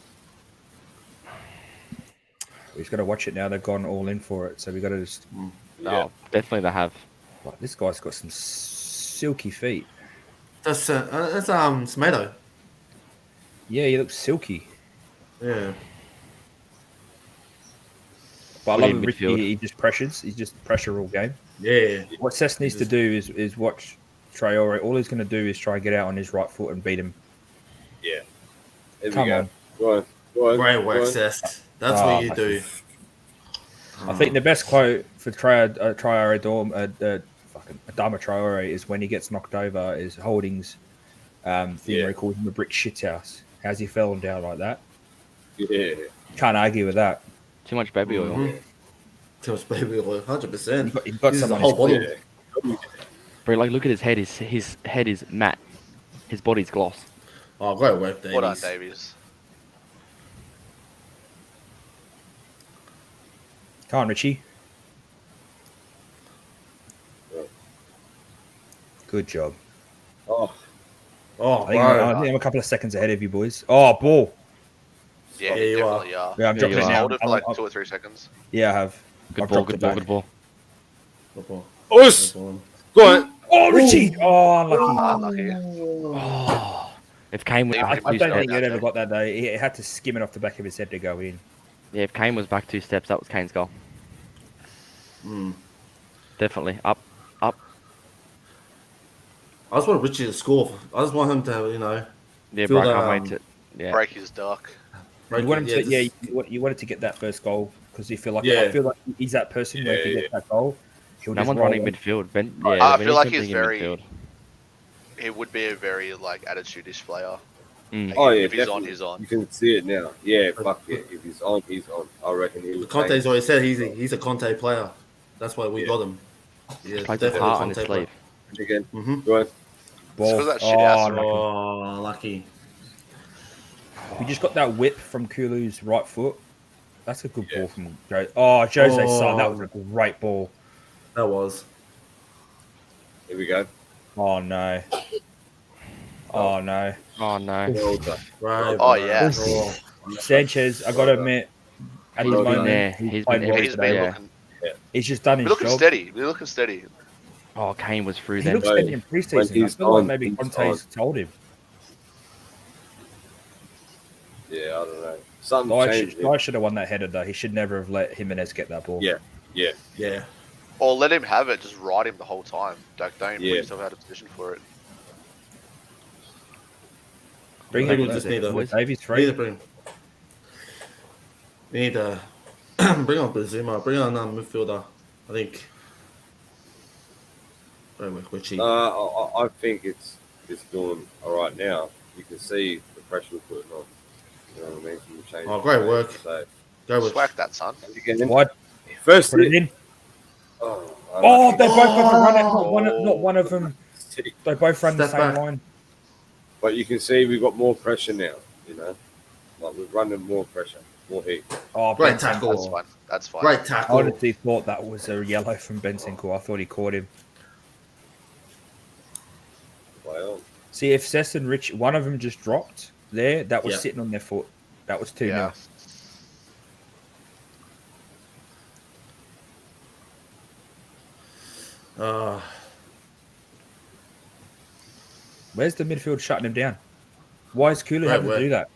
We've got to watch it now. They've gone all in for it, so we got to just. Yeah. Oh, definitely they have. Like, this guy's got some silky feet. That's Smedo. Yeah, he looks silky. Yeah. But I Put love him him. midfield. He just pressures. He's just pressure all game. Yeah. What Cess needs to do is watch Traore. All he's going to do is try and get out on his right foot and beat him. Yeah. There Come we go. on. Go on. Go on. Great Go work, on. Cest. That's Oh, what you do. I think the best quote for Traore fucking Adama Traore is when he gets knocked over is Holdings thing where he calls him a brick shithouse. How's he fallen down like that? Yeah. Can't argue with that. Too much baby oil. Mhm. Too much baby oil, 100%. He's got This is some a on whole his bottle. Yeah. Bro, like look at his head. His head is matte. His body's gloss. Oh, great work, Davies. What on Davies? Come on, Richie. Good job. Oh, Oh, I think bro. I'm a couple of seconds ahead of you boys. Oh, ball. Yeah, Yeah, you you definitely are. Yeah, I'm Yeah, dropping you it are. now. Hold it for like I'm- 2 or 3 seconds. Yeah, I have. Good I've ball. dropped Good it ball. back. Good ball. Good ball. Us! Good ball. Go on. Oh, Richie! Oh, unlucky. Unlucky. Oh, if Kane was I- back I two don't think steps, he'd ever got that though. He had to skim it off the back of his head to go in. yeah, if Kane was back 2 steps, that was Kane's goal. Mm. Definitely up, up. I just want Richie to score. I just want him to, Yeah, Feel bro, I that, can't wait to. Yeah, Break his duck. You want him to, just- you wanted to get that first goal because you feel like Yeah. I feel like he's that person where if he Yeah, gets that goal, he'll no just one's roll running on. midfield. Ben, I yeah, feel like Benitez he's in very- midfield. He would be a very like attitude-ish player. Mm. Oh yeah, if he's on, definitely. he's on. You can see it now. Yeah, fuck yeah. If he's on, he's on. I reckon he was. Conte's already said he's a Conte player. That's why we got him. Yeah, Plays with definitely a heart on his Conte player. sleeve. Again, Mm-hmm. go on. Ball. Because that shit ass. Unlucky. Oh, lucky. We just got that whip from Kulu's right foot. That's a good ball from Joe. Oh, Jose's son. That was a great ball. That was. Here we go. Oh, no. Oh, no. Oh no. Well done. Right. Oh, right. yes. Oh. Sanchez, I got to admit, at the Well done. moment, Yeah, he's he's played been well every- He's today. been yeah. looking, He's just done his looking job. steady. We're looking steady. Oh, Kane was through He then. looks steady in When preseason. I he's feel like on, maybe he's Conte's told him. Yeah, I don't know. Something changed. Guy should have won that header, though. He should never have let Jimenez get that ball. Yeah, yeah. Yeah. Or let him have it. Just ride him the whole time. Like, don't put Yeah. yourself out of position for it. Bring I think him we just need a- Davies We need free. to bring. We need to bring on Bazuma. Bring on another midfielder. I think. We're cheap. I think it's doing all right now. You can see the pressure we're putting on. You know what I mean? From the change. Oh, great work. So, Go with. Swack that, son. again, Wide. first Put it hit. in. Oh, Oh, they both got to run it. Oh. Not one of them. They both run the Step same back. line. But you can see we've got more pressure now. You know, like we're running more pressure, more heat. Oh, Great Bentancur. tackle. That's fine. That's fine. Great I tackle. honestly thought that was a yellow from Bentancur. I thought he caught him. Well, See, if Cess and Rich, one of them just dropped there, that was Yeah. sitting on their foot. That was 2-0. Yeah. Where's the midfield shutting him down? Why is Kulu Right, having where? to do that?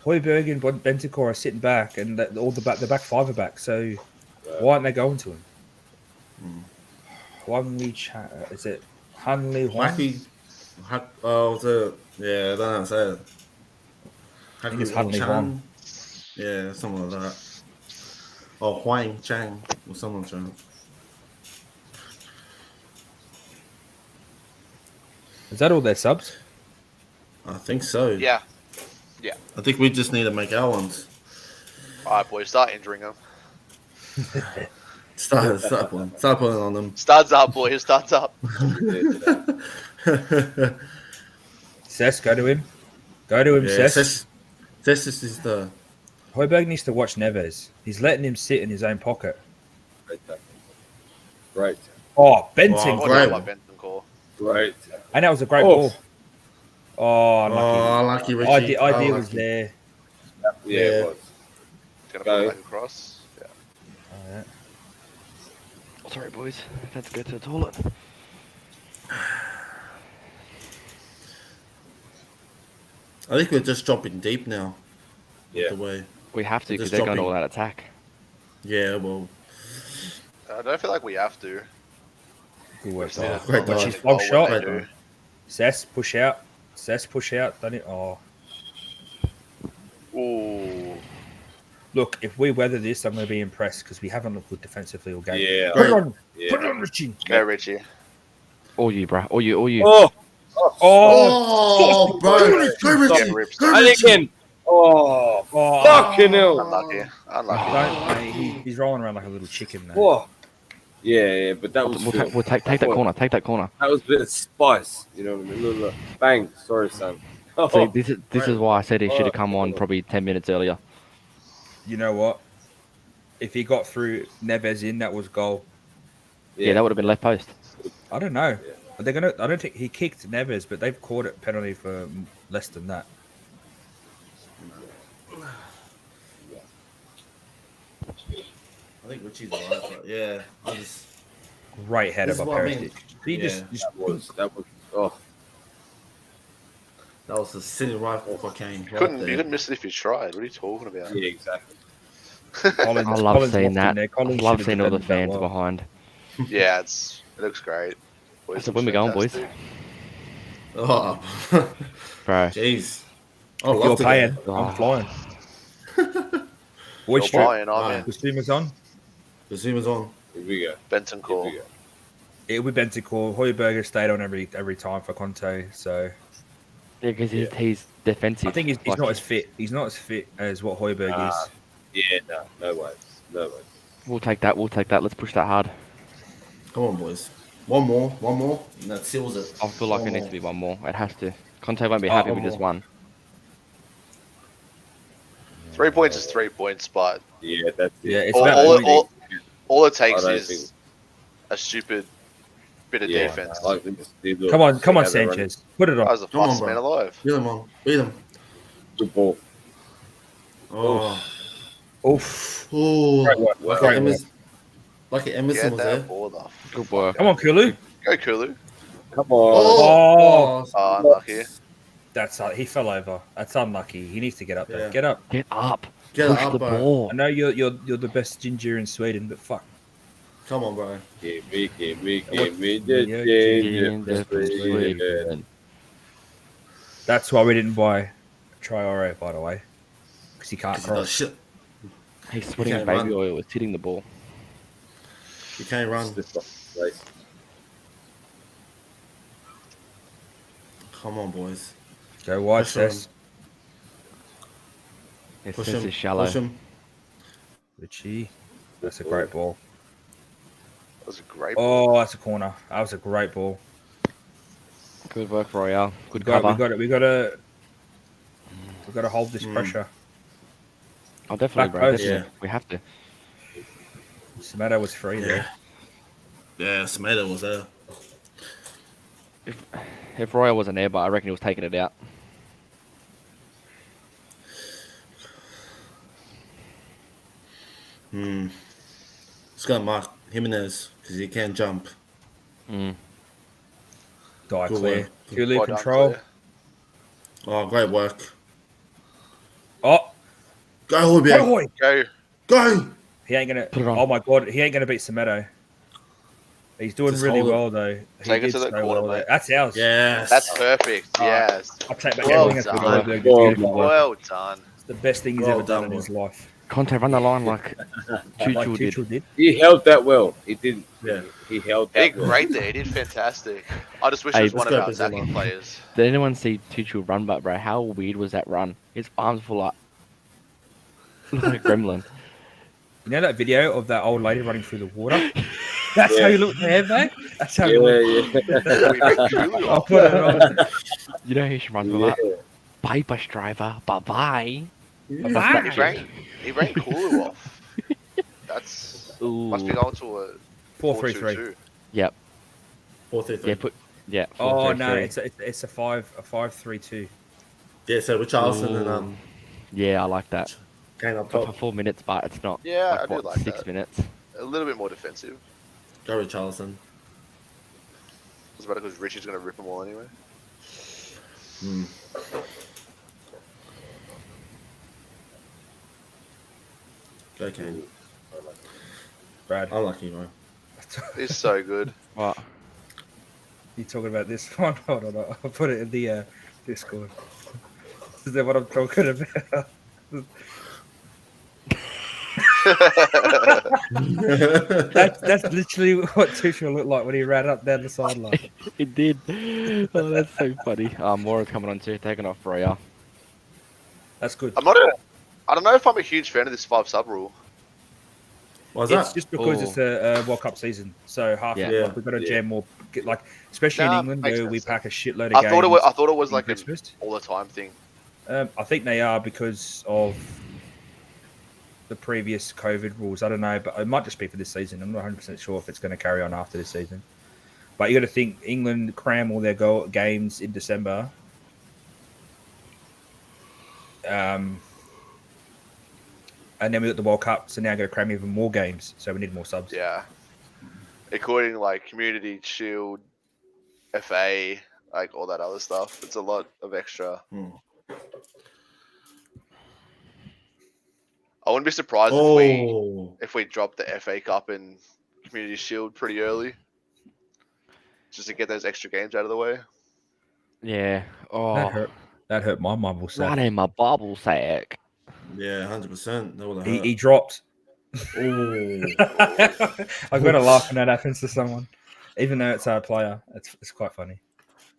Hoiberg and Bentancur are sitting back, and all the back five are back. So why aren't they going to him? Is it Hanley Huang? Maki. Oh, yeah, I don't know how to say it. I think it's Haki Hanley Chan. Huang. Yeah, something like that. Or Huang Chang or someone Chang. Is that all their subs? I think so. Yeah. I think we just need to make our ones. All right, boys. Start injuring them. Start putting on them. Starts up, boys. Starts up. Cess, go to him. Go to him, Yeah, Cess. Cess is the. Hoiberg needs to watch Neves. He's letting him sit in his own pocket. great tackle. Great, Oh, Benton. What great. about Bentancur? great. And that was a great Oh. ball. Oh, Oh, lucky. lucky Richie. Idea Oh, was lucky. there. Yeah, Yeah. it was. Gonna Go. put it back across. Yeah. Alright. Sorry, boys. Had to go to the toilet. I think we're just dropping deep now. Yeah. The way. We have to because Just they're going dropping. all that attack. Yeah, well. I don't feel like we have to. Good work. Just need to great let dodge. it She's go long when shot. they Great do. dodge. Cess, push out. Cess, push out. Done it. Oh. Ooh. Look, if we weather this, I'm going to be impressed because we haven't looked good defensively all game. Yeah. Put it on. Yeah. Put it on, Richie. Go, Richie. All you, bro. All you. Oh, Oh, Oh, bro. Go, Get Richie. ripped. Go, and Richie. again. Oh, Oh. fucking hell. Unlucky. Unlucky. He's rolling around like a little chicken now. Whoa. Yeah, but that was We'll take that corner. Take that corner. That was a bit of spice. You know what I mean? Look. Bang. Sorry, son. Oh, See, this is why I said he should have come on probably 10 minutes earlier. You know what? If he got through Neves in, that was goal. Yeah, that would have been left post. I don't know. They're gonna. I don't think he kicked Neves, but they've called it penalty for less than that. I think Richie's alright, but yeah, I just. Great header This is by what I mean. Perisic. He Yeah. that was. Oh, That was a silly rifle for Kane. You couldn't miss it if you tried. What are you talking about? yeah, exactly. Collins, I love Collins seeing lost in that. there. I Collins love should have seeing all the defended that fans well. behind. Yeah, it looks great. Boys, So when we going, boys? fantastic. Oh, Bro. jeez. I If love you're to paying, go. I'm flying. You're Which buying, I'm Ah. in. Bazuma's on? Bazuma's on. Here we go. Bentancur. It'll be Bentancur. Hoiberger stayed on every time for Conte. So Yeah, because defensive. I think he's Like, not as fit. He's not as fit as what Højbjerg is. Yeah, no way. We'll take that. Let's push that hard. Come on, boys. One more, and that seals it. I feel like One it needs more. to be one more. It has to. Conte won't be happy one with just more. one. 3 points is 3 points, but Yeah, that's it. Yeah, it's all, about all, winning. all it takes I don't is think- a stupid bit of Yeah, defense. I think it's still- Come on, have that Sanchez. Put it That on. was the Come on, fastest bro. man alive. Beat him on. Beat him. Good ball. Oh. Oof. Oh. Great work. Wow. Great work. Lucky Emerson Get was there. that ball the Good work. Come on, Kulu. Go Kulu. Come on. Oh. Oh, unlucky. That's he fell over. That's unlucky. He needs to get up there. Yeah. Get up. Get up. Get Push it up, the bro. ball. I know you're the best ginger in Sweden, but fuck. Come on, bro. Give me the Yeah, ginger. Sweden. That's why we didn't buy Traore, by the way, because he can't Because he does cross. shit. He's sweating can't baby run. oil. It's hitting the ball. You can't run. Come on, boys. Go wide, Push him. Sess. Yes, Push this him. is shallow. Push him. Richie. That's a great ball. That was a great ball. Oh, that's a corner. That was a great ball. Good work, Royale. Good We got cover. it. We got to hold this pressure. Oh, definitely, Back bro. post. Definitely. We have to. Semedo was free there. Yeah, Semedo was there. If Royale wasn't there, but I reckon he was taking it out. Just gonna mark Jimenez because he can't jump. Mm. Die Good clear. work. Kulu Well done, control. Claire. Oh, great work. Oh, Go, Højbjerg. boy. Go. Go. He ain't gonna. Put it on. Oh my god, he ain't gonna beat Semedo. He's doing Just really hold it. well though. He Take it did to the so corner, well there. mate. That's ours. Yes. That's perfect. Yes. I'll take back Well everything. That's done. what Højbjerg did. Well Beautiful work. Well done. It's the best thing he's Well ever done done, in his boy. life. Conte, run the line like Like Tuchel did. Tuchel did. He held that well. He did. Yeah. He held He that did well. great there. He did fantastic. I just wish Hey, it was one let's of go, our Brazil. attacking players. Did anyone see Tuchel run back, bro? How weird was that run? His arms full up. Look like a gremlin. You know that video of that old lady running through the water? That's Yeah. how you look there, mate. That's how you look. Yeah. We make Kulu I'll off. put it on. You know who should run with Yeah. that? Bye, bus driver. Bye-bye. He ran Kulu off. That's must be Ooh. going to a 4-3-3. 4-2-2. Yep. 4-3-3. Yeah, yeah. Oh 4-3-3. no, it's a 5-3-2. Yeah, so Richarlison and Ooh. Yeah, I like that. Kane up For top. 4 minutes, but it's not. Yeah, like, I do what, like 6 that. minutes. A little bit more defensive. Go Richarlison. It's better because Richie's going to rip them all anyway. Go Kane. Brad, Unlucky, bro. He's so good. What? you talking about this one? Hold on, I'll put it in the Discord. Is that what I'm talking about? That's literally what Tuchel looked like when he ran up down the sideline. It did. Oh, that's so funny. Mora's coming on too, taking off Royale. That's good. I don't know if I'm a huge fan of this 5-sub rule. What's It's that? just because Oh. it's a World Cup season, so half Yeah. like, we've got to jam more, especially Nah, in England makes where we sense. pack a shitload of I games. thought it was in like an Christmas. all the time thing. I think they are because of the previous COVID rules. I don't know, but it might just be for this season. I'm not 100% sure if it's going to carry on after this season. But you got to think England cram all their games in December. And then we got the World Cup, so now we're going to cram even more games. So we need more subs. Yeah. Including like Community Shield, FA, like all that other stuff. It's a lot of extra. I wouldn't be surprised if we drop the FA Cup and Community Shield pretty early, just to get those extra games out of the way. Yeah. Oh, That hurt my marble sack. right in my bubble sack. Yeah, 100%. That would have He hurt. dropped. Ooh. I've got to laugh when that happens to someone, even though it's our player. It's quite funny.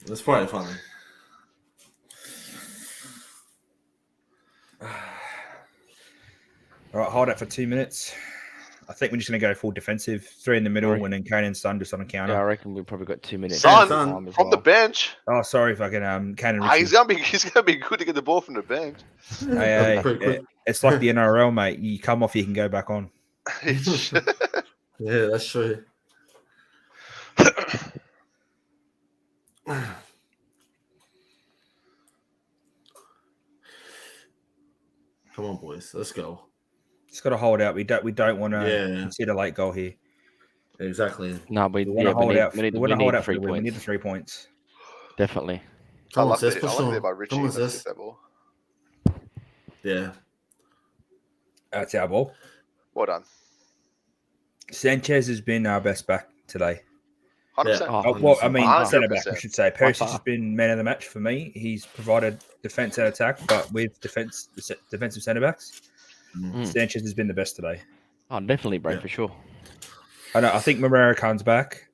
That's probably funny. All right, hold it for 2 minutes. I think we're just going to go full defensive. 3 in the middle, and then Kane and Son just on a counter. Yeah, I reckon we've probably got 2 minutes. Son, Son, from the bench. Oh, sorry, fucking Kane and Richie. He's gonna be good to get the ball from the bench. Hey, Pretty quick. it's like the NRL, mate. You come off, you can go back on. Yeah, that's true. Come on, boys. Let's go. Just got to hold out. We don't want to Yeah. concede a late goal here. Exactly. No, We want to hold out. We want to hold out for the 3 win. We points. need the 3 points. Definitely. I Come on, love Sis. it. Push I like on. it by Richie. Come on, Let's Sis. get that ball. Yeah. That's our ball. Well done. Sanchez has been our best back today. 100%. Yeah. Oh, well, I mean, 100%. centre back, I should say. Perisic far. has been man of the match for me. He's provided defence and attack, but with defensive centre backs, Sanchez has been the best today. Oh, definitely, bro, Yeah. for sure. I know. I think Romero comes back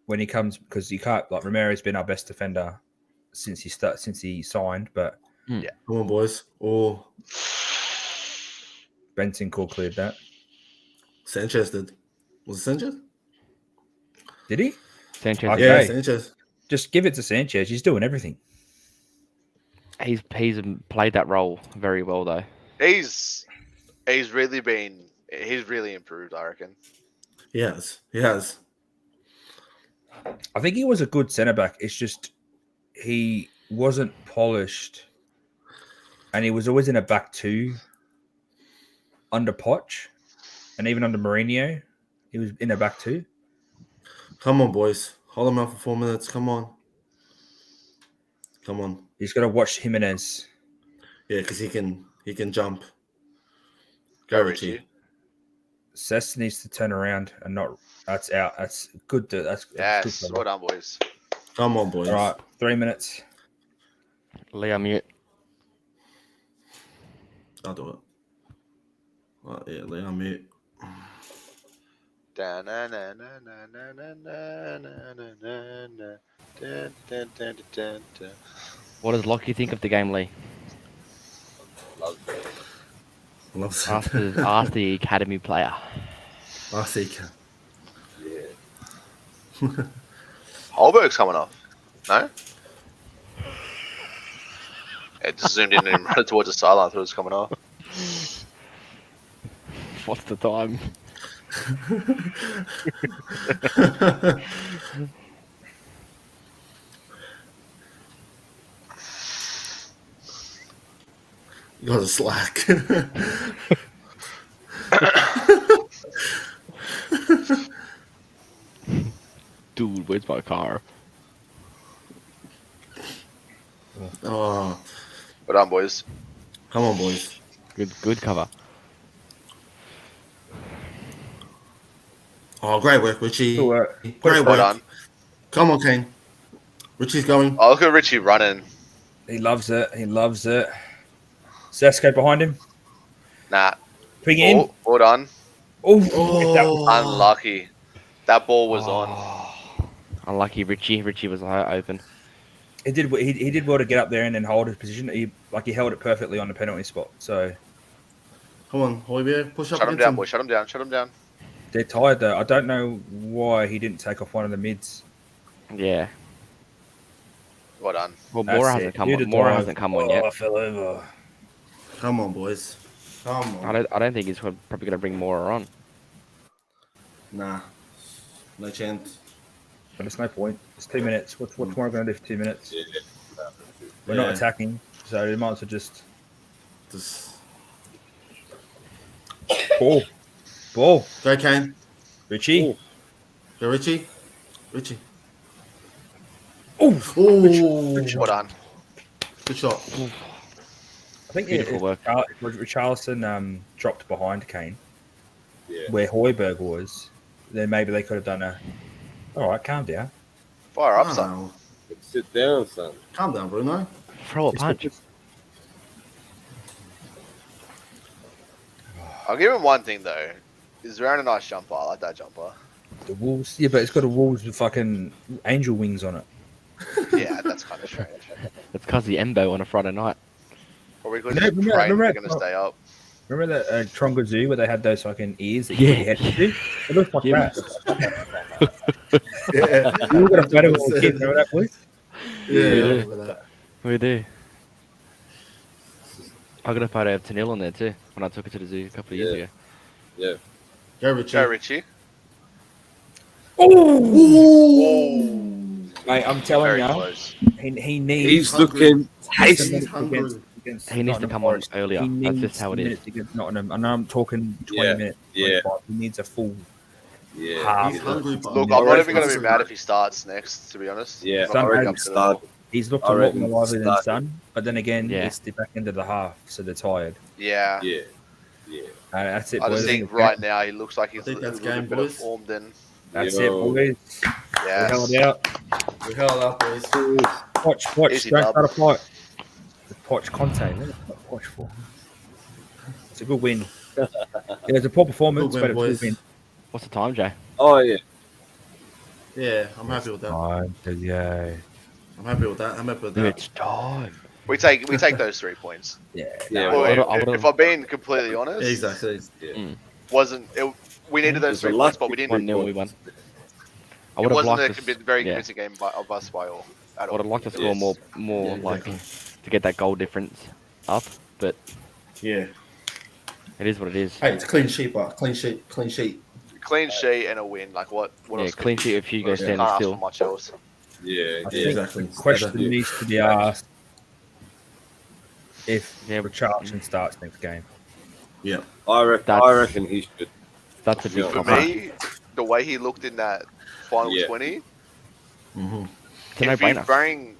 when he comes because you can't. Like Romero's been our best defender since he signed, but Come on, boys. Oh, Bentancur cleared that. Sanchez did. Was it Sanchez? Did he? Sanchez. Okay. Yeah, Sanchez. Just give it to Sanchez. He's doing everything. He's played that role very well, though. He's really improved, I reckon. He has. He has. I think he was a good centre back. It's just he wasn't polished, and he was always in a back two under Poch, and even under Mourinho, he was in a back two. Come on, boys. Hold him out for 4 minutes. Come on. Come on. He's got to watch Jimenez. Yeah, because he can jump. Go, Richie. Cess needs to turn around and not. That's out. That's good. That's Yes. good. Well done, boys. Come on, boys. All right, 3 minutes. Leo mute. I'll do it. Yeah, Leon mute. What does Lockie think of the game, Lee? Loves Ask it. ask the academy player. I see. Holberg's coming off. No? It just zoomed in and ran towards the sideline. I thought it was coming off. What's the time? You got a slack. Dude, where's my car? Oh, Well done, boys. come on, boys. Good cover. Oh, great work, Richie. Good work. Great Well work. done. Come on, Kane. Richie's going. Oh, look at Richie running. He loves it. He loves it. Sesko behind him. Nah. Ping in. Oh, well done. Oh, Oh. Unlucky. That ball was on. Unlucky Richie. Richie was open. he did. He did well to get up there and then hold his position. He held it perfectly on the penalty spot. So Come on, Hoiberg. Push up Shut him against down, boys. Shut him down. Shut him down. they're tired though. I don't know why he didn't take off one of the mids. Yeah. Well done. Well, That's Mora it. hasn't come You on. did Mora dive. hasn't come on Oh, I yet. fell over. Come on, boys. Come on. I don't think he's probably going to bring Mora on. Nah. No chance. But it's no point. It's 2 minutes. What's more going to do for 2 minutes? We're Yeah. not attacking, so we might as well just Just ball. go, Kane. Richie. Go, Richie. Richie. Oh, Oh, Well done. good shot. I think Beautiful work. Richarlison dropped behind Kane, where Hoiberg was. Then maybe they could have done a. All right, calm down. Fire up, son. Wow. Sit down, son. Calm down, Bruno. Throw a punch. I'll give him one thing, though. He's wearing a nice jumper. I like that jumper. The Wolves, yeah, but it's got a Wolves with fucking angel wings on it. Yeah, that's kind of strange. It's because the Embo on a Friday night. Or we could just pray they're going to stay up. Remember that Tronga Zoo where they had those fucking ears that you put your head into? It looks like that. Yeah. You got a photo of a kid, remember that, boys? Yeah, I do. remember that. We do. I got a photo of Tanil on there too when I took it to the zoo a couple of years ago. Yeah. Go, Richie. Go, Richie. Mate, I'm telling Very you, close. he needs. He's looking He's tasty. hungry. He needs to come on earlier. He That's needs just how it is. minutes against Nottingham, and I'm talking 20 Yeah, minutes. yeah. 25. He needs a full Yeah. half. He's hungry. But Look, I'm not even going to be mad if he starts next, to be honest. Yeah, Some I reckon have start. He's looked I a lot reckon more lively than start. Sun, but then again, Yeah. it's the back end of the half, so they're tired. Yeah. Yeah. Yeah. That's it, I boys. just think It's right game. now he looks like he's I think a that's little game, bit of boys. form then. That's Yo. it, boys. We held Yes. out. We held up, boys. Poch, Easy don't dub. start a fight. The Poch Conte. What is Poch for? It's a good win. Yeah, it's a poor performance, Good but win, it's a boys. good win. What's the time, Jay? Oh yeah. Yeah, I'm happy with that. Time to go. I'm happy with that. I'm happy with that. It's time. We take those 3 points. Yeah. Yeah. Well, well, I would've- if I'm being completely honest, Exactly. we needed those 3 It was a points, but we lucky didn't. 1-0 we won. I It would have wasn't liked a very yeah. convincing game of us by all. At I would have all. liked to score Yes. more Yeah, like exactly. to get that goal difference up, but Yeah. it is what it is. Hey, it's a clean sheet, but clean sheet. Clean sheet and a win. Like what? What Yeah, else? clean could sheet you- if Hugo you standing can't ask still. for much else. Yeah. I Yeah. think Exactly. the question needs to be asked if Yeah. Richarlison starts next game. Yeah. I That's- reckon he should. That's a big For For comeback. me, the way he looked in that final Yeah. 20, Mm-hmm. It's a if you no-brainer. bring,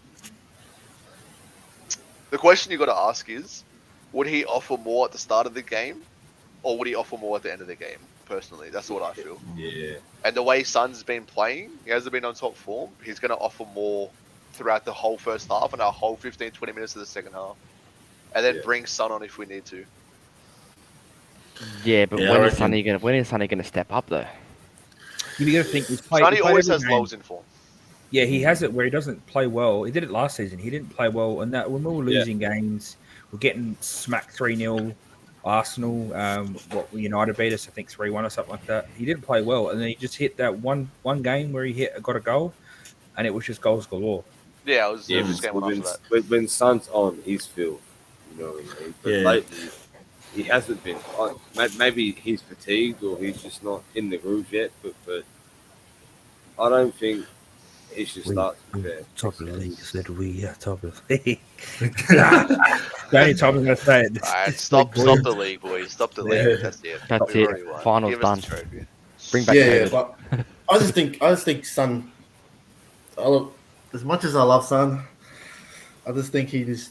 the question you got to ask is, would he offer more at the start of the game, or would he offer more at the end of the game? Personally, that's what I feel. Yeah. And the way Son's been playing, he hasn't been on top form. He's going to offer more throughout the whole first half and our whole 15-20 minutes of the second half, and then Yeah. bring Son on if we need to. Yeah, but Yeah, I when is reckon- Sonny gonna step up though? You got to think he's played. Sonny he played always every has game. lows in form. Yeah, he has it where he doesn't play well. He did it last season. He didn't play well, and that when we were losing games, we're getting smacked 3-0. Arsenal, United beat us, I think 3-1 or something like that. He didn't play well, and then he just hit that one game where he got a goal, and it was just goals galore. Yeah, it was Yeah. just game one after that. When Son's on, he's filled. You know what I mean? But Yeah. lately, he hasn't been. Maybe he's fatigued or he's just not in the groove yet. But I don't think he should start. Top of the league, said we are top of the league. The only time I'm going to say it. Alright, stop the league, boys. Stop the league. Yeah. That's it. That's We it. already won. Finals Give us the done. trophy. Bring back Yeah, David. but I just think Son. As much as I love Son, I just think he just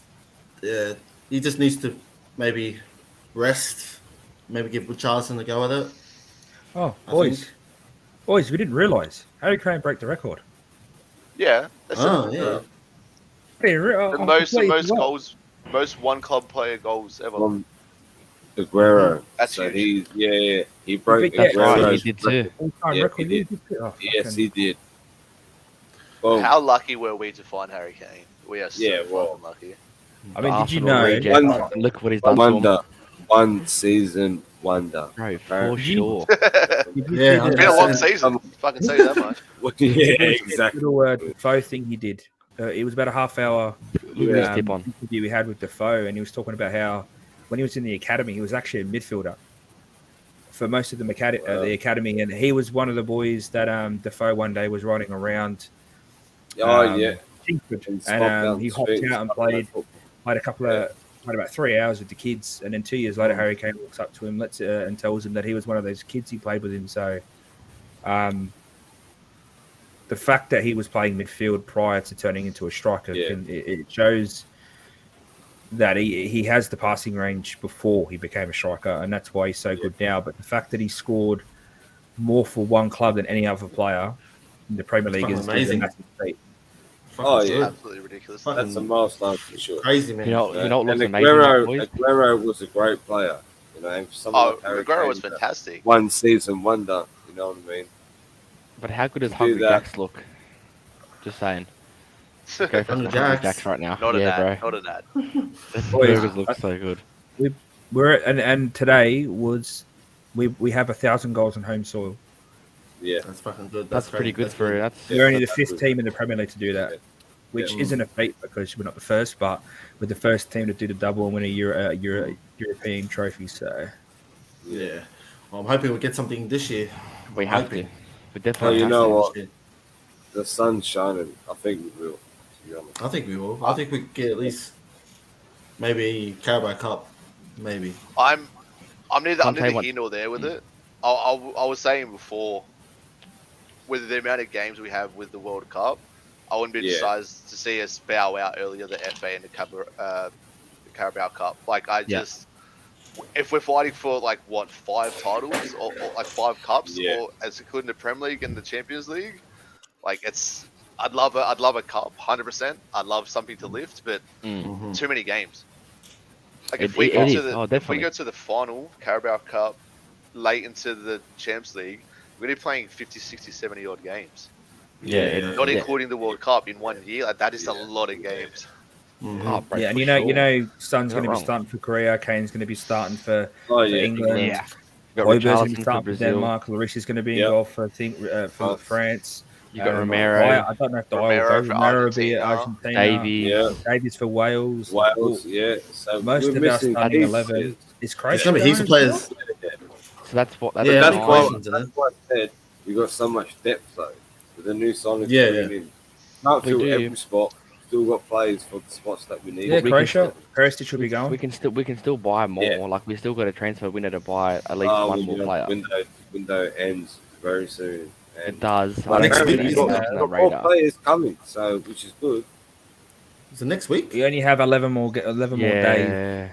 needs to maybe rest, maybe give Richarlison a go at it. Oh, I boys, think. we didn't realise Harry Kane broke the record. Yeah, that's Oh it. yeah, The most goals, most one club player goals ever. Aguero. That's so huge. he broke That's right, Aguero's he did too. All-time Yeah, record. he did. Oh, Yes, fucking- he did. Well, How lucky were we to find Harry Kane? We are so Yeah, well, fucking lucky. I mean, did you Arsenal know? reject. One- Look what he's done to him. wonder. One season wonder. Bro, for Did you- sure. Did you Yeah, see It's been a long 100%. season. Fucking say that much. Yeah, the exactly. little Defoe thing he did? It was about a half-hour Look tip on. interview we had with Defoe, and he was talking about how when he was in the academy, he was actually a midfielder for most of the academy, and he was one of the boys that Defoe one day was riding around. Oh yeah. Chingford, And Scott and he Bell's hopped feet. out and played about 3 hours with the kids, and then 2 years later, Harry Kane walks up to him, and tells him that he was one of those kids he played with him. So, the fact that he was playing midfield prior to turning into a striker, Yeah. it shows that he has the passing range before he became a striker, and that's why he's so good now. But the fact that he scored more for one club than any other player in the Premier League Fucking is amazing. a massive feat. Oh, Fucking yeah. Absolutely ridiculous. That's a milestone for sure. crazy man. You know what looks and amazing, about boys? Aguero was a great player. You know, and for someone Oh, like Harry Aguero Kane, was fantastic. one season wonder. You know what I mean? But how good does do Hungry that. Jacks look? Just saying. Go for some Hungry Hungry Jacks. Jacks right now. Not an yeah, ad. bro. Not an ad. The Boys, burgers look so good. And today was we have 1,000 goals on home soil. Yeah. That's fucking good. That's pretty good for it. That's We're only the that's fifth good. team in the Premier League to do that, Yeah. which Yeah. isn't a feat because we're not the first, but we're the first team to do the double and win a European trophy. So Yeah. Well, I'm hoping we get something this year. we I'm have hoping. to. We definitely you have know to. what? This year. The sun's shining. I think we will. To be honest. I think we will. I think we get at least maybe Carabao Cup. Maybe. I'm neither Can't tell you what- here nor there with it. I was saying before, with the amount of games we have with the World Cup, I wouldn't be Yeah. surprised to see us bow out earlier the FA and the Carabao Cup. Like if we're fighting for like what 5 titles or like 5 cups, Yeah. or as including the Premier League and the Champions League, like I'd love a cup, 100%. I'd love something to lift, but Mhm. too many games. Like It- if we it go is. to the Oh, if we definitely. go to the final Carabao Cup, late into the Champions League, we're gonna be playing 50, 60, 70 odd games. Yeah, Not yeah. including the World Cup in 1 year. Like that is a lot of games. Mhm. Oh, bro, yeah, and for you sure. know, Son's You're going to not be wrong. starting for Korea. Kane's going to be starting for Yeah. England. Yeah. You got Hoiberg's going to be Richarlison for starting for Brazil. Denmark. Larissa's going to be in Yep. goal for for France. You got I Romero, don't know if the Romero will go. for Romero will be at Argentina. Argentina. Davey. Yeah. Davies for Wales. Wales. Yeah. So Most we're of our missing starting heaps. 11 is There's Croatia. gonna be heaps of players. So that's what. That's Yeah, That's fine. why. questions, isn't it? That's why I said we got so much depth though. With the new signings Yeah, coming yeah. in, can't We fill do. every spot. Still got players for the spots that we need. Yeah, we can Croatia. Perisic will be We going. can still buy more. Yeah. Like we still got a transfer window to buy at least one more player. Window ends very soon. It does. But Next apparently week, we've isn't got, it? we've got more players coming, so which is good. Is it next week? We only have 11 more days. Yeah.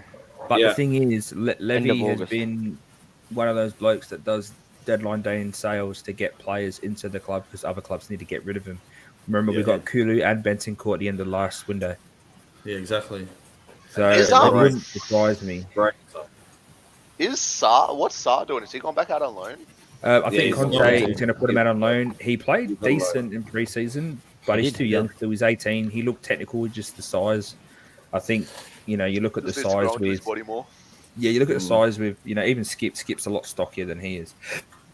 But Yeah. the thing is, Levy End of has August. been one of those blokes that does deadline day in sales to get players into the club because other clubs need to get rid of him. Remember, we Yeah. got Kulu and Benson Court at the end of the last window. Yeah, exactly. So Is it that right? wouldn't surprise me. Great. Is Saar? What's Saar doing? Is he gone back out on loan? I think he's Conte on loan. is going to put him out on loan. He played He's on loan. decent in pre-season, but He he's did, too yeah. young still. He's 18. He looked technical, just the size. I think, you look at the Just needs to grow size into his with... body more. Yeah, you look at the size with, even Skip's a lot stockier than he is.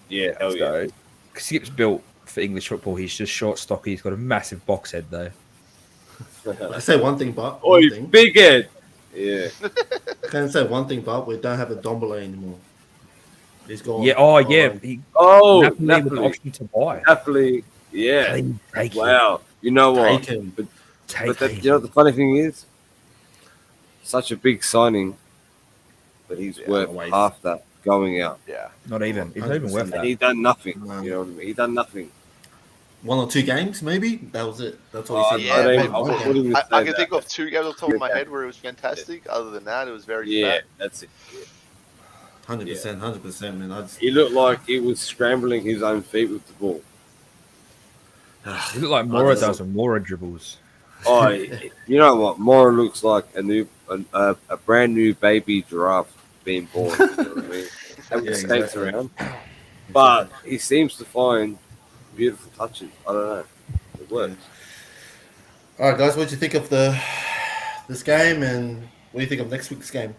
Yeah, hell yeah. So Skip's built for English football. He's just short, stocky. He's got a massive box head, though. I say one thing, but Oi, one thing. big head. Yeah. I can say one thing, but we don't have a Dombele anymore. He's gone. Yeah, He, Oh, Napoli with the Napoli. option to buy. Napoli. Yeah. Please take Wow. You know what? Take him. it. Take But that, it. you know what the funny thing is? Such a big signing, but he's worth always. half that going out. Yeah. Not even. He's not even 100%. worth And that. he done nothing. No. You know what I mean? He done nothing. 1 or 2 games, maybe. That was it. That's all he said. yeah, I don't- but- I wouldn't even I say can that. think of 2 games off the top of my Yeah. head where it was fantastic. Other than that, it was very Yeah, bad. that's it. 100%, 100%, man. He looked like he was scrambling his own feet with the ball. He looked like Mora does when Mora dribbles. Oh, you know what? Mora looks like a brand new baby giraffe being born. You know what I mean? Having Yeah, skates exactly. around, but he seems to find beautiful touches. I don't know. It works. All right, guys, what do you think of this game, and what do you think of next week's game?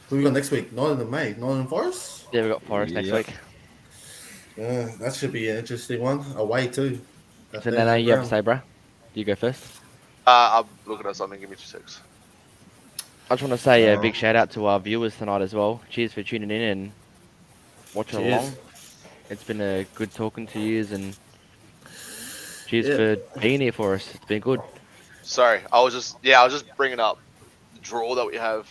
Who we got next week? Nottingham, May. Nottingham Forest? Yeah, we got Forest next Yeah. week. That should be an interesting one. Away, too. So now you have to say, bro. You go first. I'm looking at something. Give me 2 seconds. I just want to say a big shout out to our viewers tonight as well. Cheers for tuning in and watching Cheers. along. It's been a good talking to you, and cheers Yeah. for being here for us. It's been good. Sorry, I was just bringing up the draw that we have.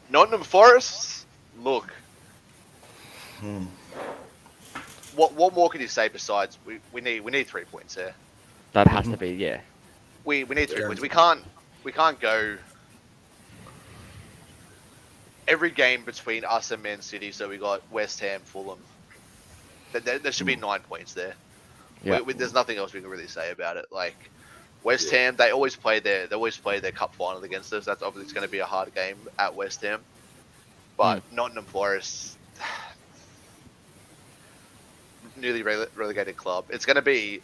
Nottingham Forest. Look, what more can you say besides we need 3 points there. That has to be, yeah. We need 3 Yeah. points. We can't go every game between us and Man City. So we got West Ham, Fulham. There should be 9 points there. Yeah. There's nothing else we can really say about it. Like West Ham, they always play their cup final against us. That's obviously going to be a hard game at West Ham. But Nottingham Forest, newly relegated club, it's going to be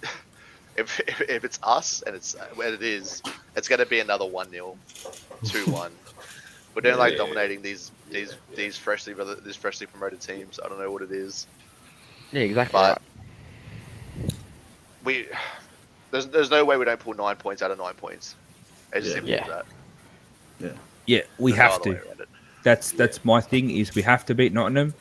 if it's us and it's where it is, it's going to be another 1-0, 2-1. We're doing like dominating these freshly promoted teams. I don't know what it is. Yeah, exactly. But Right. there's no way we don't pull 9 points out of 9 points. It's as simple as that. Yeah, we There's no have other way to. around it. That's my thing. Is we have to beat Nottingham.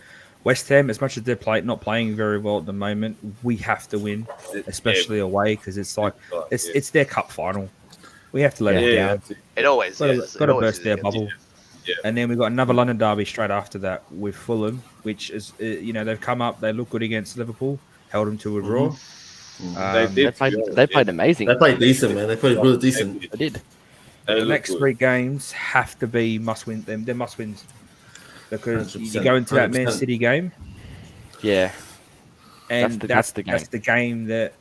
West Ham, as much as they're not playing very well at the moment, we have to win, especially away, because it's like it's their cup final. We have to let it down. It always is. Got to burst their bubble. Yeah. And then we've got another London derby straight after that with Fulham, which is they've come up. They look good against Liverpool, held them to a draw. They played amazing. They played decent, man. They played really decent. They did. The next 3 games have to be must win. They're must wins because you go into that Man 100%. City game. Yeah. And That's the game. That's the game that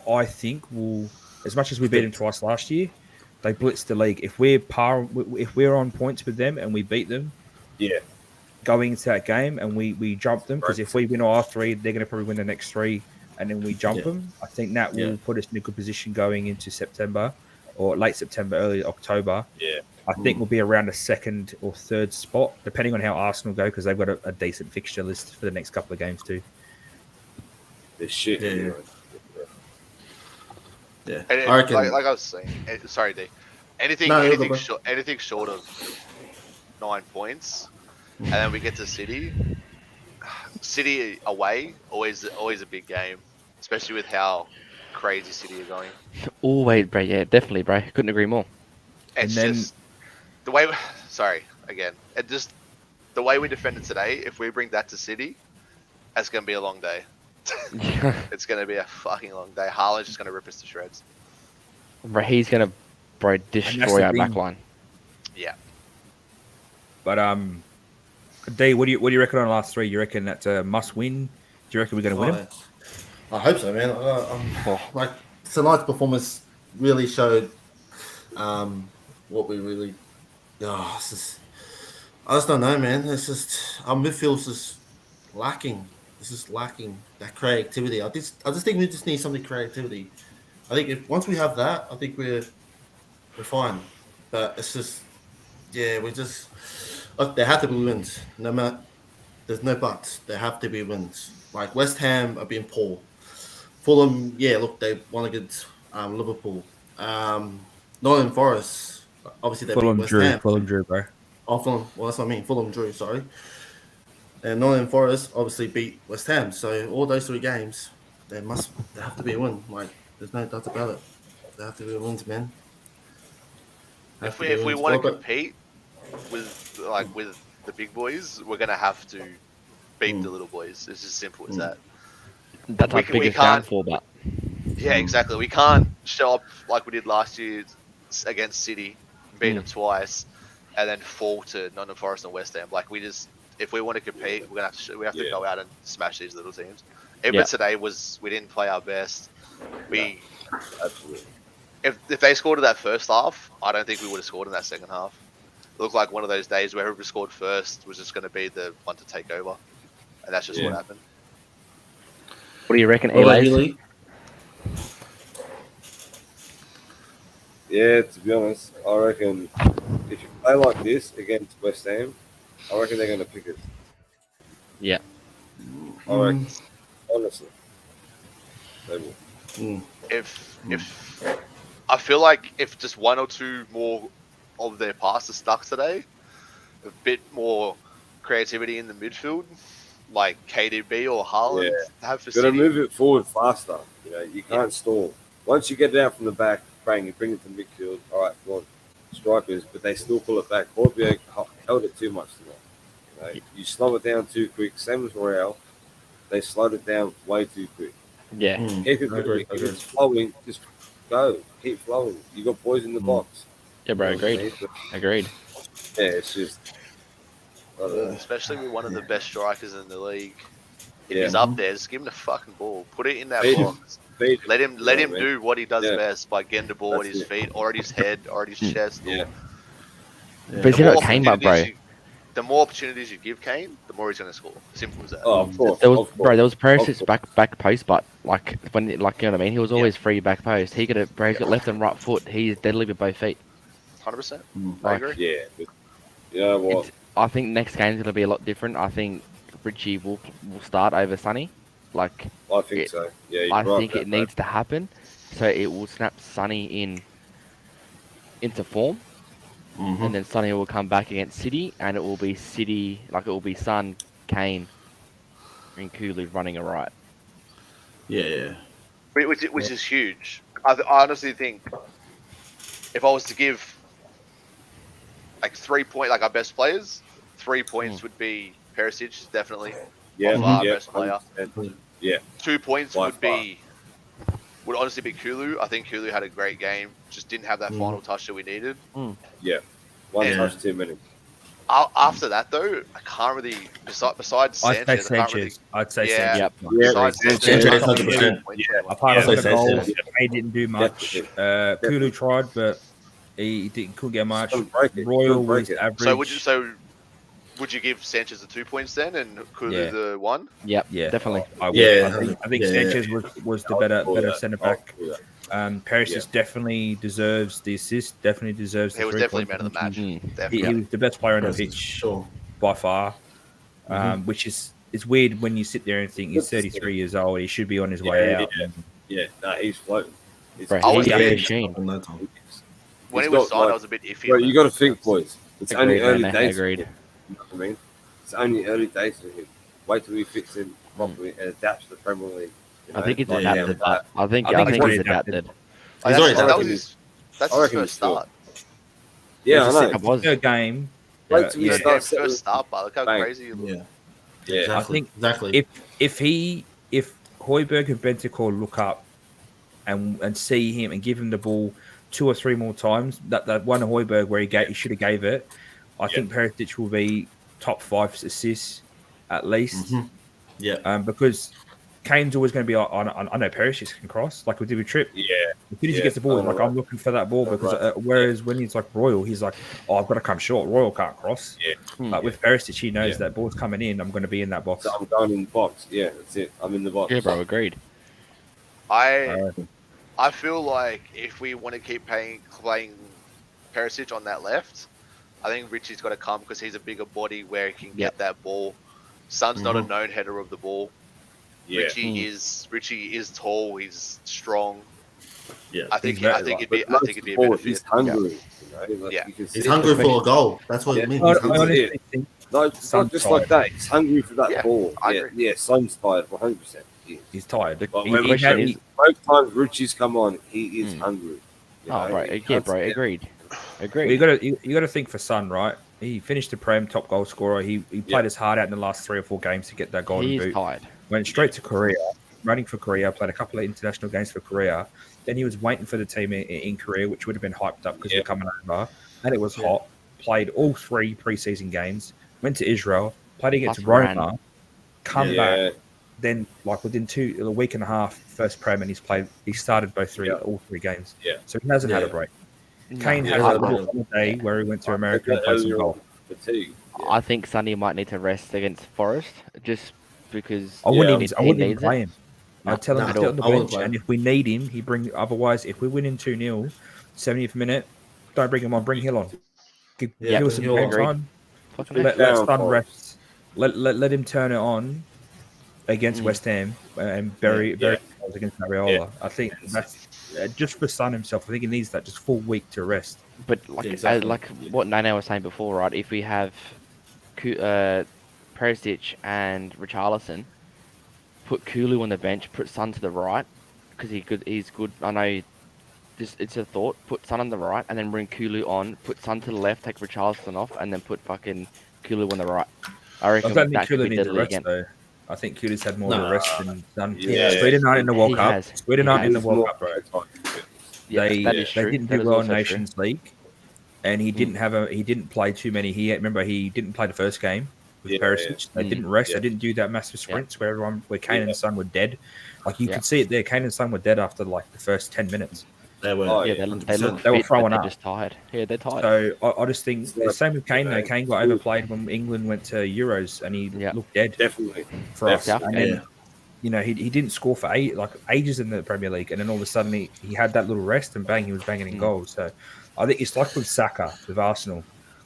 I think will, as much as we beat them twice last year, they blitzed the league. If we're on points with them and we beat them, going into that game and we jump them, because if we win all 3, they're going to probably win the next 3, and then we jump them. I think that will put us in a good position going into September or late September, early October. Yeah. I think we'll be around a 2nd or 3rd spot, depending on how Arsenal go, because they've got a decent fixture list for the next couple of games too. This shit. Yeah. And I reckon. like I was saying, sorry, D. Anything short of 9 points, and then we get to City. City away, always a big game, especially with how crazy City are going. Always, bro. Yeah, definitely, bro. Couldn't agree more. It's just the way. Sorry, again. It just the way we defended today. If we bring that to City, that's gonna be a long day. It's gonna be a fucking long day. Haaland's just gonna rip us to shreds. Bro, he's gonna, destroy our back line. Yeah. But D, what do you reckon on the last 3? You reckon that's a must win? Do you reckon we're going to win them? I hope so, man. Like tonight's performance really showed what we really. I just don't know, man. It's just our midfield's just lacking. It's just lacking that creativity. I just think we just need some creativity. I think once we have that, I think we're fine. But it's just, we just look. There have to be wins. No matter, there's no buts. There have to be wins. Like West Ham are being poor. Fulham, look, they won against Liverpool. Nottingham Forest, obviously they beat West Ham. Fulham drew, bro. Oh, Fulham. Well, that's what I mean. Fulham drew. Sorry. And Nottingham Forest obviously beat West Ham. So all those 3 games, they have to be a win. Like there's no doubt about it. They have to be wins, man. If we want to compete with the big boys, we're gonna have to beat the little boys. It's as simple as that. That's our biggest downfall, but yeah, exactly. We can't show up like we did last year against City, beat them twice, and then fall to Nottingham Forest and West Ham. Like if we want to compete, we have to go out and smash these little teams. Even today we didn't play our best. Absolutely. If they scored in that first half, I don't think we would have scored in that second half. It looked like one of those days where whoever scored first was just going to be the one to take over, and that's just what happened. What do you reckon, Eli? Yeah, to be honest, I reckon if you play like this against West Ham, I reckon they're going to pick it. Yeah. I reckon, honestly, they will. If I feel like if just 1 or 2 more of their passes stuck today, a bit more creativity in the midfield, like KDB or Haaland have for City. Got to move it forward faster. You can't stall. Once you get it out from the back, bang, you bring it to midfield. All right, go on, strikers, but they still pull it back. Horbier held it too much tonight. You slow it down too quick. Same as Royale, they slowed it down way too quick. Yeah. Keep it moving. If it's flowing, just go. Keep flowing. You got boys in the box. Yeah, bro. Agreed. Agreed. Yeah, it's just. Especially with one of the best strikers in the league. If he's up there, just give him the fucking ball. Put it in that box. Let him do what he does best by getting the ball at his feet or at his head or at his chest. Yeah. But he's not a tame up, bro. the more opportunities you give Kane, the more he's going to score. Simple as that. Oh, of course. There was of course. there was Perisic Of course. back post, but like when you know what I mean, he was always free back post. He's got left and right foot. He's deadly with both feet. 100%. I Like, agree. Yeah. But you know what? I think next game's gonna be a lot different. I think Richie will start over Sonny. Like, I think so. Yeah, you're I right think about it needs to happen, so it will snap Sonny into form, and then Sonny will come back against City, and it will be City, like it will be Son, Kane, and Kulu running a right. Yeah. Which is huge. I honestly think if I was to give like 3 points, like our best players, 3 points would be Perisic, definitely. Yeah, By far, yeah, best player. 100%. Yeah, 2 points By would honestly be Kulu. I think Kulu had a great game. Just didn't have that final touch that we needed. yeah. One Yeah. touch too many. After that, though, I can't really. Besides I'd say Sanchez, I can't really. Sanchez. I'd say Yeah. Sanchez. Yep. Besides Sanchez, Sanchez, I can't 100%. really give points to anyone. Apart Yeah, from the Sanchez. goals, he didn't do much. Kulu tried, but he couldn't get much. Couldn't break it. Royal Couldn't break was it. average. Would you give Sanchez the 2 points then, and Kulu Yeah. the 1? Yep, Yeah, definitely. I would. Yeah. I think Yeah. Sanchez was the better centre back. Yeah. Perisic definitely deserves the assist. Definitely deserves. He was definitely man of the match. He Definitely. was the best player on the pitch Sure. by far. Which is it's weird when you sit there and think he's 33 years old. He should be on his way out. Yeah, no, he's floating. Bro, I was he's a thinking- machine. On that time. When he He's was got, signed, like- I was a bit iffy. Bro, on you it. got to think, boys. It's only Agreed, early man, days. agreed. For him, you know what I mean? It's only early days for him. Wait till he fits in properly and adapts to the Premier League. You I know? think it's Yeah, adapted. but I think I think he's he's adapted. He's already That done was it. that's I his reckon first he's still- start. Yeah, I know. It was. Third game. Wait till he yeah. starts First settling. start, but look how Bang. crazy he looked. Yeah. Yeah, Exactly. I think exactly. if Højbjerg and Bentancur look up and see him and give him the ball 2 or 3 more times, that one Højbjerg where he should have gave it, I think Perisic will be top 5 assists at least. Yeah. Because Kane's always going to be on. I know Perisic can cross like we did with Tripp. yeah. As soon as he Yeah. gets the ball, Oh, like right. I'm looking for that ball because Right. whereas when he's like Royal, he's like, oh, I've got to come short. Royal can't cross. Yeah. Like with Perisic, he knows Yeah. that ball's coming in. I'm going to be in that box. So I'm going in the box. Yeah, that's it. I'm in the box. Yeah, bro, agreed. I feel like if we want to keep playing Perisic on that left, I think Richie's got to come because he's a bigger body where he can get that ball. Son's not a known header of the ball. Yeah. Richie is tall. He's strong. Yeah. I think But it'd be a better most He's fit. hungry. You know? Like, Yeah. you can see He's it. hungry for a goal. That's what Yeah. it means. I He's hungry. honestly think No, it's Son's not just like that. He's hungry for that Yeah, ball. I Yeah, agree. yeah. Son's tired 100%. He is. he's tired. But He- when he we had- see both times Richie's come on, he is hungry. You Oh, know, bro, he yeah, can't bro, sit- agreed. you Agreed. got to think for Son, right? He finished the Prem top goal scorer. He played his heart out in the last 3 or 4 games to get that golden He's boot. tired. Went straight to Korea, running for Korea. Played a couple of international games for Korea. Then he was waiting for the team in Korea, which would have been hyped up because they're coming over. And it was hot. Played all 3 preseason games. Went to Israel. Played against Plus Roma. ran. Come Yeah. back. Then, like within a week and a half, first Prem, and he started all 3 games. Yeah. So he hasn't had a Yeah. break. Kane Yeah. had a Yeah. little holiday where he went to America and played some Earlier golf. on, fatigue. I think Sonny might need to rest against Forest just because I wouldn't Yeah. even needs play it. him. I'd tell him No, to sit on the I wouldn't bench, play him. and if we need him, he bring. Otherwise, if we're winning 2-0, 70th minute, don't bring him on. Bring Hill on. Give Yeah, Hill bring some Hill game on. time. Fucking Let down, Son Forrest. rest. Let him turn it on against West Ham and bury goals against Mariola. Yeah. I think that's just for Son himself. I think he needs that just full week to rest. But like, Yeah, exactly. like what Nana was saying before, right? If we have Perisic and Richarlison, put Kulu on the bench, put Son to the right because he's good. I know, just it's a thought. Put Son on the right and then bring Kulu on. Put Son to the left, take Richarlison off, and then put fucking Kulu on the right. I I reckon don't think that could Kulu be needs a deadly rest again. though. I think Kulu's had more of Nah. a rest than Son. Yeah. Sweden aren't in the World He Cup. has. Sweden He aren't in the has. World Cup, bro. Yeah, They that is true. didn't That do is well in also true. Nations League, and he didn't play too many. He didn't play the first game with Yeah, Perisic. They didn't rest. Yeah. They didn't do that massive sprints where Kane Yeah. and Son were dead. Like you Yeah. could see it there. Kane and Son were dead after like the first 10 minutes. They were. Oh, Yeah, yeah. they look They were fit, but throwing they're up. just tired. Yeah, they're tired. So I just think It's the like- same with Kane. Though yeah, Kane got it's overplayed when England went to Euros, and he Yeah. looked dead Definitely. for us. Definitely. And then Yeah. you know he didn't score for ages in the Premier League, and then all of a sudden he had that little rest, and bang, he was banging in goals. So I think it's like with Saka with Arsenal.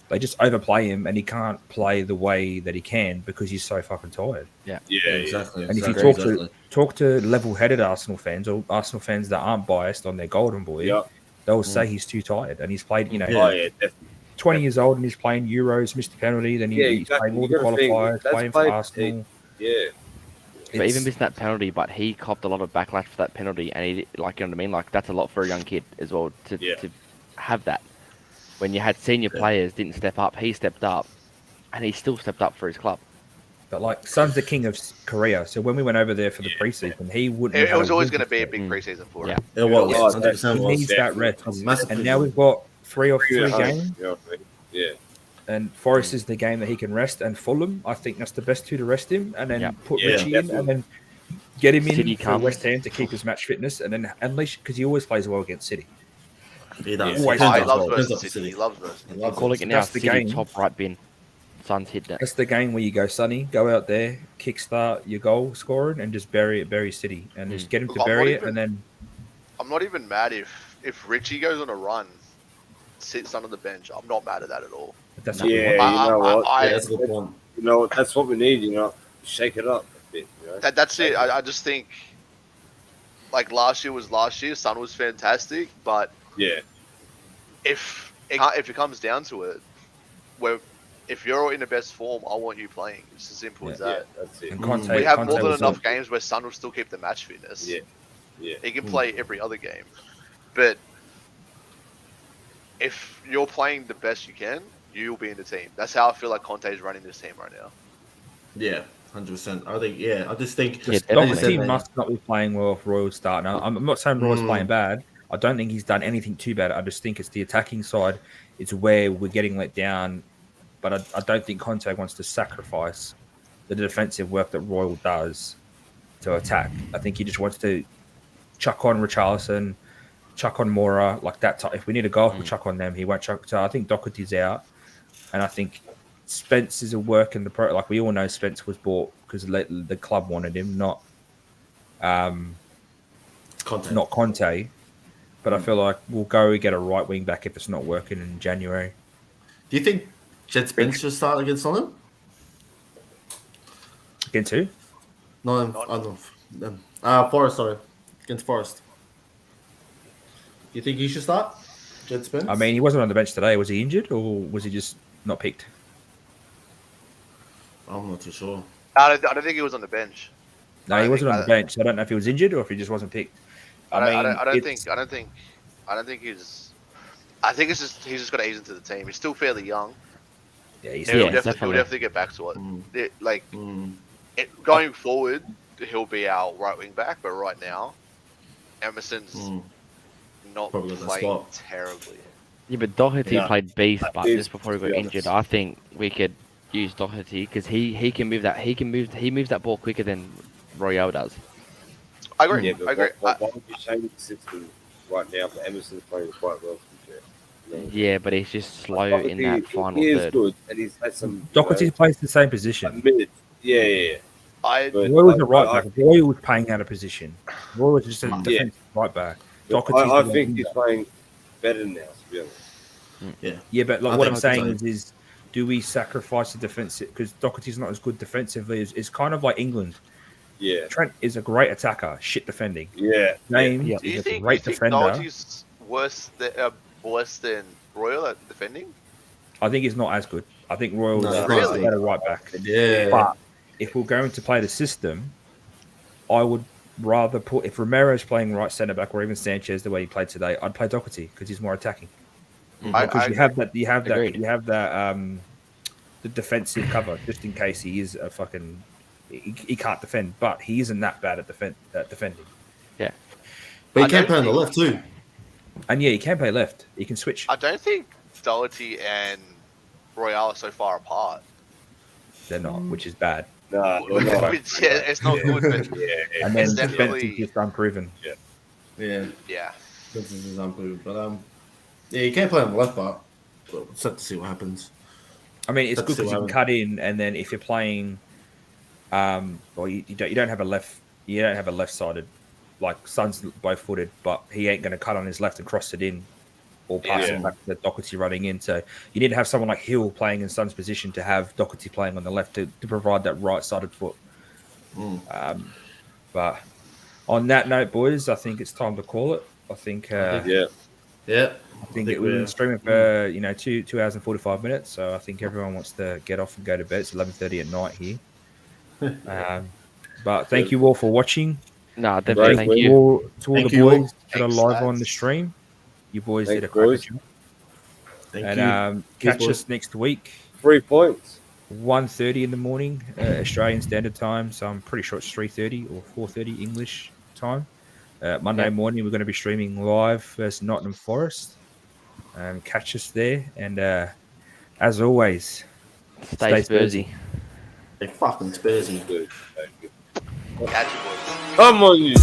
They just overplay him, and he can't play the way that he can because he's so fucking tired. Yeah, Exactly. And if you exactly. talk to level-headed Arsenal fans or Arsenal fans that aren't biased on their golden boy, Yeah. they'll say he's too tired, and he's played, you know, Yeah. Oh, yeah, definitely. 20 years old, and he's playing Euros, missed the penalty, then Yeah, he's exactly. played all You the gotta think, qualifiers, that's playing for played- Arsenal. Yeah. But even missing that penalty, but he copped a lot of backlash for that penalty, and he, like, you know what I mean? Like, that's a lot for a young kid as well to have that. When you had senior players didn't step up, he stepped up, and he still stepped up for his club. But like, Son's the king of Korea, so when we went over there for the preseason, he wouldn't. It have was had always win going to be a for big Mm. preseason for Yeah. him. It was. Yeah, 100% He was. needs that rest. A massive And now we've got three Yeah, games, you know what I mean? Yeah. and Forest is the game that he can rest, and Fulham, I think that's the best two to rest him, and then Yeah. put Yeah, Richie in, definitely. and then get him in City for comes. West Ham to keep his match fitness, and then unleash because he always plays well against City. He does. Always Oh, does he Depends loves on- versus depends on City. He loves versus He City. loves Calling it now, That's the City game. top right bin. Son's hit that. That's the game where you go, Sonny, go out there, kickstart your goal scoring, and just bury City, and just get him to Look, I'm bury not it, even- and then I'm not even mad if Richie goes on a run, sits on the bench. I'm not mad at that at all. that's what Yeah, we want. you know what? I- Yeah, that's a good point. You know, that's what we need, you know. Shake it up a bit, you know. That's it. I just think, like last year was last year. Sun was fantastic, but Yeah. if it comes down to it, where if you're in the best form, I want you playing. It's as simple as Yeah, that. that's it. And Conte, We have Conte more than was enough up. games where Sun will still keep the match fitness. Yeah. Yeah. He can play every other game, but if you're playing the best you can, you'll be in the team. That's how I feel like Conte is running this team right now. Yeah, 100%. I think. Yeah, I just think. Yeah, as you definitely. said, Doherty man, must not be playing well if Royal's starting. I'm not saying Royal's Mm. playing bad. I don't think he's done anything too bad. I just think it's the attacking side. It's where we're getting let down. But I don't think Conte wants to sacrifice the defensive work that Royal does to attack. I think he just wants to chuck on Richarlison, chuck on Mora, like that. If we need a goal, we'll chuck on them. He won't chuck. So I think Doherty's out. And I think Spence is a work in the pro. Like we all know, Spence was bought because the club wanted him, not Conte. But I feel like we'll go get a right wing back if it's not working in January. Do you think Jed Spence should start against Tottenham? Against who? No, I don't know. Forest, sorry. Against Forest. Do you think he should start? Jed Spence? I mean, he wasn't on the bench today. Was he injured or was he just not picked? I'm not too sure. I don't think he was on the bench. No, I he think wasn't on I- the bench. I don't know if he was injured or if he just wasn't picked. I don't it's- think he's. I think he's just got to ease into the team. He's still fairly young. Yeah, he's He'll definitely. definitely get back to it. Mm. Going forward, he'll be our right wing back. But right now, Emerson's not Probably the playing spot. terribly. Yeah, but Doherty Yeah. played beast, but He's- just before he got yeah, injured, that's- I think we could use Doherty because he can move that. He moves that ball quicker than Royale does. I agree. Yeah, but I agree. why would you change the system right now? But Emerson's playing quite well, to be fair. You know? Yeah, but he's just slow in that final He is third. good, and he's had some. Doherty plays the same position. Minutes. Yeah. I But Roy was a I- right I- back. Roy was playing out of position. Roy was just a Yeah. defensive right back. But Doherty's I the think wing he's back. playing better now, to be honest. Yeah, but like I what think I'm saying so. is, do we sacrifice the defensive because Doherty's not as good defensively? It's kind of like England. Yeah. Trent is a great attacker, shit defending. Yeah. James Yeah. do you is a think great defender. Doherty's worse than Royal at defending? I think he's not as good. I think Royal No, is really? a better right back. Yeah. But if we're going to play the system, I would rather put if Romero's playing right centre back or even Sanchez the way he played today, I'd play Doherty because he's more attacking. Because you have Agreed. the defensive cover just in case he is a fucking he can't defend, but he isn't that bad at defending. Yeah, But I he can don't play on the think- left too. And yeah, he can play left. He can switch. I don't think Doherty and Royale are so far apart. They're not, which is bad. No, they're not. It's not good, but Yeah. And then It's defense definitely- is just unproven. Yeah. yeah. Vincent is unproven. But yeah, you can't play on the left, but we'll just have to see what happens. I mean, it's Let's good see because what you can happens. cut in, and then if you're playing, well, you don't have a left-sided, like Son's both footed, but he ain't going to cut on his left and cross it in or pass Yeah. it back to Doherty running in. So you need to have someone like Hill playing in Son's position to have Doherty playing on the left to provide that right-sided foot. But on that note, boys, I think it's time to call it. I think Yeah. Yeah. I think we've been streaming for 2 hours and 45 minutes. So I think everyone wants to get off and go to bed. It's 11:30 at night here. But thank you all for watching. No, And definitely. Thank you. to all Thank the you all. boys that are Thanks, live on the lads. stream. You boys Thanks, did a cracker boys. job. Thank And you. catch boys. us next week, 3 points. 1:30 in the morning, Australian Standard Time. So I'm pretty sure it's 3:30 or 4:30 English time. Monday morning, we're going to be streaming live versus Nottingham Forest. Catch us there. And as always, Stay Spursy. They fucking Spursy. Good. Catch you, boys. Come on, you.